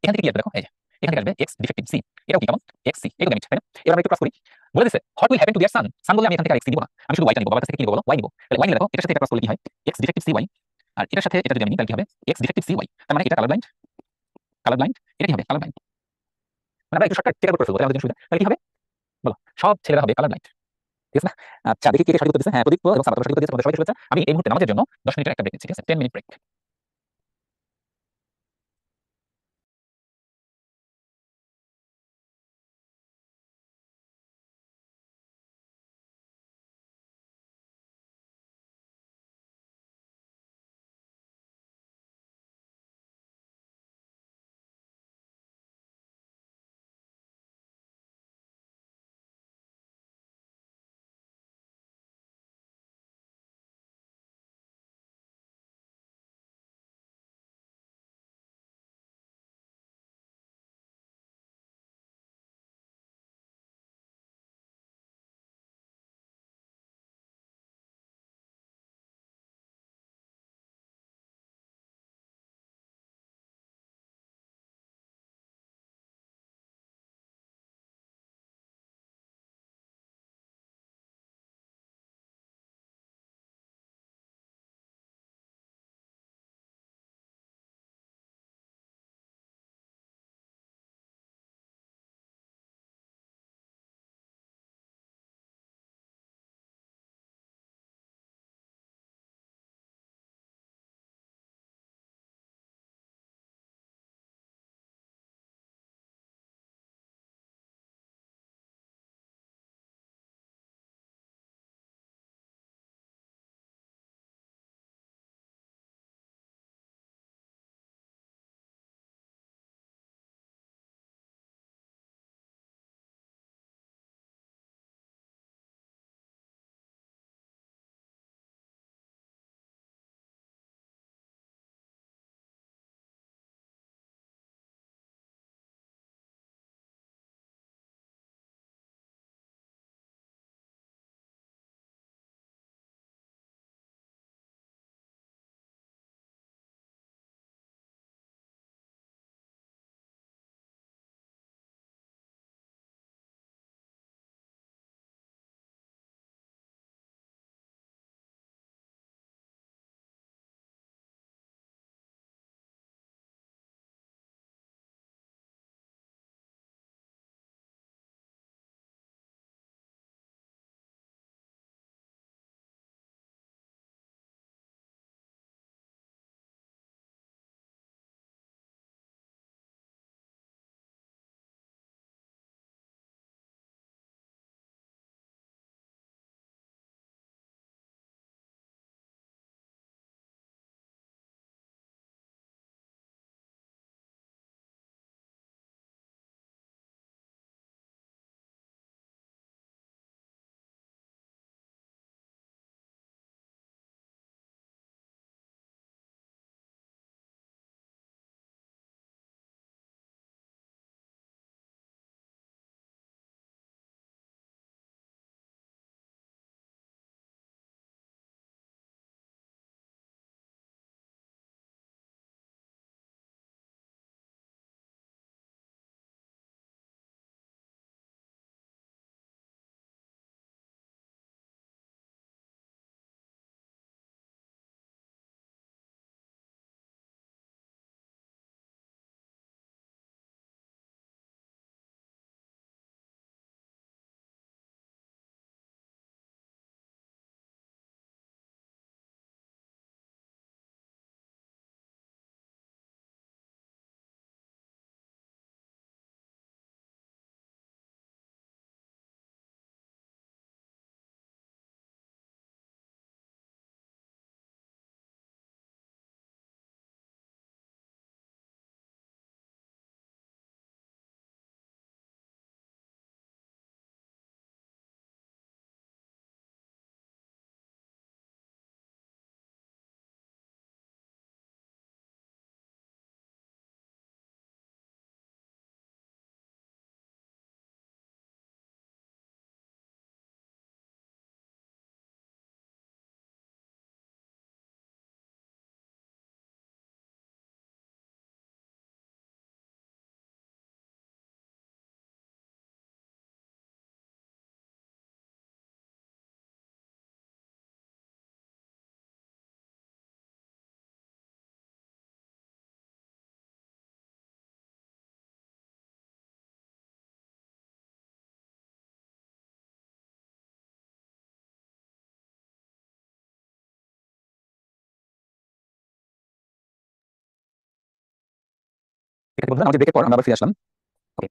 এখান থেকে কি আসবে দেখো, এই যে এখান থেকে আসবে এক্স ডিফেক্টিভ সি, এটাও কি কেমন এক্স সি, এগুলো মিট তাই না? এবার আমরা একটু ক্রস করি, বলে দিছে what will happen to their son, son বলে আমি এখান থেকে এক্স নিব না, আমি শুধু ওয়াইটা নিব। বাবার কাছ থেকে কি নিব বলো? ওয়াই নিব। তাহলে ওয়াই নিলে দেখো এটার সাথে এটা ক্রস করলে কি হয়? এক্স ডিফেক্টিভ সি ওয়াই, আর এটার সাথে এটা যদি আমি নিই তাহলে কি হবে? X defective C Y. তার মানে এটা কালার ব্লাইন্ড, কালার ব্লাইন্ড, এটা কি হবে? Colour blind. মানে আমরা একটু শর্টকাট চেক আউট করে ফেলবো, তাহলে আমাদের জন্য সুবিধা। তাহলে কি হবে বলো? সব ছেলেরা হবে কালার ব্লাইন্ড। ঠিক আছে না? আচ্ছা, দেখি কে কে সঠিক উত্তর দিয়েছে। হ্যাঁ, প্রদীপ এবং সামাদ সঠিক উত্তর দিয়েছে। তোমাদের সবাইকে শুভেচ্ছা। আমি এই মুহূর্তে নামাজের জন্য 10 মিনিটের একটা ব্রেক নিচ্ছি। ঠিক আছে? 10 মিনিট ব্রেক। ঠিক আছে বন্ধুরা, আমাদের ব্রেকের পর আমরা আবার ফিরে আসলাম। ওকে,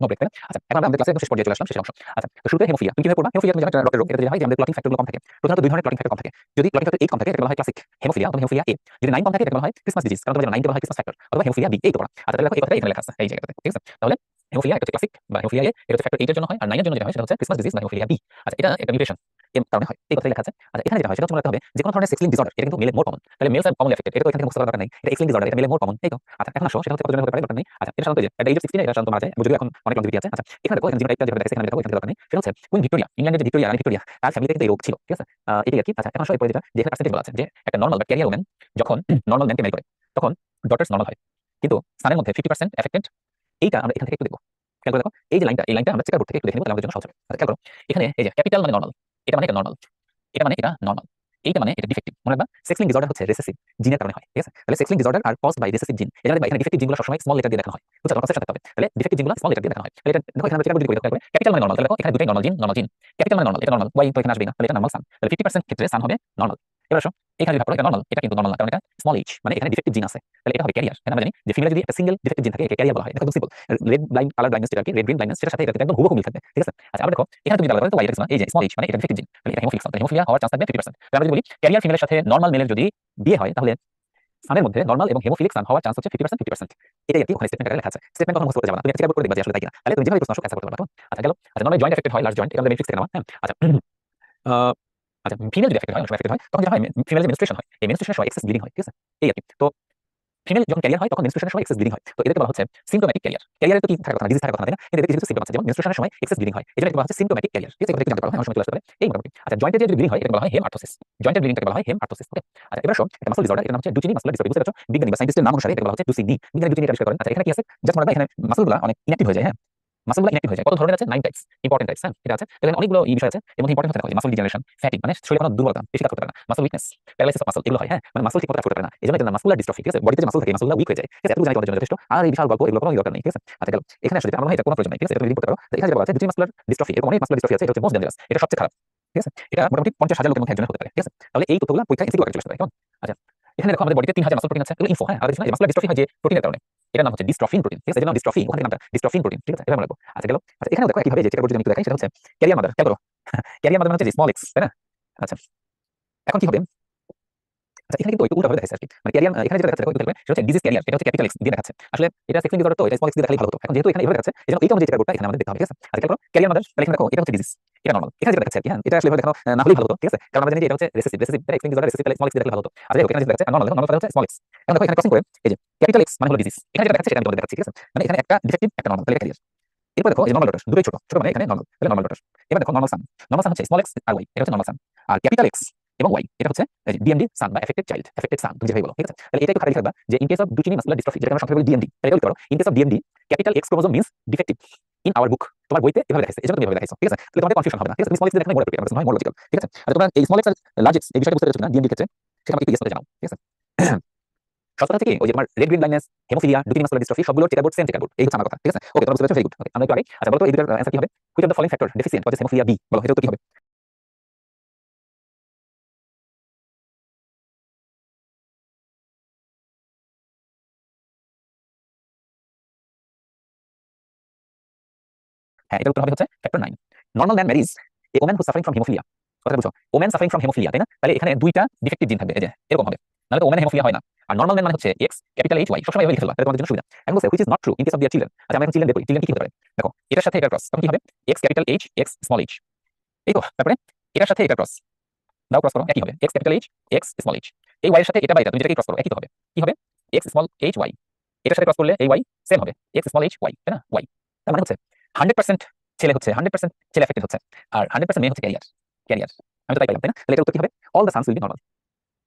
নো ব্রেক, তাই না? আচ্ছা, এখন আমরা আমাদের ক্লাসে একদম শেষ পর্যায়ে চলে আসলাম, শেষের অংশ। আচ্ছা, তো শুরুতে হেমোফিলিয়া। তুমি কিভাবে পড়বা? হেমোফিলিয়া তুমি জানো একটা রক্তের রোগ। এটা যেটা হয় যে আমাদের ক্লটিং ফ্যাক্টরগুলো কম থাকে। প্রধানত দুই ধরনের ক্লটিং ফ্যাক্টর কম থাকে। যদি ক্লটিং ফ্যাক্টর 8 কম থাকে এটাকে বলা হয় ক্লাসিক হেমোফিলিয়া অথবা হেমোফিলিয়া এ। যদি 9 কম থাকে এটাকে বলা হয় ক্রিসমাস ডিজিজ, কারণ তোমরা জানো 9 কে বলা হয় ক্রিসমাস ফ্যাক্টর অথবা হেমোফিলিয়া বি। এই তো পড়া। আচ্ছা, তাহলে দেখো এই কথাটাই এখানে লেখা আছে এই জায়গাটাতে। ঠিক আছে? তাহলে হেমোফিলিয়া এটা হচ্ছে ক্লাসিক বা হেমোফিলিয়া এ, এটা হচ্ছে ফ্যাক্টর 8 এর জন্য হয়, আর 9 এর জন্য যেটা হয় সেটা হচ্ছে ক্রিসমাস ডিজিজ বা হেমোফিলিয়া বি। আচ্ছা, এটা একটা মিউটেশন এর কারণে হয়। এই কথাই লেখা আছে। আচ্ছা, এখানে যেটা হয় সেটা হচ্ছে মনে রাখতে হবে যে কোনো ধরনের সেক্স লিঙ্ক ডিসঅর্ডার এটা কিন্তু মেলে মোর কমন। তাহলে মেলস আর কমনলি এফেক্টেড, এটা তো এখান থেকে মুখস্থ করার দরকার নেই। এটা এক্স লিঙ্ক ডিসঅর্ডার, এটা মেলে মোর কমন। এই তো। আচ্ছা, এখন আসো সেটা হচ্ছে কতজনের হতে পারে দরকার নেই। আচ্ছা, এটা সাধারণত যে এটা এজ অফ 16 এটা সাধারণত মারা যায়, যদিও এখন অনেক লংজিভিটি আছে। আচ্ছা, এখানে দেখো এখানে জিনোটাইপটা যেটা দেখাচ্ছে এখানে দেখো এখানে দরকার নেই। সেটা হচ্ছে কুইন ভিক্টোরিয়া, ইংল্যান্ডের যে ভিক্টোরিয়া রানী ভিক্টোরিয়া তার ফ্যামিলিতে কিন্তু এই রোগ ছিল। ঠিক আছে? এটাই আর কি। আচ্ছা, এখন আসো এরপরে যেটা যে এখানে পার্সেন্টেজ বলা আছে যে একটা নরমাল বা ক্যারিয়ার ওম্যান যখন নরমাল ম্যানকে ম্যারি করে তখন ডটার্স নরমাল হয়, কিন্তু সানের মধ্যে 50% এফেক্টেড। এইটা আমরা এখান থেকে একটু দেখবো। খেয়াল করে দেখো এই যে লাইনটা, এই লাইনটা আমরা চেকার বোর্ড থেকে একটু দেখে নেবো, তাহলে আমাদের জন্য সহজ হবে। আচ্ছা, খেয়াল করো এখানে এই যে ক্যাপিটাল মানে নরমাল, এটা মানে এটা নরমাল, এটা মানে এটা নরমাল, এইটা মানে এটা ডিফেক্টিভ। মনে রাখবা সেক্স লিঙ্ক ডিসঅর্ডার হচ্ছে রিসেসিভ জিনের কারণে হয়। ঠিক আছে? তাহলে সেক্স লিঙ্ক ডিসঅর্ডার আর কজড বাই রিসেসিভ জিন। এটা দেখবা এখানে ডিফেক্টিভ জিনগুলো সবসময় স্মল লেটার দিয়ে দেখানো হয়। বুঝছো? কনসেপ্ট থাকতে হবে। তাহলে ডিফেক্টিভ জিনগুলো স্মল লেটার দিয়ে দেখানো হয়। তাহলে এটা দেখো এখানে আমরা চেকার বোর্ড করে দেখো ক্যাপিটাল মানে নরমাল, তাহলে দেখো এখানে দুটোই নরমাল জিন, নরমাল জিন। ক্যাপিটাল মানে নরমাল, এটা নরমাল, ওয়াই তো এখানে আসবে না, তাহলে এটা নরমাল সান। তাহলে 50% ক্ষেত্রে সান হবে নরমাল। এবার আসো এখানে যদি ভাগ করো এটা নরমাল, এটা কিন্তু নরমাল না, কারণ এটা স্মল এইচ, মানে এখানে ডিফেক্টিভ জিন আছে। তাহলে এটা হবে ক্যারিয়ার। আমরা জানি যে ফিমেলে যদি একটা সিঙ্গেল ডিফেক্টিভ জিন থাকে একে ক্যারিয়ার বলা হয়। এটা একদম simple. Red blind colour blindness যেটা কি রেড গ্রিন ব্লাইন্ডনেস সেটার সাথে এটা একদম হুবহু মিল থাকবে। ঠিক আছে? আচ্ছা, আমরা দেখো এখানে তুমি আলাদা করে তো ওয়াই এটা এই যে স্মল এইচ মানে এটা ডিফেক্টিভ জিন, তাহলে এটা হেমোফিলিয়া। হেমোফিলিয়া হওয়ার চান্স থাকবে 50%। তাহলে আমরা যদি বলি ক্যারিয়ার ফিমেলের সাথে নরমাল মেলের যদি বিয়ে হয় তাহলে সানের মধ্যে নরমাল এবং হেমোফিলিক সান হওয়ার চান্স হচ্ছে 50% 50%। এটাই আর কি ওখানে স্টেটমেন্টে লেখা আছে। স্টেটমেন্ট কখনো মুখস্থ করতে যাবে না, তুমি একটা চেক করে দেখবা যে আসলে তাই কিনা। তাহলে তুমি যেভাবে প্রশ্ন আসুক অ্যান্সার করতে পারবা। আচ্ছা, গেল। আচ্ছা, নরমাল জয়েন্ট এফেক্টেড হয়, লার্জ জয়েন্ট, এটা আমরা মেট্রিক্স থেকে নেওয়া। হ্যাঁ, আচ্ছা। আহ, আচ্ছা, ফিমেল যদি এফেক্টেড হয়, অনেক সময় এফেক্টেড হয়, তখন যেটা হয় ফিমেল যে মেনস্ট্রুয়েশন হয়, এই মেনস্ট্রুয়েশনের সময় এক্সেস ব্লিডিং হয়। ঠিক আছে? এই আর কি। তো ফিমেল যখন ক্যারিয়ার হয় তখন মেনস্ট্রুয়েশনের সময় এক্সেস ব্লিডিং হয়, তো এটাকে বলা হচ্ছে সিম্পটোম্যাটিক ক্যারিয়ার। ক্যারিয়ারে তো কি থাকার কথা না, ডিজিজ থাকার কথা না, তাই না? কিন্তু এদের কিছু সিম্পটম আছে, যেমন মেনস্ট্রুয়েশনের সময় এক্সেস ব্লিডিং হয়, এজন্য এটাকে বলা হচ্ছে সিম্পটোম্যাটিক ক্যারিয়ার। ঠিক আছে? এটা একটু জানতে পারো, হ্যাঁ, অনেক সময় চলে আসতে পারে এই মোটামুটি। আচ্ছা, জয়েন্টে যে ব্লিডিং হয় এটাকে বলা হয় হেম আর্থোসিস। জয়েন্টের ব্লিডিংটাকে বলা হয় হেম আর্থোসিস। ওকে। আচ্ছা, এবার আসো একটা মাসল ডিসঅর্ডার, এর নাম হচ্ছে ডুচেনি মাসকুলার ডিস্ট্রফি। বুঝতে পারছো? বিজ্ঞানী বা সায়েন্টিস্টের নাম অনুসারে এটাকে বলা হচ্ছে ডুচেনি। বিজ্ঞানী ডুচেনি এটা আবিষ্কার করেন। আচ্ছা, এখানে কি আছে জাস্ট মনে রাখবা এখানে মাসলগুলো অনেক ইনঅ্যাক্টিভ হয়ে যায়। হ্যাঁ, মাসলগুলো ইনঅ্যাক্টিভ হয়ে যায়। কত ধরনের আছে? 9 টাইপস, ইম্পর্টেন্ট টাইপস। হ্যাঁ, এটা আছে। এখানে অনেকগুলো বিষয় আছে, এর মধ্যে ইম্পর্টেন্ট হচ্ছে দেখো মাসল ডিজেনারেশন, ফ্যাটিগ মানে শরীরে কোনো দুর্বলতা, বেশি কাজ করতে পারে না, muscle weakness, paralysis of muscle, এগুলো হয়। হ্যাঁ, মানে মাসল ঠিকমতো কাজ করতে পারে না, এজন্য এটা মাসকুলার ডিস্ট্রফি। ঠিক আছে? বডিতে যে মাসল থাকে মাসলগুলো উইক হয়ে যায়। ঠিক আছে? এতটুকু জানি তোমাদের জন্য যথেষ্ট। আর এই বিশাল গল্প এগুলো কোনো দরকার নেই। ঠিক আছে? আচ্ছা, গেল। এখানে আসলে আমরা এটা কোনো প্রয়োজন নেই। ঠিক আছে? এটা রিডিং করতে পারো। তো এখানে যেটা বলা আছে ডুচেনি মাসকুলার ডিস্ট্রফি, এরকম অনেক মাসকুলার ডিস্ট্রফি আছে, এটা হচ্ছে মোস্ট ডেঞ্জারাস, এটা সবচেয়ে খারাপ। ঠিক আছে? এটা মোটামুটি 50,000 লোকের মধ্যে একজনের হতে পারে। ঠিক আছে? তাহলে এই তথ্যগুলো পরীক্ষায় এমসিকিউ আকারে চলে আসতে পারে। কেমন? আচ্ছা, এখানে দেখো আমাদের বডিতে 3000 মাসল প্রোটিন আছে, এগুলো ইনফো। হ্যাঁ, আমাদের মাসকুলার ডিস্ট্রফি হয় যে প্রোটিনের কারণে, এটার নাম হচ্ছে ডিস্ট্রফিন প্রোটিন। ঠিক আছে? এটার নাম ডিস্ট্রফি, ওখানে নামটা ডিস্ট্রফিন প্রোটিন। ঠিক আছে? এটা মনে রাখবো। আচ্ছা, গেল। আচ্ছা, এখানে দেখো কিভাবে যে চেকার বোর্ড যদি আমি একটু দেখাই সেটা হচ্ছে ক্যারিয়ার মাদার। খেয়াল করো ক্যারিয়ার মাদার মানে হচ্ছে স্মল এক্স, তাই না? আচ্ছা, এখন কি হবে? আচ্ছা, এখানে কিন্তু একটু উল্টাভাবে দেখাচ্ছে আর কি। মানে ক্যারিয়ার এখানে যেটা দেখাচ্ছে দেখো একটু দেখবে সেটা হচ্ছে ডিজিজ ক্যারিয়ার, এটা হচ্ছে ক্যাপিটাল এক্স দিয়ে দেখাচ্ছে। আসলে এটা সেক্সুয়াল ডিসঅর্ডার, তো এটা স্মল এক্স দিয়ে দেখালেই ভালো হতো। এখন যেহেতু এখানে এভাবে দেখাচ্ছে এজন্য এইটা অনুযায়ী চেকার বোর্ডটা এখানে আমাদের দেখতে হবে। ঠিক আছে? আচ্ছা, খেয়াল করো ক্যারিয়ার মাদার, তাহলে এখানে দেখো এটা হচ্ছে ডিজিজ, এটা নরমাল। এখানে যেটা দেখাচ্ছে আর কি, হ্যাঁ, এটা আসলে এভাবে দেখানো না হলেই ভালো হতো। ঠিক আছে? কারণ আমরা জানি যে এটা হচ্ছে রেসেসিভ, রেসেসিভ তাহলে এক্স ডিসঅর্ডার, রেসেসিভ তাহলে স্মল এক্স দিয়ে দেখালে ভালো হতো। আচ্ছা, দেখো এখানে যেটা দেখাচ্ছে নরমাল, দেখো নরমাল হচ্ছে স্মল এক্স। এখন দেখো এখানে ক্রসিং করে এই যে ক্যাপিটাল এক্স মানে হলো ডিজিজ, এখানে যেটা দেখাচ্ছে সেটা আমি তোমাদের দেখাচ্ছি। ঠিক আছে? মানে এখানে একটা ডিফেক্টিভ একটা নরমাল, তাহলে ক্যারিয়ার। এরপর দেখো এই নরমাল ডটার দুটোই ছোট ছোট, মানে এখানে নরমাল, তাহলে নরমাল ডটার। এবার দেখো নরমাল সান, নরমাল সান হচ্ছে স্মল এক্স আর ওয়াই, এটা হচ্ছে নরমাল সান। আর ক্যাপিটাল এক্স এবং ওয়াই এটা হচ্ছে ডিএমডি সান বা এফেক্টেড চাইল্ড, এফেক্টেড সান, তুমি যেভাবে বলো। ঠিক আছে? তাহলে এটা একটু খালি থাকবা যে in case of Duchenne muscular dystrophy, যেটা আমরা সংক্ষেপে বলি ডিএমডি, তাহলে এটা বলতে পারো in case of DMD capital X chromosome means defective in our book. তোমার বইতে এভাবে দেখাইছে, এজন্য তুমি এভাবে দেখাইছো। ঠিক আছে? তাহলে তোমাদের কনফিউশন হবে না। ঠিক আছে? তুমি স্মল এক্স দেখালে মোর অ্যাপ্রোপ্রিয়েট, আমরা মোর লজিক্যাল। ঠিক আছে? আর তোমরা এই স্মল এক্স আর লার্জ এক্স এই বিষয়টা বুঝতে পেরেছো কিনা ডিএমডি ক্ষেত্রে, সেটা আমাকে একটু ইয়েস করে জানাও। ঠিক আছে? সব কথা থেকে ওই যে তোমার red green blindness, haemophilia, Duchenne muscular dystrophy সবগুলোর checker board same checker board, এই হচ্ছে আমার কথা। ঠিক আছে? ওকে, তোমরা বুঝতে পেরেছো, ভেরি গুড। ওকে, আমরা একটু আগে আচ্ছা বলো তো এই দুটার অ্যানসার কি হবে? Which of the following factor deficient causes haemophilia B, বলো এটা উত্তর কি হবে? হ্যাঁ, এটার উত্তর হবে হচ্ছে factor 9। Normal man marriage a woman who suffering from haemophilia. কথা বুঝছো? ওম্যান সাফারিং ফ্রম হেমোফিলিয়া, তাই না? তাহলে এখানে দুইটা ডিফেক্টিভ জিন থাকবে, এই যে এরকম হবে, নাহলে তো ওম্যান হেমোফিলিয়া হয় না। আর নরমাল ম্যান মানে হচ্ছে এক্স ক্যাপিটাল এইচ ওয়াই, সবসময় এভাবে লিখে ফেলবা, তাহলে তোমাদের জন্য সুবিধা। এখন বলছে which is not true in case of their children. আচ্ছা, আমরা এখন চিলড্রেন দেখো, চিলড্রেন কি হতে পারে? দেখো এটার সাথে এটা ক্রস, তখন কি হবে? X capital H x small H, এই তো। তারপরে এটার সাথে এটা ক্রস, দাও ক্রস করো, একই হবে x capital H x small H. এই ওয়াই এর সাথে এটা বা এটা তুমি যেটাকে ক্রস করো একই তো হবে, কি হবে? X small H Y. এটার সাথে ক্রস করলে এই ওয়াই সেম হবে এক্স স্মল এইচ ওয়াই, তাই না? ওয়াই। তার মানে হচ্ছে 100% ছেলে হচ্ছে 100% ছেলে এফেক্টেড হচ্ছে, আর 100% মেয়ে হচ্ছে ক্যারিয়ার। ক্যারিয়ার আমি তো তাই পেলাম, তাই না? তাহলে এটার উত্তর কি হবে? All the sons will be normal.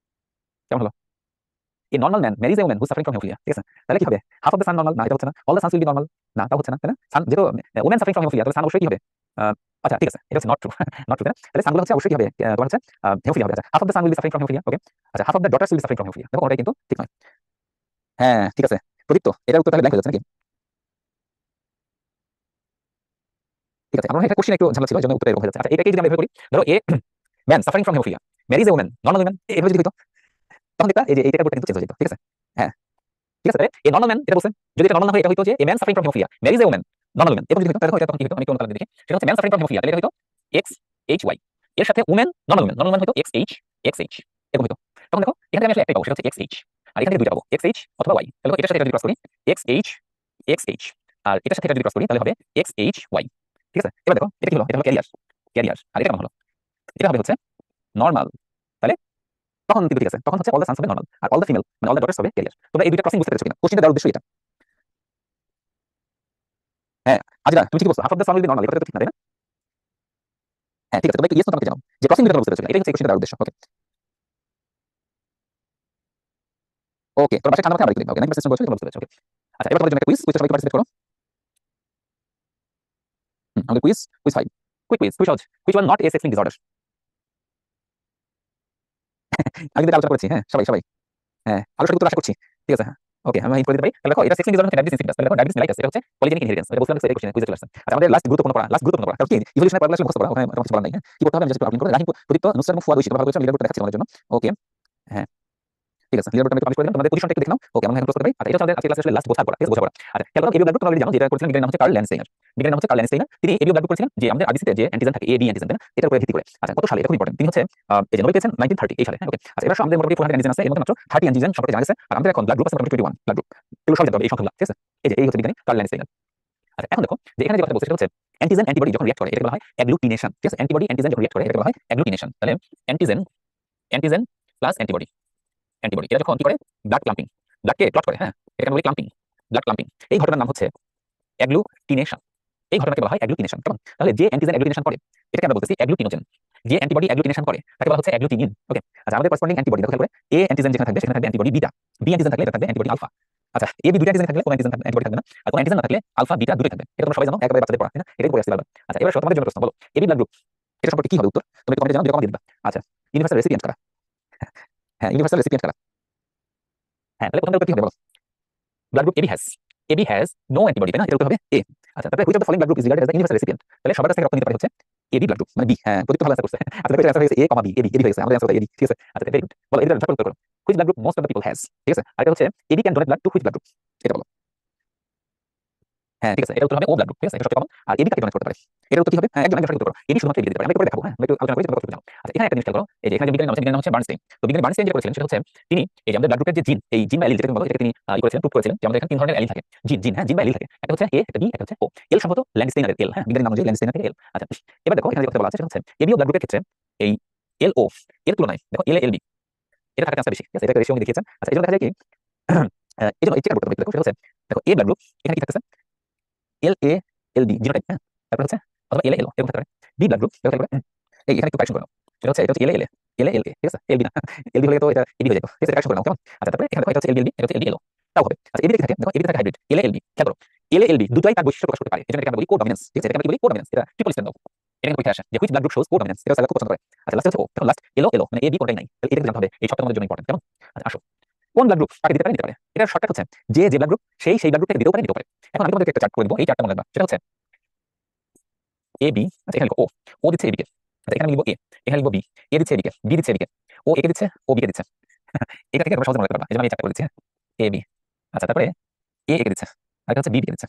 কেমন হলো? A normal man marriage a woman who suffering from haemophilia. ঠিক আছে? তাহলে কি হবে? Half of the son normal, না এটা হচ্ছে না। All the sons will be normal, না তা হচ্ছে না, তাই না? সান যেহেতু ওম্যান সাফারিং ফ্রম হেমোফিলিয়া, তাহলে সান অবশ্যই কি হবে? আচ্ছা, ঠিক আছে, এটা হচ্ছে নট ট্রু, নট ট্রু, তাই না? তাহলে সানগুলো হচ্ছে অবশ্যই কি হবে? তোমার হচ্ছে হেমোফিলিয়া হবে। আচ্ছা, half of the son will be suffering from haemophilia. Okay. আচ্ছা, half of the daughters will be suffering from haemophilia, দেখো ওটাই কিন্তু ঠিক নয়। হ্যাঁ, ঠিক আছে প্রদীপ্ত, এটার উত্তর তাহলে ব্ল্যাঙ্ক হয়ে যাচ্ছে নাকি? ঠিক আছে, আমার মনে হয় এটা কোশ্চেন একটু ঝামেলা ছিল, এজন্য উত্তর এরকম হয়ে যাচ্ছে। আচ্ছা, এটাকে যদি আমরা এভাবে করি, ধরো a man suffering from haemophilia marriage a woman normal woman, এভাবে যদি হইতো তখন দেখবা এই যে এই টেকার বোর্ডটা কিন্তু চেঞ্জ হয়ে যেত। ঠিক আছে? হ্যাঁ, ঠিক আছে? এ নর্মাল ম্যান এটা বলছে, যদি এটা নর্মাল না হয় এটা হইতো যে a man suffering from haemophilia marriage a woman normal man, এরকম যদি হইতো তাহলে এটা তখন কি হইতো, আমি একটু অন্য কালার দেখি, সেটা হচ্ছে ম্যান সাফারিং ফ্রম হিমোফিলিয়া, তাহলে এটা হইতো এক্স এইচ ওয়াই, এর সাথে ওম্যান নর্মাল ম্যান হইতো এক্স এইচ এরকম হইতো। তখন দেখো এখানে আমি আসলে একটাই পাবো, সেটা হচ্ছে এক্স এইচ, আর এখানে দুইটা পাবো এক্স এইচ অথবা ওয়াই। তাহলে এটার সাথে এটা যদি ক্রস করি এক্স এইচ, আর এটার সাথে এটা যদি ক্রস করি তাহলে হবে এক্স এইচ ওয়াই। ঠিক আছে, এবার দেখো এটা কি হলো, এটা হলো ক্যারিয়ার, আর এটা কেমন হলো, এটা হবে হচ্ছে নর্মাল। তাহলে তখন কিন্তু ঠিক আছে, তখন হচ্ছে অল দ্য সানস হবে নর্মাল আর অল দ্য ফিমেল মানে অল দ্য ডটার্স হবে ক্যারিয়ার। তোমরা এই দুইটা ক্রসিং বুঝতে পেরেছো কিনা, কোশ্চেনটা দেওয়ার উদ্দেশ্য এটা। হ্যাঁ আজিরা তুমি ঠিক বলছো, half of the son will be normal, এটা তো ঠিক না তাই না? হ্যাঁ ঠিক আছে, তোমরা একটু ইয়েস আমাকে জানাও যে ক্রসিং দুইটা বুঝতে পেরেছো কিনা, এটাই হচ্ছে কোশ্চেনটা দেওয়ার উদ্দেশ্য। ওকে ওকে, তোমরা বাসায় ঠান্ডা মাথায় আবার একটু দেখবা। ওকে 90% বলছো, তোমরা বুঝতে পেরেছো। ওকে আচ্ছা, এবার তোমাদের জন্য একটা কুইজ, কুইজটা সবাই পার্টিসিপেট করো। আমাদের কুইজ 5, কুইজ খুবই সহজ। Which one not a sex link disorder? আমি কিন্তু আলোচনা করেছি, হ্যাঁ সবাই হ্যাঁ আলোচনা করতে আশা করছি। ঠিক আছে হ্যাঁ ওকে, আমি হিন্ট করে দিতে পারি। তাহলে দেখো এটা সেক্স লিঙ্ক ডিসঅর্ডার হচ্ছে ডায়াবেটিস ইনসিপিটাস, তাহলে দেখো ডায়াবেটিস মেলাইটাস এটা হচ্ছে পলিজেনিক ইনহেরিটেন্স, এটা বলছিলাম যে এই কোশ্চেনে কুইজে চলে আসছে। আচ্ছা আমাদের লাস্ট গুরুত্বপূর্ণ পড়া কারণ কি ইভোলিউশনারি পড়া আসলে মুখস্থ পড়া, ওখানে তোমার কিছু বলার নাই। হ্যাঁ কি করতে হবে আমি জাস্ট আউটলাইন করে রাহিম প্রদীপ্ত নুসরাত এবং ফুয়াদ ঐশী ভালো করে লিডার করতে দেখাচ্ছি তোমাদের জন্য। ওকে হ্যাঁ ঠিক আছে, লিডার আমি পাবলিশ করে দিলাম, তোমাদের পজিশনটা একটু দেখে নাও। ওকে আমরা এখন ক্লোজ করতে পারি। আচ্ছা এটা হচ্ছে আমাদের আজকে ক্লাসে আসলে লাস্ট বোঝা পড়া, ঠিক আছে বোঝা পড়া। আচ্ছা খেয়াল করো এবিও ব্লাড গ্রুপ তোমরা অলরেডি জানো যে এটা করেছিলেন, বিজ্ঞানীর নাম হচ্ছে কার্ল ল্যান্ডস্টাইনার। বিজ্ঞানীর নাম হচ্ছে কার্ল ল্যান্ডস্টাইনার, তিনি এবিও ব্লাড গ্রুপ করেছিলেন যে আমাদের আরবিসিতে যে অ্যান্টিজেন থাকে এ বি অ্যান্টিজেন তাই না, এটার উপরে ভিত্তি করে। আচ্ছা কত সালে, এটা খুব ইম্পর্টেন্ট, তিনি হচ্ছে এই যে নোবেল পেয়েছেন 1930 এই সালে। ওকে আচ্ছা এবার আমাদের মোটামুটি 400 অ্যান্টিজেন আছে, এর মধ্যে মাত্র 30 অ্যান্টিজেন সম্পর্কে জানা গেছে, আর আমাদের এখন ব্লাড গ্রুপ আছে মোটামুটি 21 ব্লাড গ্রুপ, এগুলো সব জানতে হবে এই সংখ্যাগুলো। ঠিক আছে এই যে এই হচ্ছে বিজ্ঞানী কার্ল ল্যান্ডস্টাইনার। আচ্ছা এখন দেখো যে এখানে যে কথা বলছে সেটা হচ্ছে অ্যান্টিজেন অ্যান্টিবডি যখন রিঅ্যাক্ট করে এটাকে বলা হয় অ্যাগ্লুটিনেশন। ঠিক আছে অ্যান্টিবডি অ্যান্টিজেন যখন রিঅ্যাক্ট করে এটাকে বলা হয় অ্যাগ্লুটিনেশন। তাহলে অ্যান্টিজেন প্লাস অ্যান্টিবডি এটা যখন কি করে ব্লাড ক্লাম্পিং, ব্লাডকে ক্লট করে, হ্যাঁ এটাকে বলি ক্লাম্পিং, ব্লাড ক্লাম্পিং, এই ঘটনার নাম হচ্ছে অ্যাগ্লুটিনেশন। এই ঘটনাকে বলা হয় অ্যাগ্লুটিনেশন। কেমন, তাহলে যে অ্যান্টিজেন অ্যাগ্লুটিনেশন করে এটাকে আমরা বলতেছি অ্যাগ্লুটিনোজেন, যে অ্যান্টিবডি অ্যাগ্লুটিনেশন করে তাকে বলা হচ্ছে অ্যাগ্লুটিনিন। ওকে আচ্ছা আমাদের করেসপন্ডিং অ্যান্টিবডি দেখো করে এ অ্যান্টিজেন যেখানে থাকবে সেখানে থাকবে অ্যান্টিবডি বিটা, বি অ্যান্টিজেন থাকলে এটা থাকবে অ্যান্টিবডি আলফা। আচ্ছা এ বি দুইটা অ্যান্টিজেন থাকলে কোন অ্যান্টিজেন অ্যান্টিবডি থাকবে না, আর কোন অ্যান্টিজেন না থাকলে আলফা বিটা দুটোই থাকবে। এটা তোমরা সবাই জানো, একবারে বাচ্চাদের পড়া তাই না, এটাই পড়ে আসছে বারবার। আচ্ছা এবার তোমাদের জন্য প্রশ্ন, বলো এবি ব্লাড গ্রুপ এটা সম্পর্কে কি হবে উত্তর, তুমি কমেন্টে জানাও, কমেন্ট দিবা। আচ্ছা ইউনিভার্সাল রেসিপিয়েন্ট কারা? হ্যাঁ ইউনিভার্সাল রেসিপিয়েন্ট কারা? হ্যাঁ তাহলে প্রথমটা কি হবে বলো, blood group AB has no antibody তাই না, এটা হবে এ। আচ্ছা তারপরে which of the following blood group is regarded as the universal recipient, তাহলে সবার কাছ থেকে রক্ত নিতে পারে হচ্ছে এবি ব্লাড গ্রুপ মানে বি। হ্যাঁ প্রদীপ্ত ভালো অ্যান্সার করছে। আচ্ছা দেখো এটা অ্যান্সার হয়েছে এ কমা বি, এবি হয়েছে, আমাদের অ্যান্সার এবি। ঠিক আছে আচ্ছা ভেরি গুড, বলো এটা ঝটপট উত্তর করো, which blood group most of the people has. ঠিক আছে আর এটা হচ্ছে AB can donate blood to which blood group, এটা বলো। হ্যাঁ ঠিক আছে এটা উত্তর হবে ও ব্লাড গ্রুপ। ঠিক আছে এটা সবচেয়ে কমন, আর এবি কাকে ডোনেট করতে পারে, এটার উত্তর কি হবে, হ্যাঁ একজন সঠিক উত্তর করো, এবি শুধুমাত্র এবি দিতে পারে। আমরা একটু করে দেখাবো, হ্যাঁ আমরা একটু আলোচনা করি তোমরা কতটুকু জানো। আচ্ছা এখানে একটা জিনিস খেয়াল করো, এই যে এখানে যে বিজ্ঞানীর নাম হচ্ছে বার্নস্টাইন। তো বিজ্ঞানী বার্নস্টাইন যেটা করেছিলেন সেটা হচ্ছে তিনি এই যে আমাদের ব্লাড গ্রুপের যে জিন, এই জিন বা এলিল যেটাকে বলা হয় এটাকে তিনি করেছিলেন, প্রুভ করেছিলেন যে আমাদের এখানে তিন ধরনের এলিল থাকে, জিন বা এলিল থাকে, একটা হচ্ছে এ, একটা বি, একটা হচ্ছে ও। এল সম্ভবত ল্যান্ডস্টাইনারের এল, হ্যাঁ বিজ্ঞানীর নাম অনুযায়ী ল্যান্ডস্টাইনারের এল। আচ্ছা এবার দেখো এখানে যে কথা বলা আছে সেটা হচ্ছে এবিও ব্লাড গ্রুপের ক্ষেত্রে এই এল ও এর তুলনায় দেখো এল এল বি এটা থাকার চান্সটা বেশি। ঠিক আছে এটা রেশিও উনি দেখিয়েছেন। আচ্ছা এজন্য দেখা যায় কি এই জন্য এই চেকার করতে দেখো সেটা হচ্ছে দেখো এ ব্লাড গ্রুপ এখানে কি থাকতেছে এল এ এল বি জিনোটাইপ, হ্যাঁ তারপর হচ্ছে অথবা এল এল এরকম থাকতে পারে। বি ব্লাড গ্রুপ দেখো তারপরে এই এখানে একটু কারেকশন করে নাও, সেটা হচ্ছে এটা হচ্ছে এল এল এল ঠিক আছে এল বি না, এল বি হলে তো এটা এবি হয়ে যেত। ঠিক আছে কারেকশন করে নাও কেমন। আচ্ছা তারপরে এখানে দেখো এটা হচ্ছে এল বি এটা হচ্ছে এল বি এল তাও হবে। আচ্ছা এবি থাকে দেখো এবি থাকে হাইব্রিড এল এল বি, খেয়াল করো এল এল বি দুটোই তার বৈশিষ্ট্য প্রকাশ করতে পারে, এজন্য এটাকে আমরা বলি কোডমিনেন্স। ঠিক আছে এটাকে আমরা কি বলি কোডমিনেন্স, এটা ট্রিপল স্ট্যান্ড দাও, এটা কিন্তু পরীক্ষায় আসে যে হুইচ ব্লাড গ্রুপ শোস কোডমিনেন্স, এটা স্যার খুব পছন্দ করে। আচ্ছা লাস্ট হচ্ছে ও, এখন লাস্ট এল মানে এ বি কোনটাই নাই, তাহলে এটা জানতে হবে, এই সবটা আমাদের জন্য ইম্পর্টেন্ট কেমন। আচ্ছা আসো কোন ব্লাড গ্রুপ কাকে দিতে পারে নিতে পারে, এটার শর্টকাট হচ্ছে যে ব্লাড গ্রুপ সেই ব্লাড গ্রুপ থেকে দিতেও পারে নিতেও পারে। এখন আমি তোমাদেরকে একটা চার্ট করে দেবো, এই চার্টটা মনে রাখবা, সেটা হচ্ছে এ বি, আচ্ছা এখানে লিখো ও দিচ্ছে এবিকে, আচ্ছা এখানে লিখবো এ, এখানে লিখবো বি, এ দিচ্ছে এবিকে, বি দিচ্ছে এবিকে, ও একে দিচ্ছে ও বিকে দিচ্ছে। এটা থেকে তোমরা সহজে মনে রাখতে পারবা, এই জন্য আমি এই চারটা করে দিচ্ছি, এ বি। আচ্ছা তারপরে এ একে দিচ্ছে, আর এটা হচ্ছে বি বিকে দিচ্ছে,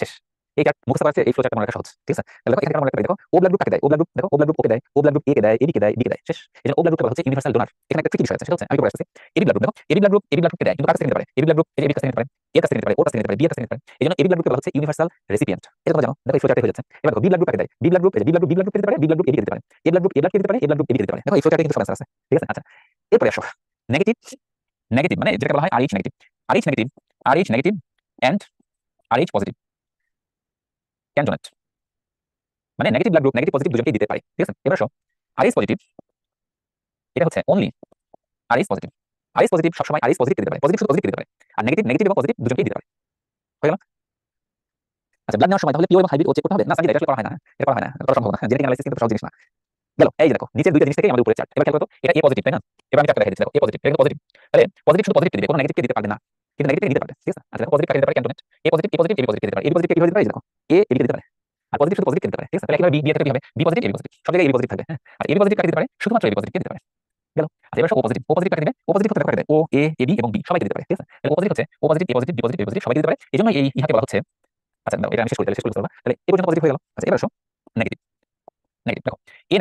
শেষ। এই চার্ট মুখস্থ করা এই ফ্লো চার্টটা মনে রাখা সহজ। ঠিক আছে তাহলে দেখো এখানে মনে রাখতে পারি, দেখো ও ব্লাড গ্রুপ কাকে দেয়, ও ব্লাড গ্রুপ দেখো ও ব্লাড গ্রুপ ওকে দেয়, ও ব্লাড গ্রুপ একে দেয়, এবিকে দেয়, বিকে দেয়, শেষ। এই জন্য ও ব্লাড গ্রুপ হচ্ছে ইউনিভার্সাল ডোনার। এখানে একটা ট্রিকি বিষয় আছে সেটা হচ্ছে আমি বলে আসছি এবি ব্লাড গ্রুপ, দেখো এবি ব্লাড গ্রুপকে দেয় কিন্তু কার কাছ থেকে নিতে পারে, এবি ব্লাড গ্রুপ এর কাছ থেকে নিতে পারে, এর কাছ থেকে নিতে পারে, ওর কাছ থেকে নিতে পারে, বি এর কাছ থেকে নিতে পারে। এই জন্য এবি ব্লাড গ্রুপকে বলা হচ্ছে ইউনিভার্সাল রেসিপিয়েন্ট, এটা তোমরা জানো, দেখো এই ফ্লো চার্টে হয়ে যাচ্ছে। এবার দেখো বি ব্লাড গ্রুপ কাকে দেয়, B blood group B blood group দিতে পারে, বি ব্লাড গ্রুপ এবিকে দিতে পারে, A blood group A blood দিতে পারে, এ ব্লাড গ্রুপ এবিকে দিতে পারে। দেখো এই ফ্লো চার্টে কিন্তু সব অ্যান্সার আছে। ঠিক আছে আচ্ছা এরপরে আসো নেগেটিভ, নেগেটিভ মানে যেটাকে বলা হয় Rh negative, Rh negative and Rh positive can donate, মানে negative blood group negative positive দুজনকেই দিতে পারে। ঠিক আছে এবার আসো আরএইচ পজিটিভ, এটা হচ্ছে only Rh positive, Rh positive সবসময় আরএইচ পজিটিভ দিতে পারে, পজিটিভ শুধু পজিটিভ দিতে পারে, আর নেগেটিভ এবং পজিটিভ দুজনকেই দিতে পারে। হয়ে গেল। আচ্ছা ব্লাড নেওয়ার সময় তাহলে পিওর এবং হাইব্রিড ও চেক করতে হবে না, সাজিয়ে এটা আসলে করা হয় না, এটা করা হয় না, করা সম্ভব না, জেনেটিক অ্যানালাইসিস কিন্তু সহজ জিনিস না। গেল এই যে দেখো নিচের দুইটা জিনিস থেকে আমাদের উপরে চার্ট, এবার খেয়াল করো এটা এ পজিটিভ তাই না, এবার আমি চার্টটা দেখাই দিচ্ছি, দেখো এ পজিটিভ এটা পজিটিভ, তাহলে পজিটিভ শুধু পজিটিভ দিবে, কোনো নেগেটিভ দিতে পারবে না, কিন্তু নেগেটিভ দিতে পারবে। ঠিক আছে আচ্ছা পজিটিভ কাকে দিতে পারে ক্যান্টনেট, এ পজিটিভ এ পজিটিভ দিতে পারে, এ পজিটিভ কিভাবে দিতে পারে, দেখো এ এ দিতে পারে, আর পজিটিভ শুধু পজিটিভ দিতে পারে। ঠিক আছে তাহলে কিভাবে বি বি থেকে কি হবে, বি পজিটিভ এ পজিটিভ সব জায়গায় এ পজিটিভ থাকবে, হ্যাঁ আর এ পজিটিভ কাকে দিতে পারে, শুধুমাত্র এ পজিটিভ দিতে পারে। গেল। আচ্ছা এবার ও পজিটিভ কাকে দিবে? ও পজিটিভ কাকে দেবে? ও এ এ বি এবং বি সবাইকে দিতে পারে, ঠিক আছে? তাহলে ও পজিটিভ হচ্ছে O positive A positive B positive A positive সবাইকে দিতে পারে। এজন্য এই ইহাকে বলা হচ্ছে, আচ্ছা দাও এটা আমি শেষ করি, তাহলে শেষ করতে পারবা। তাহলে এই পর্যন্ত পজিটিভ হয়ে গেল। আচ্ছা এবার আসো নেগেটিভ। দেখো এ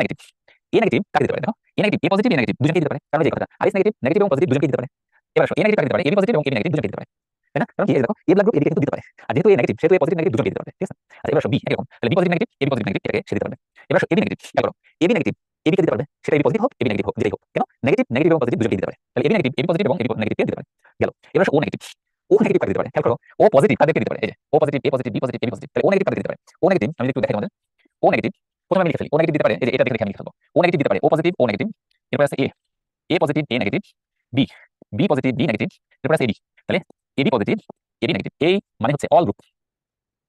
নেগেটিভ কাকে দিতে পারে? দেখো A negative A positive A negative দুজনকে দিতে পারে, কারণ এই কথা আর এস নেগেটিভ এবং পজিটিভ দুজনকে দিতে পারে। এবার আসো এ নেগেটিভ কাকে দিতে পারে? এ বি পজিটিভ এবং এ বি নেগেটিভ দুজনকে দিতে পারে, তাই না? কারণ কি এই দেখো এ ব্লাড গ্রুপ এদিকে কিন্তু দিতে পারে, আর যেহেতু এ নেগেটিভ সেহেতু এ পজিটিভ নেগেটিভ দুজনকে দিতে পারে, ঠিক আছে? আচ্ছা এবার আসো বি এরকম, তাহলে B positive negative A B positive negative এটাকে সে দিতে পারবে। এবার আসো এ বি নেগেটিভ, দেখো এ বি নেগেটিভ এ বি কে দিতে পারবে, সেটা এ বি পজিটিভ হোক এ বি নেগেটিভ হোক যেটাই হোক, কেন নেগেটিভ এবং পজিটিভ দুজনকে দিতে পারে। তাহলে A B negative A B positive এবং এ বি নেগেটিভ কে দিতে পারে। গেল। এবার আসো ও নেগেটিভ কাকে দিতে পারে? খেয়াল করো ও পজিটিভ কাদেরকে দিতে পারে? এই যে O positive A positive B positive A B positive, তাহলে ও নেগেটিভ কাকে দিতে পারে? ও নেগেটিভ আমি একটু দেখাই তোমাদের। ও নেগেটিভ প্রথমে আমি লিখে ফেলি, ও নেগেটিভ দিতে পারে এই যে এটা দেখে আমি লিখে ফেলবো। ও নেগেটিভ দিতে পারে ও পজিটিভ ও নেগেটিভ, এরপর আছে A positive A negative, B B positive B negative, এরপর আছে এবি। তাহলে এবি পজিটিভ এবি নেগেটিভ, এই মানে হচ্ছে অল গ্রুপ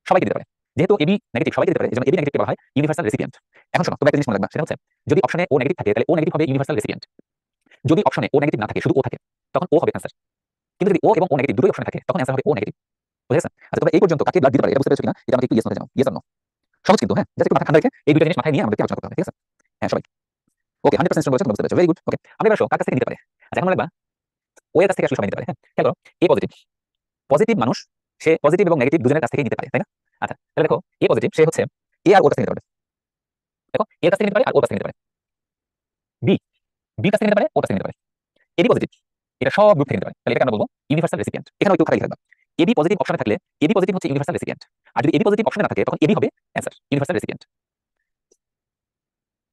সবাইকে দিতে পারে। যেহেতু এবি নেগেটিভ সবাইকে দিতে পারে এজন্য এবি নেগেটিভ বলা হয় ইউনিভার্সাল রেসিপিয়েন্ট। এখন শোনো তোমরা একটা জিনিস মনে রাখবা, সেটা হচ্ছে যদি অপশনে ও নেগেটিভ থাকে তাহলে ও নেগেটিভ হবে ইউনিভার্সাল রেসিপিয়েন্ট। যদি অপশনে ও নেগেটিভ না থাকে শুধু ও থাকে তখন ও হবে ক্যান্সার। কিন্তু যদি ও এবং ও নেগেটিভ দুটোই অপশনে থাকে তখন অ্যান্সার হবে ও নেগেটিভ। বুঝে গেছে? আচ্ছা তোমরা এই পর্যন্ত কাকে ব্লাড দিতে পারে এটা বুঝতে পেরেছো কিনা? এটা আমাকে একটু ইয়েস জানাও, ইয়েস অর নো। সহজ কিন্তু, হ্যাঁ জাস্ট একটু মাথা ঠান্ডা রেখে এই দুইটা জিনিস মাথায় নিয়ে আমাদেরকে আলোচনা করতে হবে, ঠিক আছে? হ্যাঁ সবাই ওকে 100% স্ট্রং বলেছো, তোমরা বুঝতে পেরেছো, ভেরি গুড। ওকে আমরা এবার আসো কার কাছ থেকে নিতে পারে। আচ্ছা এখন মনে রাখবা ও এর কাছ থেকে আসলে সবাই নিতে পারে, হ্যাঁ খেয়াল করো এ পজিটিভ পজিটিভ মানুষ সে পজিটিভ এবং নেগেটিভ দুজনের কাছ থেকে নিতে পারে, তাই না? আচ্ছা তাহলে দেখো এ পজিটিভ সে হচ্ছে এ আর ওর কাছ থেকে নিতে পারবে। দেখো এর কাছ থেকে নিতে পারে আর ওর কাছ থেকে নিতে পারে। বি বি কাছ থেকে নিতে পারে ওর কাছ থেকে নিতে পারে। এবি পজিটিভ এটা সব গ্রুপ থেকে নিতে পারে, তাহলে এটা আমরা বলবো ইউনিভার্সাল রেসিপিয়েন্ট। এখানে একটু খালি থাকবে এবি পজিটিভ অপশনে থাকলে এবি পজিটিভ হচ্ছে ইউনিভার্সাল রেসিপিয়েন্ট, আর যদি এবি পজিটিভ অপশনে না থাকে তখন এবি হবে অ্যান্সার ইউনিভার্সাল রেসিপিয়েন্ট।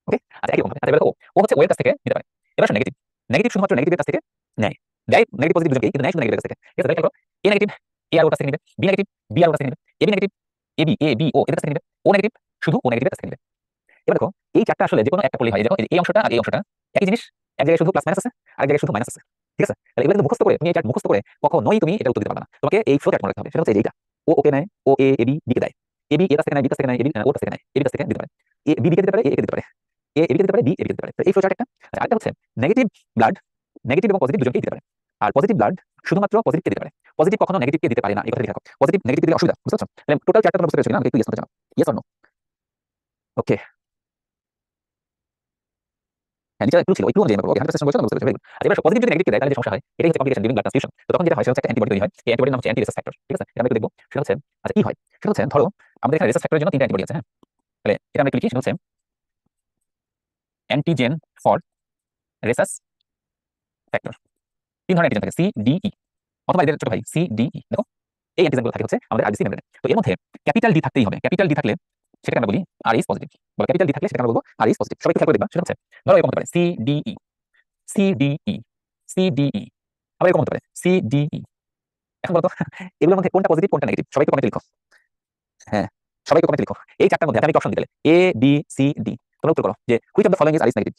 ওকে আচ্ছা একই রকম আচ্ছা এবার ও হচ্ছে ওয়ের কাছ থেকে নিতে পারে। এবার নেগেটিভ নেগেটিভ শুধুমাত্র নেগেটিভের কাছ থেকে নেয়, দেয় নেগেটিভ পজিটিভ দুজনকেই কিন্তু নেয় শুধু নেগেটিভের কাছ থেকে, ঠিক আছে? তাহলে এ নেগেটিভ এ আর ওর কাছ থেকে নিবে, বি নেগেটিভ বি আর ওর কাছ থেকে নিবে, AB negative AB A B ও এদের কাছ থেকে নিবে, ও নেগেটিভ শুধু ও নেগেটিভের কাছ থেকে নিবে। এবার দেখো এই চারটা আসলে যে কোনো একটা পড়লেই হয়, দেখো এই অংশটা আর এই অংশটা একই জিনিস, এক জায়গায় শুধু প্লাস মাইনাস আছে আর এক জায়গায় শুধু মাইনাস আছে, ঠিক আছে? তাহলে এগুলো কিন্তু মুখস্থ করে তুমি এই চার্ট মুখস্থ করে কখনোই তুমি এটা উত্তর দিতে পারবে না, তোমাকে এই ফ্লো চার্ট মনে রাখতে হবে। সেটা হচ্ছে এইটা ও ওকে নেয় ও এ বি বি কে দেয়, এ বি এর কাছ থেকে নেয় বি কাছ থেকে নেয় এ বি ওর কাছ থেকে নেয় এ বি কাছ থেকে দিতে পারে, এ বি কে দিতে পারে এ কে দিতে পারে, এ বি কে দিতে পারে বি এ কে দিতে পারে। তো এই ফ্লো চার্ট একটা। আচ্ছা আরেকটা হচ্ছে নেগেটিভ ব্লাড নেগেটিভ এবং পজিটিভ দুজনকেই দিতে পারে, আর পজিটিভ ব্লাড শুধুমাত্র পজিটিভকে দিতে পারে, পজিটিভ কখনো নেগেটিভকে দিতে পারে না, এই কথা লিখে রাখো। পজিটিভ নেগেটিভ দিলে অসুবিধা, বুঝতে পারছো? তাহলে টোটাল চারটা তোমরা বুঝতে পেরেছো কিনা? আমাকে একটু ইয়েস করতে জানাও, ইয়েস অর নো। ওকে হ্যাঁ নিচে একটু ছিল একটু অনুযায়ী বলবো 100% বলছো না, বুঝতে পেরেছো, ভেরি গুড। আচ্ছা এবার পজিটিভ যদি নেগেটিভ দেয় তাহলে যে সমস্যা হয় এটাই হচ্ছে কমপ্লিকেশন ডিউরিং ব্লাড ট্রান্সফিউশন। তো তখন যেটা হয় সেটা হচ্ছে অ্যান্টিবডি তৈরি হয়, এই অ্যান্টিবডির নাম হচ্ছে অ্যান্টি রেসাস ফ্যাক্টর, ঠিক আছে? এটা আমরা একটু দেখবো। সেটা হচ্ছে আচ্ছা কি হয় সেটা হচ্ছে ধরো আমাদের এখানে রেসাস ফ্যাক্টরের জন্য তিনটা অ্যান্টিবডি আছে, হ্যাঁ তাহলে এটা আমরা একটু লিখি, সেটা হচ্ছে অ্যান্টিজেন ফর রেসাস ফ্যাক্টর। তিন ধরনের অ্যান্টিজেন থাকে সি ডি ই, অথবা এদের ছোট ভাই সি ডি ই। দেখো এই অ্যান্টিজেনগুলো থাকে হচ্ছে আমাদের আরবিসি মেমব্রেনে। তো এর মধ্যে ক্যাপিটাল ডি থাকতেই হবে, ক্যাপিটাল ডি থাকলে সেটাকে আমরা বলি আর ইজ পজিটিভ, বলে ক্যাপিটাল ডি থাকলে সেটাকে আমরা বলবো আর ইজ পজিটিভ। সবাই খেয়াল করে দেখবা, সেটা হচ্ছে ধরো এরকম হতে পারে C D E C D E C D E, আবার এরকম হতে পারে সি ডি ই। এখন বলতো এগুলোর মধ্যে কোনটা পজিটিভ কোনটা নেগেটিভ? সবাইকে কমেন্টে লিখো, হ্যাঁ সবাইকে কমেন্টে লিখো এই চারটার মধ্যে আমি অপশন দিতে এ বি সি ডি, তোমরা উত্তর করো যে which of the following is are is negative.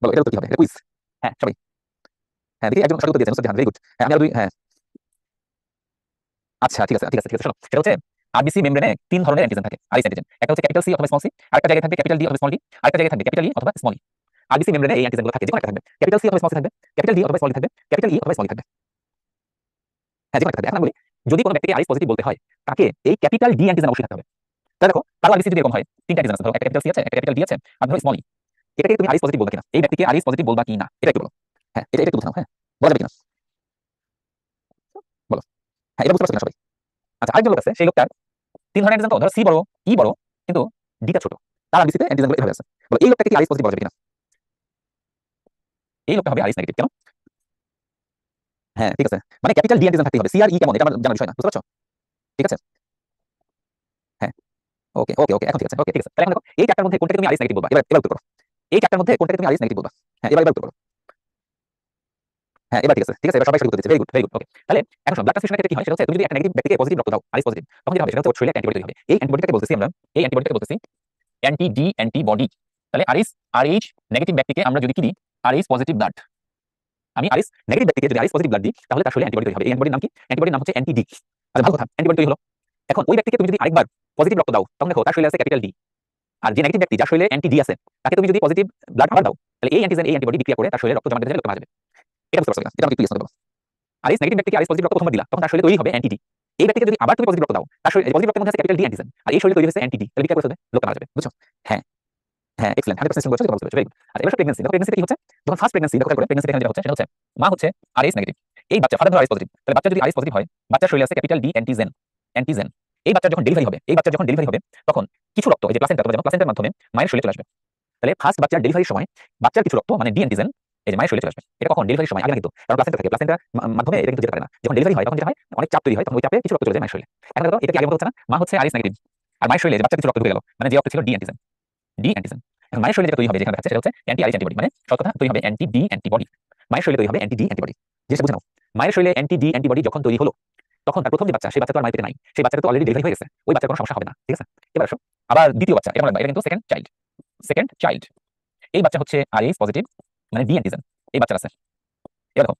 বলো এটা উত্তর কি হবে? এটা কুইজ, হ্যাঁ সবাই। হ্যাঁ দেখি একজন সঠিক উত্তর দিয়েছেন, মুস্তাফিজ, ভেরি গুড। হ্যাঁ আমি আর দুই, হ্যাঁ আচ্ছা ঠিক আছে ঠিক আছে ঠিক আছে। শোনো সেটা হচ্ছে আরবিসি মেমব্রেনে তিন ধরনের অ্যান্টিজেন থাকে আরইস অ্যান্টিজেন, একটা হচ্ছে ক্যাপিটাল সি অথবা স্মল সি, আরেকটা জায়গায় থাকবে ক্যাপিটাল ডি অথবা স্মল ডি, আরেকটা জায়গায় থাকবে ক্যাপিটাল ই অথবা স্মল ই। আরবিসি মেমব্রেনে এই অ্যান্টিজেনগুলো থাকে, যে কোনো একটা থাকবে, ক্যাপিটাল সি অথবা স্মল সি থাকবে, ক্যাপিটাল ডি অথবা স্মল ডি থাকবে, ক্যাপিটাল ই অথবা স্মল ই থাকবে, হ্যাঁ যে কোনো একটা থাকবে। এখন আমি বলি যদি কোনো ব্যক্তিকে আরইস পজিটিভ বলতে হয় তাকে এই ক্যাপিটাল ডি অ্যান্টিজেন অবশ্যই থাকতে হবে। তাহলে দেখো কারো আরবিসি যদি এরকম হয় তিনটা অ্যান্টিজেন আছে, ধরো একটা ক্যাপিটাল সি আছে একটা ক্যাপিটাল ডি আছে আর ধরো স্মল ই, এটাকে তুমি আরইস পজিটিভ বলবা কিনা, এই ব্যক্তিকে আরইস পজিটিভ বলবা কিনা এটা একটু বলো। হ্যাঁ এটা একটু বুঝাও, হ্যাঁ বলা যাবে কিনা বলো। হ্যাঁ এটা বুঝতে পারছো কিনা সবাই? আচ্ছা আরেকজন লোক আছে, সেই লোকটার তিন ধরনের অ্যান্টিজেন, তো ধরো সি বড় ই বড় কিন্তু ডিটা ছোট, তার আরবিসিতে অ্যান্টিজেনগুলো এভাবে আছে। বলো এই লোকটাকে কি আরইস পজিটিভ বলা যাবে কিনা? এই লোকটা হবে আরইস নেগেটিভ, কেন? হ্যাঁ ঠিক আছে, মানে ক্যাপিটাল ডি অ্যান্টিজেন থাকতে হবে, সি আর ই কেমন এটা আমার জানার বিষয় না, বুঝতে পারছো? ঠিক আছে হ্যাঁ ওকে ওকে ওকে এখন ঠিক আছে, ওকে ঠিক আছে। তাহলে এখন দেখো এই চারটার মধ্যে কোনটাকে তুমি আরইস নেগেটিভ বলবা, এবার উত্তর করো। এই চারটার মধ্যে কোনটাকে তুমি আরইস নেগেটিভ বলবা? হ্যাঁ এবার উত্তর করো। হ্যাঁ এবার ঠিক আছে ঠিক আছে, এবার সবাই সঠিক উত্তর দিচ্ছে, ভেরি গুড ভেরি গুড। ওকে তাহলে এখন শোনো ব্লাড ট্রান্সফিউশনের ক্ষেত্রে কি হয় সেটা হচ্ছে তুমি যদি একটা নেগেটিভ ব্যক্তিকে পজিটিভ রক্ত দাও আরইস পজিটিভ, তখন যেটা হবে সেটা হচ্ছে ওর শরীরে অ্যান্টিবডি তৈরি হবে। এই অ্যান্টিবডিটাকে বলতেছি আমরা, এই অ্যান্টিবডিটাকে বলতেছি অ্যান্টি ডি অ্যান্টিবডি। তাহলে আরইস আরইচ নেগেটিভ ব্যক্তিকে আমরা যদি কি দিই আরইস পজিটিভ ব্লাড, আমি আরইস নেগেটিভ ব্যক্তিকে যদি আরইস পজিটিভ ব্লাড দিই তাহলে তার শরীরে অ্যান্টিবডি তৈরি হবে। এই অ্যান্টিবডির নাম কি? অ্যান্টিবডির নাম হচ্ছে অ্যান্টি ডি। আচ্ছা ভালো কথা, অ্যান্টিবডি তৈরি হলো। এখন ওই ব্যক্তিকে তুমি যদি আরেকবার পজিটিভ রক্ত দাও তখন দেখো তার শরীরে আছে ক্যাপিটাল ডি, আর যে নেগেটিভ ব্যক্তি যার শরীরে অ্যান্টি ডি আছে তাকে তুমি যদি পজিটিভ ব্লাড আবার দাও তাহলে এই অ্যান্টিজেন এই অ্যান্টিবডি বিক্রিয়া করে তার শরীরে রক্ত জমা বেঁধে রক্ত মারা যাবে। এটা বুঝতে পারছো কিনা? এটা আমাকে একটু ইয়েস করতে বলো। আরইস নেগেটিভ ব্যক্তিকে আরইস পজিটিভ রক্ত প্রথমবার দিলা তখন তার শরীরে তৈরি হবে অ্যান্টি ডি, এই ব্যক্তিকে যদি আবার তুমি পজিটিভ রক্ত দাও তার শরীরে পজিটিভ রক্তের মধ্যে আছে ক্যাপিটাল ডি অ্যান্টিজেন আর এই শরীরে তৈরি হচ্ছে অ্যান্টি ডি, তাহলে বিক্রিয়া করে ফেলবে লোকটা মারা যাবে, বুঝছো? হ্যাঁ হ্যাঁ এক্সেলেন্ট 100% বলছো যেটা বলতে পেরেছো ভেরি গুড। আচ্ছা এবার প্রেগন্যান্সি, দেখো প্রেগন্যান্সিতে কি হচ্ছে, যখন ফার্স্ট প্রেগন্যান্সি দেখো করে প্রেগন্যান্সি এখানে যেটা হচ্ছে মা হচ্ছে আরএইচ নেগেটিভ, এই বাচ্চা ফাদার আরএইচ পজিটিভ, তাহলে বাচ্চা যদি আরএইচ পজিটিভ হয় বাচ্চার শরীরে আছে ক্যাপিটাল ডি অ্যান্টিজেন, অ্যান্টিজেন। এই বাচ্চার যখন ডেলিভারি হবে, এই বাচ্চার যখন ডেলিভারি হবে তখন কিছু রক্ত, এই যে প্লাসেন্টা, তোমরা জানো প্লাসেন্টার মাধ্যমে মায়ের শরীরে চলে আসবে। তাহলে ফার্স্ট বাচ্চার ডেলিভারির সময় বাচ্চার কিছু রক্ত মানে ডি অ্যান্টিজেন এই যে মায়ের শরীরে চলে আসবে। এটা কখন ডেলিভারির সময়, আগে না কিন্তু, কারণ প্লাসেন্টা থাকে, প্লাসেন্টার মাধ্যমে এটা কিন্তু যেতে পারে না। যখন ডেলিভারি হয় তখন যেটা হয় অনেক চাপ তৈরি হয়, তখন ওই চাপে কিছু রক্ত চলে যায় মায়ের শরীরে। এখন দেখো এটা কি আগে মতো হচ্ছে না, মা হচ্ছে আরএইচ নেগেটিভ আর মায়ের শরীরে বাচ্চা কিছু রক্ত ঢুকে গেল, মানে যে রক্ত ছিল ডি অ্যান্টিজেন, ডি অ্যান্টিজেন। এখন মায়ের শরীরে যেটা তৈরি হবে যেখানে দেখাচ্ছে সেটা হচ্ছে অ্যান্টি আরএইচ অ্যান্টিবডি, মানে সব কথা তৈরি হবে অ্যান্টি ডি অ্যান্টিবডি। মায়ের শরীরে তৈরি হবে অ্যান্টি ডি অ্যান্টিবডি, যেটা বুঝে নাও। মায়ের শরীরে অ্যান্টি ডি অ্যান্টিবডি যখন তৈরি হলো তখন তার প্রথম যে বাচ্চা, সেই বাচ্চা তো আর মায়ের পেটে নাই, সেই বাচ্চাটা তো অলরেডি ডেলিভারি হয়ে গেছে, ওই বাচ্চার কোনো সমস্যা হবে না, ঠিক আছে। এবার আসো আবার দ্বিতীয় বাচ্চা, এটা মনে রাখবা, এটা কিন্তু সেকেন্ড চাইল্ড, সেকেন্ড চাইল্ড। এই বাচ্চা হচ্ছে আরএইচ পজিটিভ মানে ডি অ্যান্টিজেন, এই বাচ্চা আছে। এবার দেখো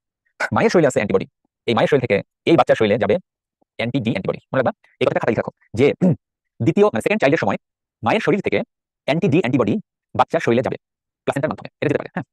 মায়ের শরীরে আছে অ্যান্টিবডি, এই মায়ের শরীর থেকে এই বাচ্চার শরীরে যাবে অ্যান্টি ডি অ্যান্টিবডি, মনে রাখবা এই কথাটা খাতায় লিখে রাখো যে দ্বিতীয় মানে সেকেন্ড চাইল্ডের সময় মায়ের শরীর থেকে অ্যান্টি ডি অ্যান্টিবডি বাচ্চার শরীরে যাবে প্লাসেন্টার মাধ্যমে, এটা যেতে পারে। হ্যাঁ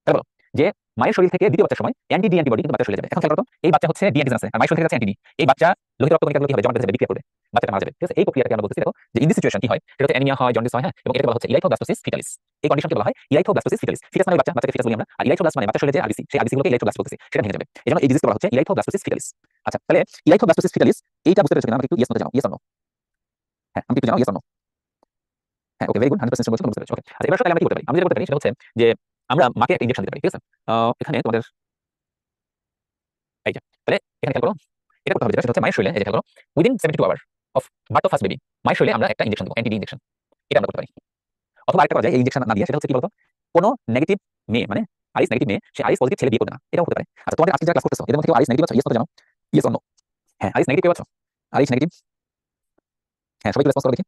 তাহলে বলো যে মায়ের শরীর থেকে দ্বিতীয় বাচ্চার সময় অ্যান্টি ডি অ্যান্টিবডি কিন্তু বাচ্চার শরীরে যাবে। এখন খেয়াল করো এই বাচ্চা হচ্ছে ডি অ্যান্টিজেন আছে আর মায়ের শরীর থেকে আছে অ্যান্টি ডি, এই বাচ্চা লোহিত রক্ত কণিকাগুলো কি হবে, জমাট বেঁধে যাবে, বিক্রিয়া করবে, বাচ্চাটা মারা যাবে, ঠিক আছে। এই প্রক্রিয়াটাকে আমরা বলতেছি দেখো যে ইন দিস সিচুয়েশন কি হয়, সেটা হচ্ছে অ্যানিমিয়া হয়, জন্ডিস হয়, হ্যাঁ, এবং এটাকে বলা হচ্ছে ইলাইথোব্লাস্টোসিস ফিটালিস। এই কন্ডিশনকে বলা হয় ইলাইথোব্লাস্টোসিস ফিটালিস। ফিটাস মানে বাচ্চা, বাচ্চাকে ফিটাস বলি আমরা, আর ইলাইথোব্লাস্ট মানে বাচ্চার শরীরে যে আরবিসি, সেই আরবিসি গুলোকে ইলাইথোব্লাস্ট বলতেছি, সেটা ভেঙে যাবে, এজন্য এই ডিজিজকে বলা হচ্ছে ইলাইথোব্লাস্টোসিস ফিটালিস। আচ্ছা তাহলে ইলাইথোব্লাস্টোসিস ফিটালিস এইটা বুঝতে পেরেছো কিনা আমাকে একটু ইয়েস মতে জানাও, ইয়েস অর নো। হ্যাঁ আমি একটু জানাও ইয়েস অর নো। হ্যাঁ ওকে ভেরি গুড, 100% বলছো বুঝতে পেরেছো। ওকে আচ্ছা এবার আসলে আমরা কি করতে পারি, আমরা যেটা করতে পারি সেটা হচ্ছে যে আমরা মাকে একটা ইনজেকশন দিতে পারি, ঠিক আছে। এখানে তোমাদের এই যে তাহলে এখানে খেয়াল করো এটা করতে হবে, যেটা সেটা হচ্ছে মায়ের শরীরে, এই যে খেয়াল করো within 72 hour of birth of first baby মায়ের শরীরে আমরা একটা ইনজেকশন দেবো, অ্যান্টি ডি ইনজেকশন, এটা আমরা করতে পারি। অথবা আরেকটা করা যায় এই ইনজেকশন না দিয়ে, সেটা হচ্ছে কি বলতো, কোনো নেগেটিভ মেয়ে মানে আরিস নেগেটিভ মেয়ে সে আরিস পজিটিভ ছেলে বিয়ে করবে না, এটাও হতে পারে। আচ্ছা তোমাদের আজকে যারা ক্লাস করতেছো এদের মধ্যে কেউ আরিস নেগেটিভ আছে, ইয়েস করতে জানো, ইয়েস অর নো। হ্যাঁ আরিস নেগেটিভ কেউ আছো, আরিস নেগেটিভ, হ্যাঁ সবাই রেসপন্স করো দেখি।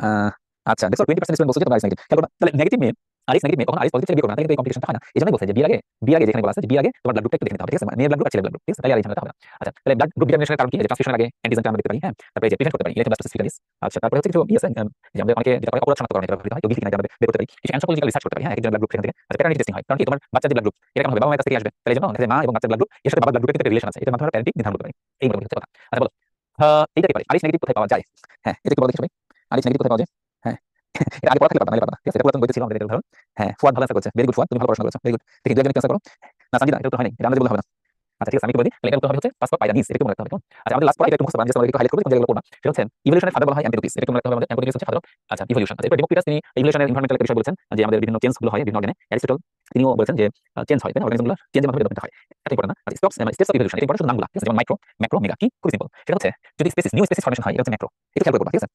আহ, আচ্ছা দেখো 20% স্টুডেন্ট বলছে যে তোমরা আরিস নেগেটিভ, তাহলে তাহলে নেগেটিভ মেয়ে আরিস নেগেটিভ মেয়ে কখন আরিস পজিটিভ ছেলে বিয়ে করবে না, তাহলে কিন্তু এই কমপ্লিকেশনটা হয় না। এজন্যই বলছে যে বিয়ের আগে যেখানে বলা আছে যে বিয়ের আগে তোমার ব্লাড গ্রুপটা একটু দেখে নিতে হবে, ঠিক আছে, মেয়ের ব্লাড গ্রুপ আর ছেলের ব্লাড গ্রুপ, ঠিক আছে, তাহলে আর এই ঝামেলাটা হবে না। আচ্ছা তাহলে ব্লাড গ্রুপ ডিটারমিনেশনের কারণ কি, যে ট্রান্সফিউশন আগে অ্যান্টিজেনটা আমরা দেখতে পারি, হ্যাঁ, তারপরে যে প্রিভেন্ট করতে পারি ইলেকট্রোব্লাস্টোসিস ফিটালিস। আচ্ছা তারপরে হচ্ছে কিছু আছে যে আমাদের অনেকে যেটা করে অপরাধ শনাক্তকরণ, এটা করতে হয়, তো বিসি কিনা আমরা বের করতে পারি, কিছু অ্যানথ্রোপোলজিক্যাল রিসার্চ করতে পারি, হ্যাঁ, একজন ব্লাড গ্রুপ সেখান থেকে। আচ্ছা প্যাটার্নিটি টেস্টিং হয়, কারণ কি তোমার বাচ্চার যে ব্লাড গ্রুপ এটা কেমন হবে, বাবা মায়ের কাছ থেকে আসবে, তাহলে এই জন্য দেখা যায় মা এবং বাচ্চার ব্লাড গ্রুপ এর সাথে বাবার ব্লাড গ্রুপের কিন্তু রিলেশন আছে, এটার মাধ্যমে প্যারেন্টিং নির্ধারণ করতে পারি, এই মোটামুটি হচ্ছে কথা। আচ্ছা বলো এইটাকে পারি আরিস নেগেটিভ কোথায় পাওয়া যায়, হ্যাঁ এটা একটু বলো দেখি সবাই, আরিস নেগেটিভ কোথায় পাওয়া যায়। হ্যাঁ এটা আগে পড়া থাকলে পারবা, নাহলে পারবা না, ঠিক আছে, এটা পুরাতন বইতে ছিল আমাদের, এটা উদাহরণ। হ্যাঁ ফুয়াদ ভালো অ্যান্সার করছে, ভেরি গুড ফুয়াদ, তুমি ভালো পড়াশোনা করেছো, ভেরি গুড। দেখি দুজন অ্যান্সার করো। না সঞ্জিদা এটা তো হয়নি, এটা আমাদের বলতে হবে না। আচ্ছা ঠিক আছে আমি একটু বলি, তাহলে এটা উত্তর হবে হচ্ছে পাসপোর্ট পাইদা নিস, এটা একটু মনে রাখতে হবে, কেমন। আচ্ছা আমাদের লাস্ট পড়া এটা একটু মুখস্থ, আমি জাস্ট একটু হাইলাইট করব, কোন জায়গাগুলো পড়বা, সেটা হচ্ছে ইভলিউশনের ফাদার বলা হয় এমপিডোটিস, এটা একটু মনে রাখতে হবে আমাদের। এমপিডোটিস হচ্ছে ফাদার। আচ্ছা ইভলিউশন, আচ্ছা এরপর ডেমোক্রিটাস তিনি ইভলিউশনের এনভায়রনমেন্টাল একটা বিষয় বলেছেন যে আমাদের বিভিন্ন চেঞ্জ গুলো হয় বিভিন্ন অর্গানে, অ্যারিস্টটল তিনিও বলেছেন যে চেঞ্জ হয়, তাই না, অর্গানিজমগুলো চেঞ্জের মাধ্যমে ডেভেলপমেন্ট হয়, এটা ইম্পর্টেন্ট না। আচ্ছা স্টেপস মানে স্টেপস অফ ইভলিউশন, এটা ইম্পর্টেন্ট, নামগুলো ঠিক আছে, যেমন মাইক্রো ম্যাক্রো মেগা, কি খুব সিম্পল, সেটা হচ্ছে যদি স্পেসিস নিউ স্পেসিস ফর্মেশন হয় এটা হচ্ছে ম্যাক্রো, এটা খেয়াল করবা, ঠিক আছে।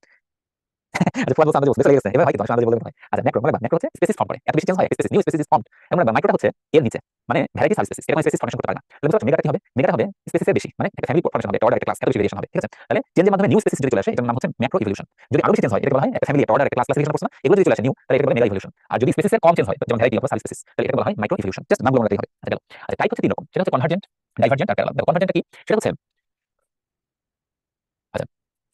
আচ্ছা ফুয়াদ বলছে আমাদের বুঝতে লেগে গেছে, এবার হয় কি তোমার সামনে বলতে হয়। আচ্ছা ম্যাক্রো মানে ম্যাক্রো হচ্ছে স্পেসিস ফর্ম করে, এত বেশি চেঞ্জ হয় স্পেসিস নিউ স্পেসিস ফর্ম, এমন মাইক্রোটা হচ্ছে এর নিচে মানে ভ্যারাইটি সাব স্পেসিস, এরকম স্পেসিস ফর্মেশন করতে পারে না। তাহলে বুঝতে পারছো মেগাটা কি হবে, মেগাটা হবে স্পেসিসের বেশি, মানে একটা ফ্যামিলি ফর্মেশন হবে, একটা অর্ডার একটা ক্লাস, এত বেশি ভেরিয়েশন হবে, ঠিক আছে। তাহলে চেঞ্জের মাধ্যমে নিউ স্পেসিস যদি চলে আসে এটার নাম হচ্ছে ম্যাক্রো ইভলিউশন। যদি আরো বেশি চেঞ্জ হয় এটাকে বলা হয় একটা ফ্যামিলি একটা অর্ডার একটা ক্লাস ক্লাসিফিকেশন করছে না, এগুলো যদি চলে আসে নিউ, তাহলে এটাকে বলে মেগা ইভলিউশন। আর যদি স্পেসিসের কম চেঞ্জ হয় যেমন ভ্যারাইটি অফ সাব স্পেসিস, তাহলে এটাকে বলা হয় মাইক্রো ইভলিউশন। জাস্ট নামগুলো মনে রাখতে হবে। আচ্ছা আচ্ছা টাইপ হচ্ছে তিন রকম, সেটা হচ্ছে কনভার্জেন্ট, ডাইভার্জেন্ট আর প্যারালাল। দেখো কনভার্জেন্টটা কি, সেটা হচ্ছে আচ্ছা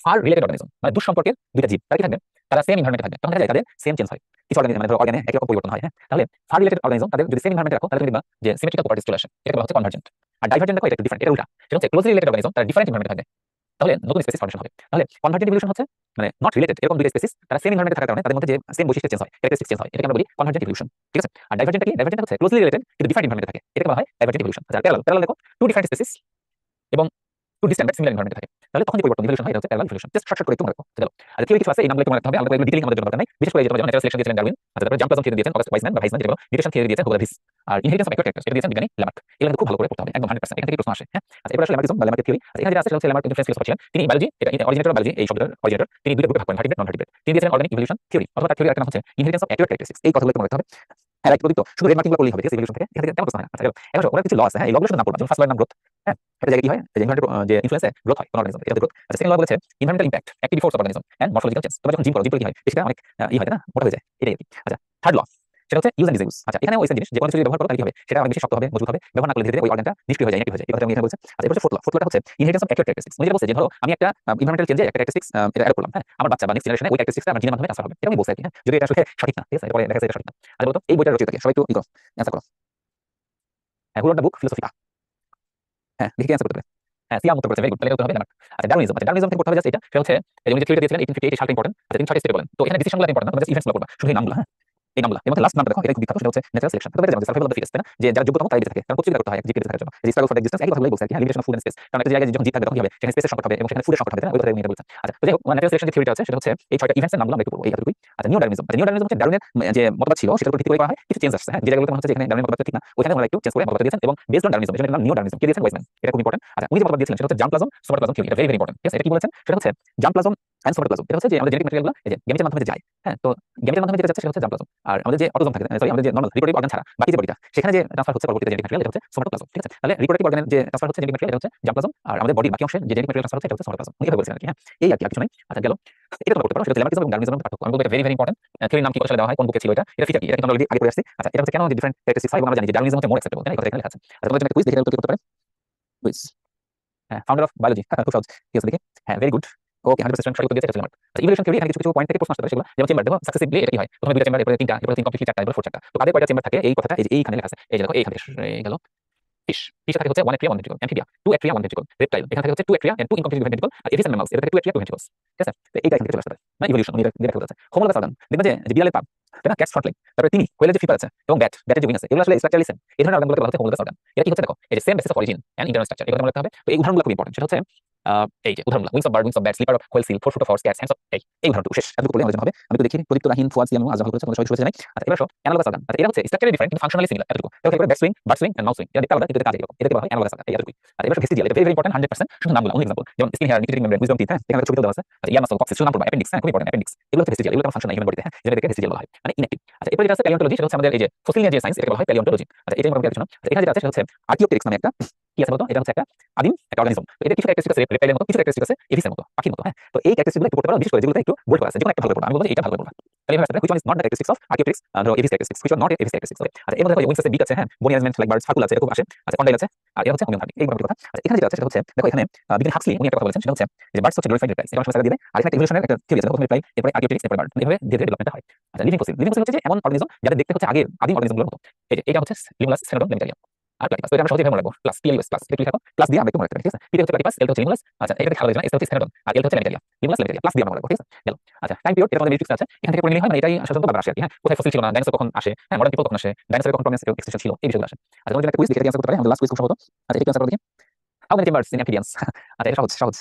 ফার রিলেটেড অর্গানিজম, মানে দুঃসম্পর্কের দুইটা জীব, তারা কি থাকবে, তারা সেম এনভায়রনমেন্টে থাকবে, তখন দেখা যায় তাদের সেম চেঞ্জ হয়, কিছু অর্গানিজম মানে ধরো অর্গানে একই রকম পরিবর্তন হয়, হ্যাঁ। তাহলে ফার রিলেটেড অর্গানিজম তাদের যদি সেম এনভায়রনমেন্টে রাখো তাহলে তুমি দেখবা যে সিমেট্রিক্যাল প্রপার্টিজ চলে আসে, এটাকে বলা হচ্ছে কনভার্জেন্ট। আর ডাইভার্জেন্ট দেখো এটা একটু ডিফারেন্ট, এটা উল্টা, সেটা হচ্ছে ক্লোজলি রিলেটেড অর্গানিজম তারা ডিফারেন্ট এনভায়রনমেন্টে থাকবে, তাহলে নতুন স্পেসিস ফর্মেশন হবে। তাহলে কনভার্জেন্ট ইভলিউশন হচ্ছে মানে নট রিলেটেড এরকম দুইটা স্পেসিস তারা সেম এনভায়রনমেন্টে থাকার কারণে তাদের মধ্যে যে সেম বৈশিষ্ট্য চেঞ্জ হয়, ক্যারেক্টারিস্টিক্স চেঞ্জ হয়, এটাকে আমরা বলি কনভার্জেন্ট ইভলিউশন, ঠিক আছে। আর ডাইভার্জেন্ট কি, ডাইভার্জেন্ট হচ্ছে ক্লোজলি রিলেটেড কিন্তু ডিফারেন্ট এনভায়রনমেন্টে থাকে, এটাকে বলা হয় ডাইভার্জেন্ট ইভলিউশন। আচ্ছা প্যারালাল, প্যারালাল দেখো টু ডিফারেন্ট স্পেসিস এবং টু ডিসট্যান্ট বাট সিমিলার এনভায়রনমেন্টে থাকে, তাহলে তখন যে পরিবর্তন ইভলিউশন হয় এটা হচ্ছে প্যারালাল ইভলিউশন। জাস্ট শর্টকাট করে একটু মনে রাখো, চলো। আর কেউ কিছু আছে এই নামগুলো একটু মনে রাখতে হবে, আলাদা করে ডিটেইলিং আমাদের জন্য দরকার নাই, বিশেষ করে যেটা যেমন ন্যাচারাল সিলেকশন দিয়েছেন ডারউইন, আচ্ছা তারপরে জাম্পলাজম থিওরি দিয়েছেন অগাস্ট ওয়াইসম্যান বা ভাইসম্যান, যেটা মিউটেশন থিওরি দিয়েছেন হুগো ভিস, আর ইনহেরিটেন্স অফ অ্যাকুরেট এটা দিয়েছেন বিজ্ঞানী ল্যামার্ক। এগুলো খুব ভালো করে পড়তে হবে একদম 100%, এখান থেকে প্রশ্ন আসে, হ্যাঁ। আচ্ছা এবার আসলে ল্যামার্কিজম বা ল্যামার্কের থিওরি, আচ্ছা এখানে যেটা আছে সেটা হচ্ছে ল্যামার্ক ইনফ্লুয়েন্স ফিলোসফার ছিলেন, তিনি বায়োলজি এটা অরিজিনেটর অফ বায়োলজি এই শব্দের অরিজিনেটর, তিনি দুইটা গ্রুপে ভাগ করেন, ভার্টিব্রেট নন ভার্টিব্রেট। তিনি দিয়েছেন অর্গানিক ইভলিউশন থিওরি, অথবা তার থিওরি একটা নাম হচ্ছে ইনহেরিটেন্স অফ অ্যাকুরেট ক্যারেক্টারিস্টিক্স। এই কথাগুলো একটু মনে রাখতে হবে, হ্যাঁ রাইট প্রদীপ্ত, শুধু রেড মার্কিংগুলো করলেই হবে, ঠিক আছে, ইভলিউশন থেকে এখান থেকে তেমন প্রশ্ন হয় না। আচ্ছা এখন ওরা কিছু ল আছে, হ্যাঁ এই লগুলো শুধু নাম পড়বা, যেমন ফার্স্ট লয়ের নাম গ্রোথ, হ্যাঁ এটা জায়গায় কি হয় যে এনভায়রনমেন্টের যে ইনফ্লুয়েন্সে গ্রোথ হয় কোন অর্গানিজম, এটা গ্রোথ। আচ্ছা সেকেন্ড ল বলেছে environmental impact active force of organism and morphological change, তোমরা যখন জিম করো, জিম করে কি হয় সেটা অনেক হয় না, মোটা হয়ে যায়, এটাই আর কি। আচ্ছা থার্ড ল সেটা হচ্ছে ইউজ এন্ড ডিসইউজ। আচ্ছা এখানে ওই সেম জিনিস, যে কোনো কিছু যদি ব্যবহার করো তাহলে কি হবে, সেটা অনেক বেশি শক্ত হবে, মজবুত হবে, ব্যবহার না করলে ধীরে ধীরে ওই অর্গানটা নিষ্ক্রিয় হয়ে যায়, ইনঅ্যাক্টিভ হয়ে যায়, এই কথা আমি এখানে বলছি। আচ্ছা এরপর ফোর্থ ল, ফোর্থ লটা হচ্ছে ইনহেরিটেন্স অফ অ্যাকুরেট ক্যারেক্টারিস্টিক্স। উনি যেটা বলছে যে ধরো আমি একটা এনভায়রনমেন্টাল চেঞ্জে একটা ক্যারেক্টারিস্টিক্স এটা অ্যাড করলাম, হ্যাঁ আমার বাচ্চা বা নেক্সট জেনারেশনে ওই ক্যারেক্টারিস্টিক্সটা আমার জিনের মাধ্যমে ট্রান্সফার হবে, এটা আমি বলছি আর কি, হ্যাঁ যদি এটা আসলে সঠিক না, ঠিক আছে, এরপরে দেখা যাচ্ছে এটা সঠিক না। আচ্ছা বলতো এই বইটার রচয়িতাকে সবাই একটু ই করো, অ্যান্সার করো। হ্যাঁ হুলোর দ্য বুক ফিলোসফিকা, হ্যাঁ লিখে অ্যান্সার করতে হবে। হ্যাঁ সিয়াম উত্তর করেছে, ভেরি গুড, তাহলে এটা উত্তর হবে ল্যামার্ক। আচ্ছা ডারউইনিজম থেকে পড়তে হবে জাস্ট এটা, সেটা হচ্ছে এই যে থিওরিটা দিয়েছিলেন 1858 এই সালটা ইম্পর্টেন্ট। আচ্ছা তিনি 6টা স্টেপ বলেন, তো এখানে ডিসিশনগুলো ইম্পর্টেন্ট না, তোমরা জাস্ট ইভেন্টসগুলো পড়বা, শুধু এই নামগুলো। হ্যাঁ এই নামগুলো এর মধ্যে লাস্ট নামটা দেখো, এটা খুব বিখ্যাত, সেটা হচ্ছে ন্যাচারাল সিলেকশন। তো বেড়ে যাবে সার্ভাইভাল অফ দ্য ফিটেস্ট, তাই না, যে যারা যোগ্যতম তাই বেঁচে থাকে, কারণ প্রতিযোগিতা করতে হয় জীবিত থাকার জন্য, এই স্ট্রাগল ফর এক্সিস্টেন্স, এই কথাগুলোই বলছে আর কি। হ্যাঁ limitation of food and space, কারণ একটা জায়গায় যখন জীব থাকবে তখন কি হবে, সেখানে স্পেসের সংকট হবে এবং সেখানে ফুডের সংকট হবে, তাই না, ওই কথাটা নিয়ে বলছে। আচ্ছা তো যাই হোক, ন্যাচারাল সিলেকশন যে থিওরিটা আছে সেটা হচ্ছে এই 6টা ইভেন্টসের নামগুলো আমরা একটু পড়বো, এই এতটুকুই। আচ্ছা নিও ডারউইনিজম হচ্ছে ডারউইনের যে মতবাদ ছিল সেটার উপর ভিত্তি করে করা হয়, কিছু চেঞ্জ আসছে। হ্যাঁ যে জায়গাগুলোতে মনে হচ্ছে যেখানে ডারউইনের মতবাদটা ঠিক না, ওখানে আমরা একটু চেঞ্জ করে মতবাদটা দিয়েছেন এবং বেসড অন ডারউইনিজম এটার নাম নিও ডারউইনিজম কে দিয়েছেন ওয়েসম্যান, এটা খুব ইম্পর্টেন্ট। আচ্ছা উনি যে মতবাদ দিয়েছিলেন সেটা হচ্ছে জার্মপ্লাজম সোমাটোপ্লাজম থিওরি, এটা ভেরি ভেরি ইম্পর্টেন্ট। ঠিক আছে, এটা কি বলেছেন সেটা হচ্ছে জার্মপ্লাজম এন্ড সোমাটোপ্লাজম, এটা হচ্ছে যে আমাদের জেনেটিক ম্যাটেরিয়ালগুলো এই যে গ্যামেটের মাধ্যমে যে যায়। হ্যাঁ তো গ্যামেটের মাধ্যমে যেটা যাচ্ছে সেটা হচ্ছে জার্মপ্লাজম, আর আমাদের যে অটোজোম থাকে, সরি আমাদের যে নরমাল রিপ্রোডাক্টিভ অর্গান ছাড়া বাকি যে বডিটা সেখানে যে ট্রান্সফার হচ্ছে পরবর্তীতে জেনেটিক ম্যাটেরিয়াল, এটা হচ্ছে সোমাটোপ্লাজম। ঠিক আছে, তাহলে রিপ্রোডাক্টিভ অর্গানের যে ট্রান্সফার হচ্ছে জেনেটিক ম্যাটেরিয়াল, এটা হচ্ছে জার্মপ্লাজম, আর আমাদের বডির বাকি অংশে যে জেনেটিক ম্যাটেরিয়াল ট্রান্সফার হচ্ছে এটা হচ্ছে সোমাটোপ্লাজম। উনি এটা বলেছিলেন আর কি। হ্যাঁ এই আর কি, আর কিছু নাই। আচ্ছা গেল, এটা তোমরা করতে পারো, সেটা ল্যামার্কিজম এবং ডারউইনিজমের মধ্যে পার্থক্য। আমি বলবো এটা ভেরি ভেরি ইম্পর্টেন্ট। থিওরির নাম কি কোথায় দেওয়া হয়, কোন বুকে ছিল এটা, এটা ফিচার কি, এটা কিন্তু আমরা অলরেডি আগে পড়ে আসছি। আচ্ছা এটা হচ্ছে কেন যে ডিফারেন্ট ক্যারেক্টারিস্টিক্স হয়, এবং আমরা জানি যে ডারউইনিজম হচ্ছে মোর অ্যাকসেপ্টেবল, তাই না, এই কথা এখানে লেখা আছে। আচ্ছা তোমাদের জন্য একটা কুইজ দেখে উত্তর করতে পারে, কুইজ। হ্যাঁ ফাউন্ডার অফ বায়োলজি, খুব সহজ। ঠিক আছে দেখি, হ্যাঁ ভেরি গুড, ওকে 100% সঠিক উত্তর দিয়েছে, এটা লেমার্ক। আচ্ছা ইভলিউশন থিওরি এখানে কিছু কিছু পয়েন্ট থেকে প্রশ্ন আসতে পারে, সেগুলো যেমন চেম্বার দেখো সাকসেসিভলি এটা কি হয়, প্রথমে দুইটা চেম্বার, এরপরে তিনটা, এরপরে তিন কমপ্লিটলি চারটা, এরপরে ফোর চারটা। তো কাদের কয়টা চেম্বার থাকে এই কথাটা এই যে এইখানে লেখা আছে, এই যে দেখো এইখানে গেল। ফিশ থাকে হচ্ছে 1 atria 1 ventricle, Amphibia 2 atria 1 ventricle, reptile এখানে থাকে হচ্ছে 2 atria and 2 incomplete ventricle, আর এভিস অ্যান্ড ম্যামালস এটা থাকে 2 atria 2 ventricles। ঠিক আছে, তো এইটা এখান থেকে চলে আসতে পারে না, ইভলিউশন এটা দেখতে বলছে। হোমোলোগাস অর্গান দেখবেন যে বিড়ালের পা, তাই না, ক্যাটস ফ্রন্ট লেগ, তারপরে তিনি কোয়েলের যে ফিপার আছে এবং ব্যাটের যে উইং আছে, এগুলো আসলে স্ট্রাকচারালি সেম। এই ধরনের অর্গানগুলোকে বলা হচ্ছে হোমোলোগাস অর্গান। এটা কি হচ্ছে দেখো, এই যে same basis of origin and internal structure, এই কথা মনে রাখতে হবে। তো এই উদাহরণগুলো খুব ইম্পর্টেন্ট, সেটা হচ্ছে এই যে উদাহরণগুলো wings of bird, wings of bat, flipper of whale seal, 4 foot of horse, cats, hands of এই উদাহরণটুকু শেষ, এতটুকু পড়লে আমাদের জন্য হবে। আমি তো দেখি প্রদীপ্ত রাহিন ফুয়াদ সিয়াম আজ ভালো করেছে, তোমাদের সবাই শুভেচ্ছা জানাই। আচ্ছা এবার আসো অ্যানালগাস অর্গান। আচ্ছা এটা হচ্ছে স্ট্রাকচারালি ডিফারেন্ট কিন্তু ফাংশনালি সিমিলার, এতটুকু। দেখো এবারে bat swing, bird swing and mouse swing, এটা দেখতে আলাদা কিন্তু এটা কাজে এরকম, এটাকে বলা হয় অ্যানালগাস অর্গান, এই এতটুকুই। আচ্ছা এবার ভেস্টিজিয়াল, এটা ভেরি ভেরি ইম্পর্টেন্ট 100%, শুধু নামগুলো অনলি এক্সাম্পল, যেমন skin hair, nuclear membrane, wisdom teeth, হ্যাঁ এখানে ছবি দেওয়া আছে। আচ্ছা ইয়ার মাসল, কক্সিস, শুধু নাম পড়বা, অ্যাপেন্ডিক্স, হ্যাঁ খুব ইম্পর্টেন্ট অ্যাপেন্ডিক্স, এগুলো হচ্ছে ভেস্টিজিয়াল, এগুলো ফাংশন নাই হিউম্যান বডিতে, হ্যাঁ যেটাকে ভেস্টিজিয়াল বলা হয়, মানে ইনঅ্যাক্টিভ। আচ্ছা এরপর যেটা আছে প্যালিওন্টোলজি, সেটা হচ্ছে আমাদের এই যে ফসিল নিয়ে যে সায়েন্স, এটাকে বলা হয় প্যালিওন্টোলজি। আচ্ছা এটাই মোটামুটি কিছু না। আচ্ছা এখানে যেটা আছে সেটা হচ্ছে আর্কিওপটেরিক্স নামে একটা কি আছে বলতো, এটা হচ্ছে একটা আদিম একটা অর্গানিজম। তো এটা কিছু ক্যারেক্টারিস্টিক্স আছে রেপ্টাইলের মতো, কিছু ক্যারেক্টারিস্টিক্স আছে এভিসের মতো, পাখির মতো। হ্যাঁ তো এই ক্যারেক্টারিস্টিক্সগুলো একটু পড়তে পারো, বিশেষ করে যেগুলো একটু বোল্ড করা আছে, যেকোনো একটা ভালো করে পড়বা। আমি বলবো এটা ভালো করে পড়বা, তাহলে এভাবে আসবে which one is not the characteristics of archaeopteryx, এভিস characteristics, which one not Avis characteristics। আচ্ছা এর মধ্যে দেখো উইংস আছে, বিক আছে, হ্যাঁ বোনি অ্যারেঞ্জমেন্ট লাইক বার্ডস, ফার্কুল আছে, এরকম আসে। আচ্ছা কন্ডাইল আছে, আর এটা হচ্ছে হোমিওপ্যাথিক, এই মোটামুটি কথা। আচ্ছা এখানে যেটা আছে সেটা হচ্ছে দেখো এখানে বিজ্ঞানী হাক্সলি উনি একটা কথা বলেছেন, সেটা হচ্ছে যে বার্ডস হচ্ছে গ্লোরিফাইড রেপ্টাইলস, এটা অনেক সময় সাজা দিয়ে দেয়। আর এখানে ইভলিউশনের একটা থিওরি আছে, প্রথমে রেপ্টাইল, এরপরে আর্কিওপটেরিক্স, এরপরে বার্ড, এভাবে ধীরে ধীরে ডেভেলপমেন্ট হয়। আচ্ছা লিভিং ফসিল হচ্ছে যে এমন অর্গানিজম যাদের দেখতে হচ্ছে আগের আদিম অর্গানিজমগুলোর মতো। এই যে এটা হচ্ছে লিমুলাস, সেনোডন, লেমিটারিয়াম আর প্লাটিপাস। তো এটা আমরা সহজেই মনে রাখবো, প্লাস পিএলএস প্লাস একটু লিখো, প্লাস দিয়ে আমরা একটু মনে রাখতে পারি। ঠিক আছে, পি হচ্ছে প্লাটিপাস, এল হচ্ছে লিমুলাস। আচ্ছা এটা খেয়াল রাখবেন, এস হচ্ছে সেনোডন আর এল হচ্ছে লেমিটারিয়াম, লিমুলাস লেমিটারিয়াম প্লাস দিয়ে আমরা মনে রাখবো। ঠিক আছে গেল। আচ্ছা টাইম পিরিয়ড, এটা আমাদের ম্যাট্রিক্স আছে, এখান থেকে পড়ে নিলে হয়, মানে এটাই সাধারণত বারবার আসে আর কি। হ্যাঁ কোথায় ফসিল ছিল না, ডাইনোসর কখন আসে, হ্যাঁ মডার্ন পিপল কখন আসে, ডাইনোসরের কখন প্রমিনেন্স এক্সটেনশন ছিল, এই বিষয়গুলো আসে। আচ্ছা তোমাদের জন্য একটা কুইজ, এটা অ্যানসার করতে পারে, আমাদের লাস্ট কুইজ খুব সহজ। আচ্ছা এটা কি অ্যানসার করো দেখি, how many chambers in amphibians. আচ্ছা এটা সহজ সহজ,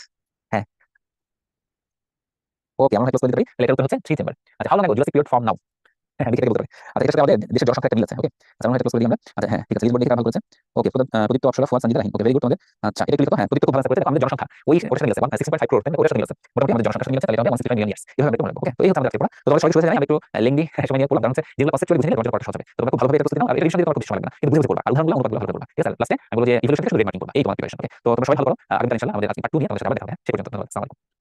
হ্যাঁ ওকে আমরা ক্লোজ করে দিতে পারি, তাহলে এটা উত্তর হচ্ছে 3 চেম্বার। আচ্ছা how long ago Jurassic period from now, হ্যাঁ বিকেলে বলতে পারে। আচ্ছা এটার সাথে আমাদের দেশের জনসংখ্যা একটা মিল আছে। ওকে আচ্ছা আমরা এটা ক্লোজ করে দিই আমরা। আচ্ছা হ্যাঁ ঠিক আছে, লিসবন দেখে ভালো করেছে। Okay Pradipta Apsara Fuad Sanjida Rahin, okay very good তোমাদের। আচ্ছা এটা ক্লিক করো, হ্যাঁ প্রদীপ্ত খুব ভালো করেছে। আমাদের জনসংখ্যা ওই ওর সাথে মিল আছে 165 crore, তাই না, ওর সাথে মিল আছে মোটামুটি, আমাদের জনসংখ্যার সাথে মিল আছে, তাহলে এটা হবে 165 মিলিয়ন ইয়ার্স, এভাবে আমরা একটু মনে রাখবো। ওকে তো এই হচ্ছে আমাদের আজকে পড়া। তো তোমরা সবাই শুরু জানি আমি একটু লেংদি সময় নিয়ে পড়লাম, কারণ হচ্ছে যেগুলো কনসেপ্চুয়ালি বুঝে নিলে তোমাদের পড়াটা সহজ হবে। তো তোমরা খুব ভালোভাবে এটা প্রস্তুতি নাও, আর এটা রিভিশন দিতে তোমার খুব সময় লাগবে না, কিন্তু বুঝে বুঝে পড়বা, আর উদাহরণগুলো অনুপাতগুলো ভালো করে পড়বা। ঠিক আছে লাস্টে আমি বলবো যে ইভলিউশন থেকে শুধু রেড মার্কিং পড়বা, এই তোমার প্রিপারেশন। ওকে তো তোমরা সবাই ভালো করো, আগামী দিন ইনশাআল্লাহ আমাদের আজকে পার্ট 2 নিয়ে তোমাদের সাথে আবার দেখা হবে। সেই পর্যন্ত ধন্যবাদ, আসসালামু আলাইকুম।